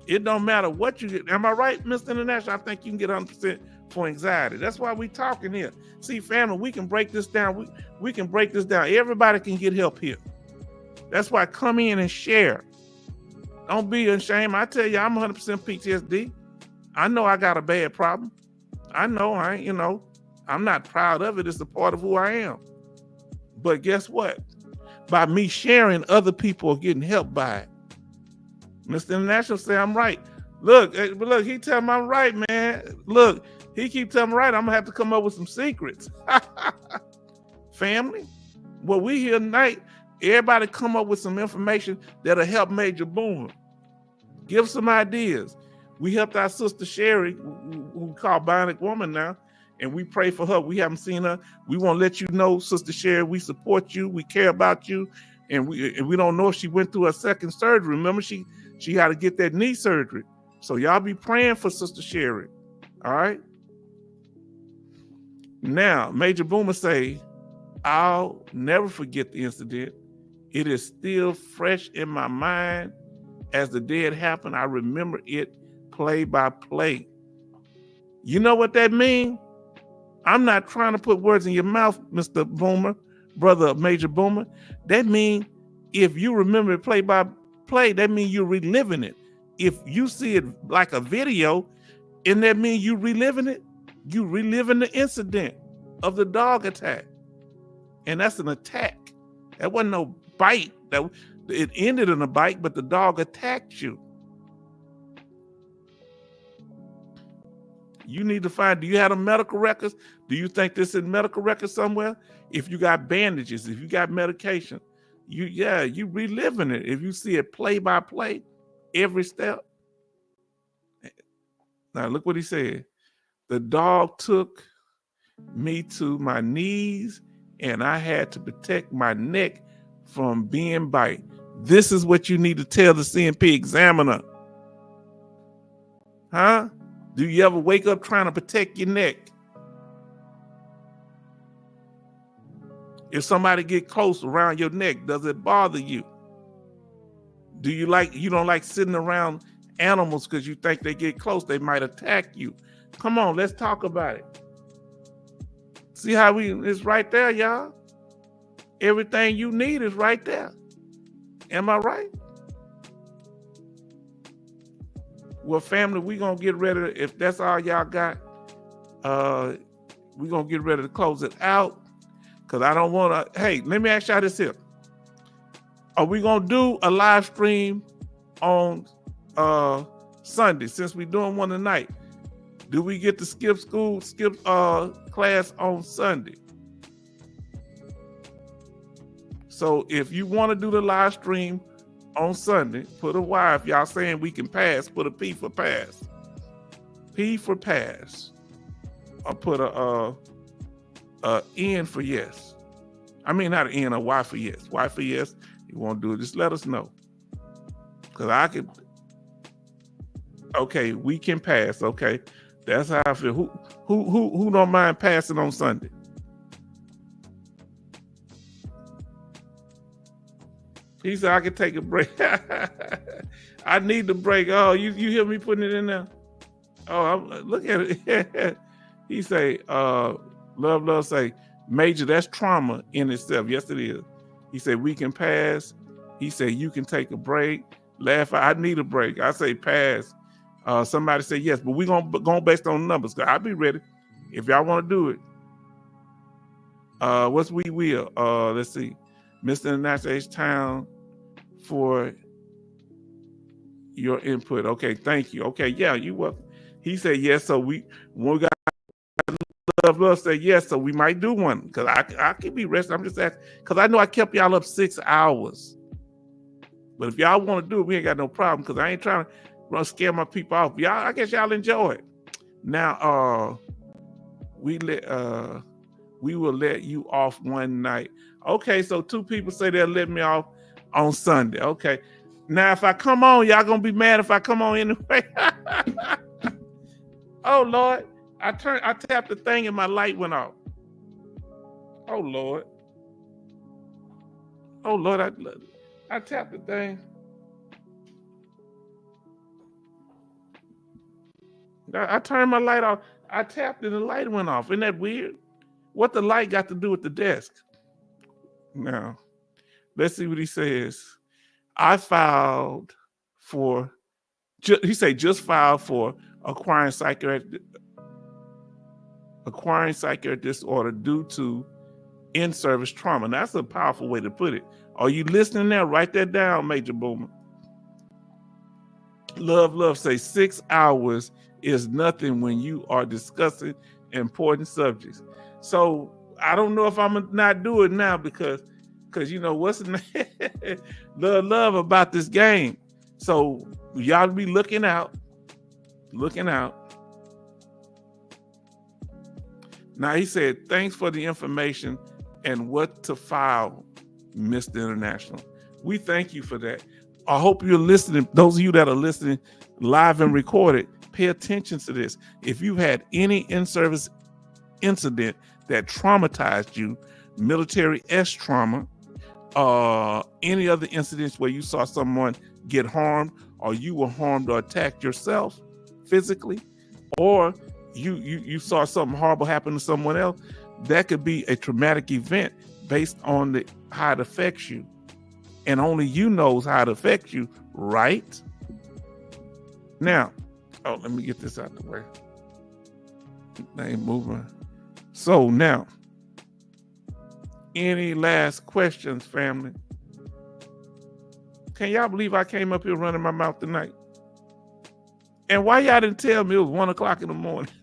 It don't matter what you get. Am I right, Mr. International? I think you can get 100% for anxiety. That's why we talking here. See, family, we can break this down. We can break this down. Everybody can get help here. That's why come in and share. Don't be ashamed. I tell you, I'm 100% PTSD. I know I got a bad problem. I know I'm not proud of it. It's a part of who I am. But guess what? By me sharing, other people are getting helped by it. Mr. International say I'm right. Look, he tell me I'm right, man. Look, he keep telling me right. I'm gonna have to come up with some secrets. Family, well, we here tonight, everybody come up with some information that'll help Major Boomer. Give some ideas. We helped our sister Sherry, who we call Bionic Woman now, and we pray for her. We haven't seen her. We want to let you know, Sister Sherry, we support you. We care about you, and we don't know if she went through her second surgery. Remember, she had to get that knee surgery. So y'all be praying for Sister Sherry. All right. Now, Major Boomer say, I'll never forget the incident. It is still fresh in my mind. As the day it happened, I remember it play by play. You know what that means? I'm not trying to put words in your mouth, Mr. Boomer, brother Major Boomer. That means if you remember it play by play, that means you're reliving it. If you see it like a video, and that means you reliving it, you reliving the incident of the dog attack. And that's an attack. That wasn't no bite. It ended in a bite, but the dog attacked you. You need to find, do you have the medical records? Do you think this is medical records somewhere? If you got bandages, if you got medication, you reliving it. If you see it play by play, every step. Now look what he said. The dog took me to my knees and I had to protect my neck from being bite. This is what you need to tell the CMP examiner. Huh? Do you ever wake up trying to protect your neck? If somebody get close around your neck, does it bother you? You don't like sitting around animals because you think they get close, they might attack you. Come on, let's talk about it. See how it's right there, y'all. Everything you need is right there. Am I right? Well, family, we're going to get ready to, if that's all y'all got, we're going to get ready to close it out because I don't want to, hey, let me ask y'all this here. Are we going to do a live stream on Sunday since we're doing one tonight? Do we get to skip class on Sunday? So if you want to do the live stream on Sunday, put a Y. If y'all saying we can pass, put a P for pass. P for pass. Or put a N for yes. I mean, not an N, a Y for yes. Y for yes. You want to do it, just let us know. Because I could. Okay, we can pass. Okay. That's how I feel. Who don't mind passing on Sunday? He said, I can take a break. I need the break. Oh, you hear me putting it in there? Oh, look at it. He say, love say, Major, that's trauma in itself. Yes, it is. He said, we can pass. He said, you can take a break. Laugh, I need a break. I say pass. Somebody say yes, but we're going based on numbers. I'll be ready if y'all want to do it. What's we will? Let's see. Mr. International H-Town for your input. Okay, thank you. Okay, yeah, you welcome. He said yes, so when we got love say yes, so we might do one because I can be rested. I'm just asking because I know I kept y'all up 6 hours. But if y'all want to do it, we ain't got no problem because I ain't trying to scare my people off. Y'all, I guess y'all enjoy it. Now, we will let you off one night. Okay, so 2 people say they'll let me off on Sunday. Okay. Now, if I come on, y'all gonna be mad if I come on anyway. Oh Lord, I tapped the thing and my light went off. Oh Lord. Oh Lord, I tapped the thing. I turned my light off. I tapped it and the light went off. Isn't that weird? What the light got to do with the desk? Now, let's see what he says. I filed for, he say just filed for acquiring psychiatric disorder due to in-service trauma. Now, that's a powerful way to put it. Are you listening now? Write that down, Major Boomer. Love say 6 hours is nothing when you are discussing important subjects. So I don't know if I'm gonna not do it now because you know what's the name? love about this game. So y'all be looking out. Now he said, thanks for the information and what to file, Mr. International. We thank you for that. I hope you're listening. Those of you that are listening live and recorded, pay attention to this. If you had any in-service incident that traumatized you, military trauma, any other incidents where you saw someone get harmed or you were harmed or attacked yourself physically, or you saw something horrible happen to someone else, that could be a traumatic event based on how it affects you. And only you knows how it affects you, right? Now, let me get this out the way. They ain't moving. So now, any last questions, family? Can y'all believe I came up here running my mouth tonight? And why y'all didn't tell me it was 1 o'clock in the morning?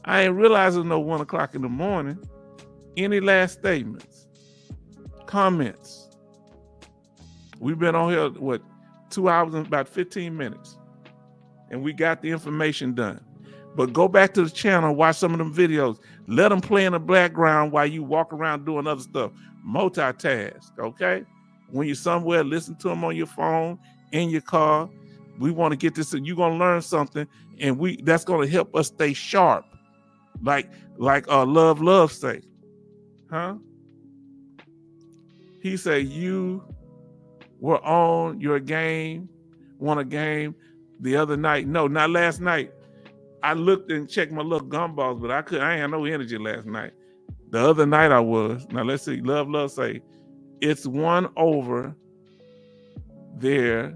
I ain't realize it was no 1 o'clock in the morning. Any last statements? Comments? We've been on here, 2 hours and about 15 minutes. And we got the information done. But go back to the channel, watch some of them videos. Let them play in the background while you walk around doing other stuff. Multitask, okay? When you're somewhere, listen to them on your phone, in your car. We want to get this, you're going to learn something, and that's going to help us stay sharp. Like love say. Huh? He said, you were on your game, won a game the other night. No, not last night. I looked and checked my little gumballs, but I ain't had no energy last night. The other night I was. Now let's see. Love say, it's 1 over there.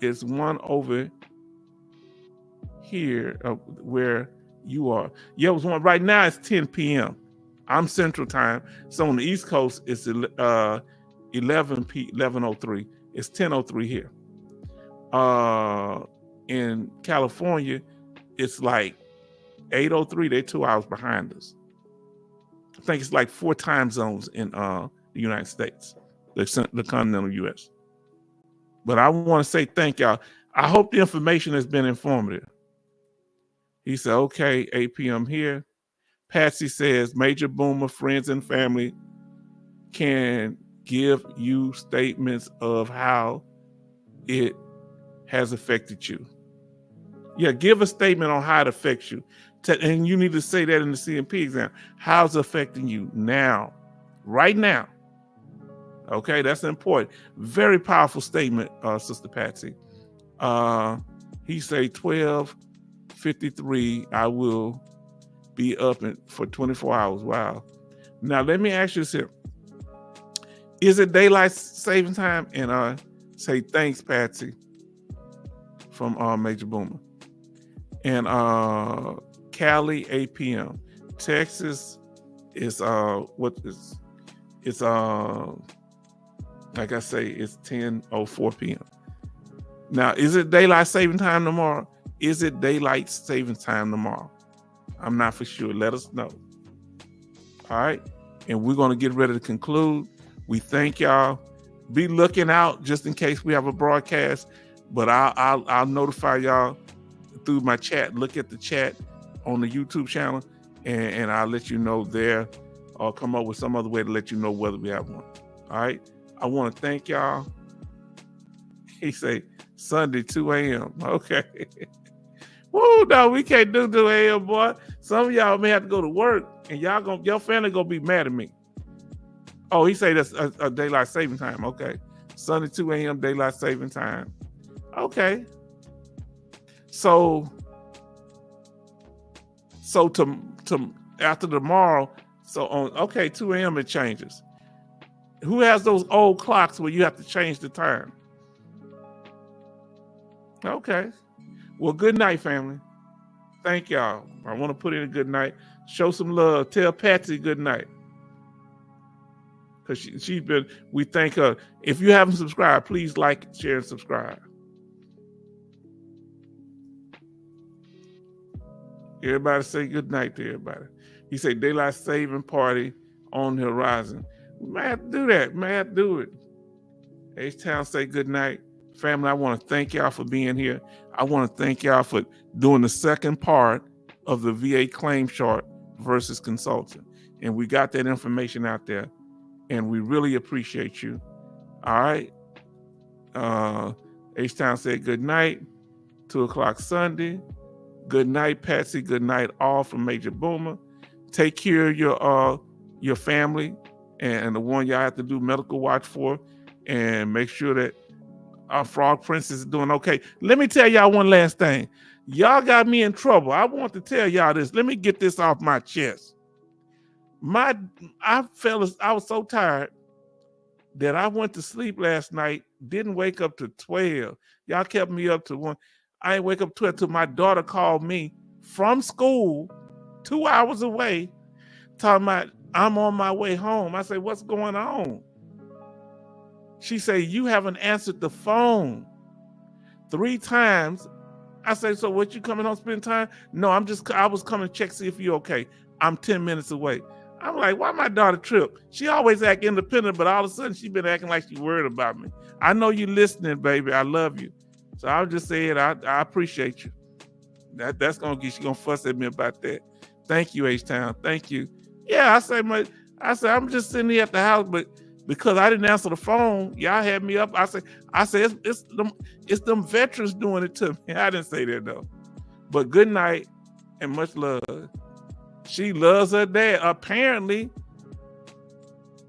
It's 1 over here where you are. Yeah, it was 1. Right now it's 10 p.m. I'm Central Time. So on the East Coast, it's 11:03. It's 10:03 here. In California, it's like 8:03. They're 2 hours behind us. I think it's like 4 time zones in the United States, the continental U.S. But I want to say thank y'all. I hope the information has been informative. He said, okay, 8 p.m. here. Patsy says, Major Boomer, friends and family can give you statements of how it has affected you. Yeah, give a statement on how it affects you. And you need to say that in the CMP exam. How's it affecting you now? Right now. Okay, that's important. Very powerful statement, Sister Patsy. He say 12:53. I will be up for 24 hours. Wow. Now let me ask you this here: is it daylight saving time? And say thanks, Patsy, from Major Boomer. And Cali 8 p.m. Texas is it's like I say, it's 10:04 p.m. Now, is it daylight saving time tomorrow? Is it daylight saving time tomorrow? I'm not for sure. Let us know. All right. And we're going to get ready to conclude. We thank y'all. Be looking out just in case we have a broadcast, but I'll notify y'all through my chat. Look at the chat on the YouTube channel, and I'll let you know there, or come up with some other way to let you know whether we have one. All right. I want to thank y'all. He say Sunday 2 a.m. Okay. Woo, no, we can't do 2 a.m. boy. Some of y'all may have to go to work, and your family gonna be mad at me. Oh, he say that's a daylight saving time. Okay. Sunday 2 a.m. daylight saving time. Okay. So to after tomorrow, so on 2 a.m. it changes. Who has those old clocks where you have to change the time? Okay. Well, good night, family. Thank y'all. I want to put in a good night. Show some love. Tell Patsy good night. Because she's been, we thank her. If you haven't subscribed, please like, share, and subscribe. Everybody say good night to everybody. He said daylight saving party on the horizon. We might have to do that. We might have to do it. H-Town say good night. Family, I want to thank y'all for being here. I want to thank y'all for doing the second part of the VA claim chart versus consultant. And we got that information out there. And we really appreciate you. All right. H-Town said good night. 2 o'clock Sunday. Good night, Patsy. Good night, all from Major Boomer. Take care of your family and the one y'all have to do medical watch for, and make sure that our Frog Princess is doing okay. Let me tell y'all one last thing. Y'all got me in trouble. I want to tell y'all this. Let me get this off my chest. I was so tired that I went to sleep last night, didn't wake up to 12. Y'all kept me up to 1. I didn't wake up 12 till my daughter called me from school 2 hours away, talking about I'm on my way home. I say, what's going on? She said, you haven't answered the phone 3 times. I say, so what, you coming home spend time? No, I was coming to check, see if you're okay. I'm 10 minutes away. I'm like, why my daughter trip? She always act independent, but all of a sudden she been acting like she worried about me. I know you listening, baby. I love you. So I'll just say it. I appreciate you. That's gonna get, she gonna fuss at me about that. Thank you, H-Town. Thank you. Yeah, I say I'm just sitting here at the house, but because I didn't answer the phone, y'all had me up. I say it's them veterans doing it to me. I didn't say that though. But good night and much love. She loves her dad. Apparently,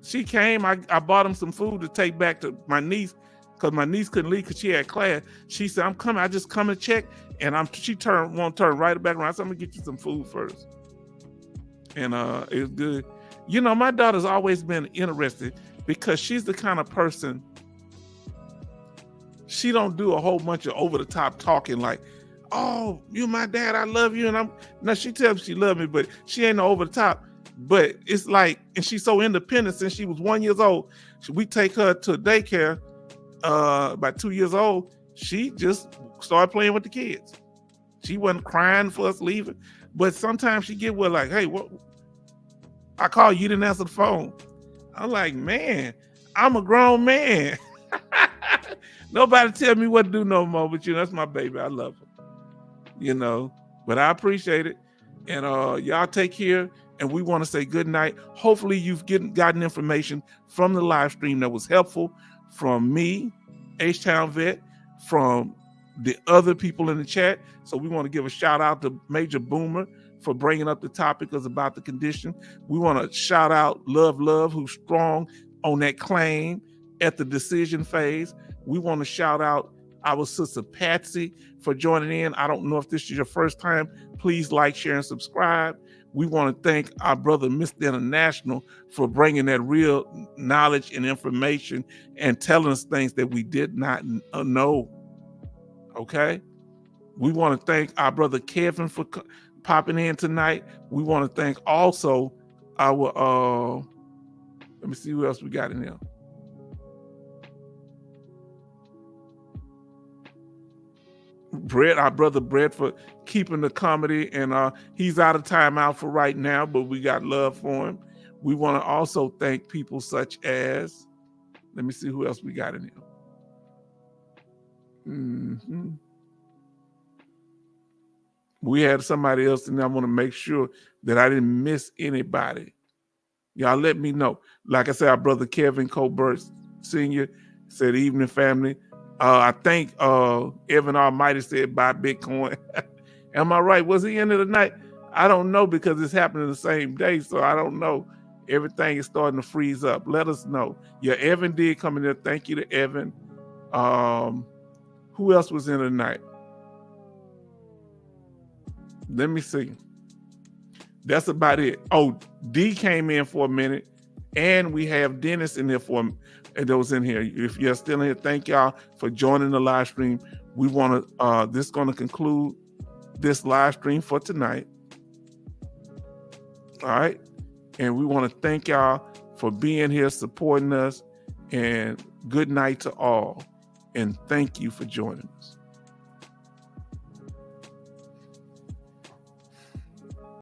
she came. I bought him some food to take back to my niece, because my niece couldn't leave because she had class. She said, I'm coming. I just come and check. And she won't turn right back around. I said, I'm gonna get you some food first. And it was good. You know, my daughter's always been interested because she's the kind of person, she don't do a whole bunch of over the top talking like, oh, you're my dad, I love you. And no, she tells me she loves me, but she ain't no over the top. But it's like, and she's so independent since she was 1 year old. We take her to daycare, about 2 years old. She just started playing with the kids. She wasn't crying for us leaving. But sometimes she get with like, hey, what? I called, you didn't answer the phone. I'm like, man, I'm a grown man. Nobody tell me what to do no more, but that's my baby. I love her. But I appreciate it. And y'all take care. And we want to say good night. Hopefully you've gotten information from the live stream that was helpful from me, H-Town Vet, from the other people in the chat. So we want to give a shout out to Major Boomer for bringing up the topic about the condition. We want to shout out Love, who's strong, on that claim at the decision phase. We want to shout out our sister Patsy for joining in. I don't know if this is your first time. Please like, share, and subscribe. We want to thank our brother Mr. International for bringing that real knowledge and information and telling us things that we did not know. Okay? We want to thank our brother Kevin for popping in tonight. We want to thank also our, let me see who else we got in there. Brett, our brother Brett, for keeping the comedy, and he's out of timeout for right now, but we got love for him. We want to also thank people such as, let me see who else we got in here. We had somebody else, and I want to make sure that I didn't miss anybody. Y'all let me know. Like I said, our brother Kevin Colbert Sr. said, evening family. I think Evan Almighty said buy Bitcoin. Am I right? Was he in it tonight? I don't know, because it's happening the same day, so I don't know. Everything is starting to freeze up. Let us know. Yeah, Evan did come in there. Thank you to Evan. Who else was in tonight? Let me see. That's about it. Oh, D came in for a minute, and we have Dennis in there that was in here. If you're still in here, thank y'all for joining the live stream. We want to, this is going to conclude this live stream for tonight. All right. And we want to thank y'all for being here, supporting us, and good night to all. And thank you for joining us.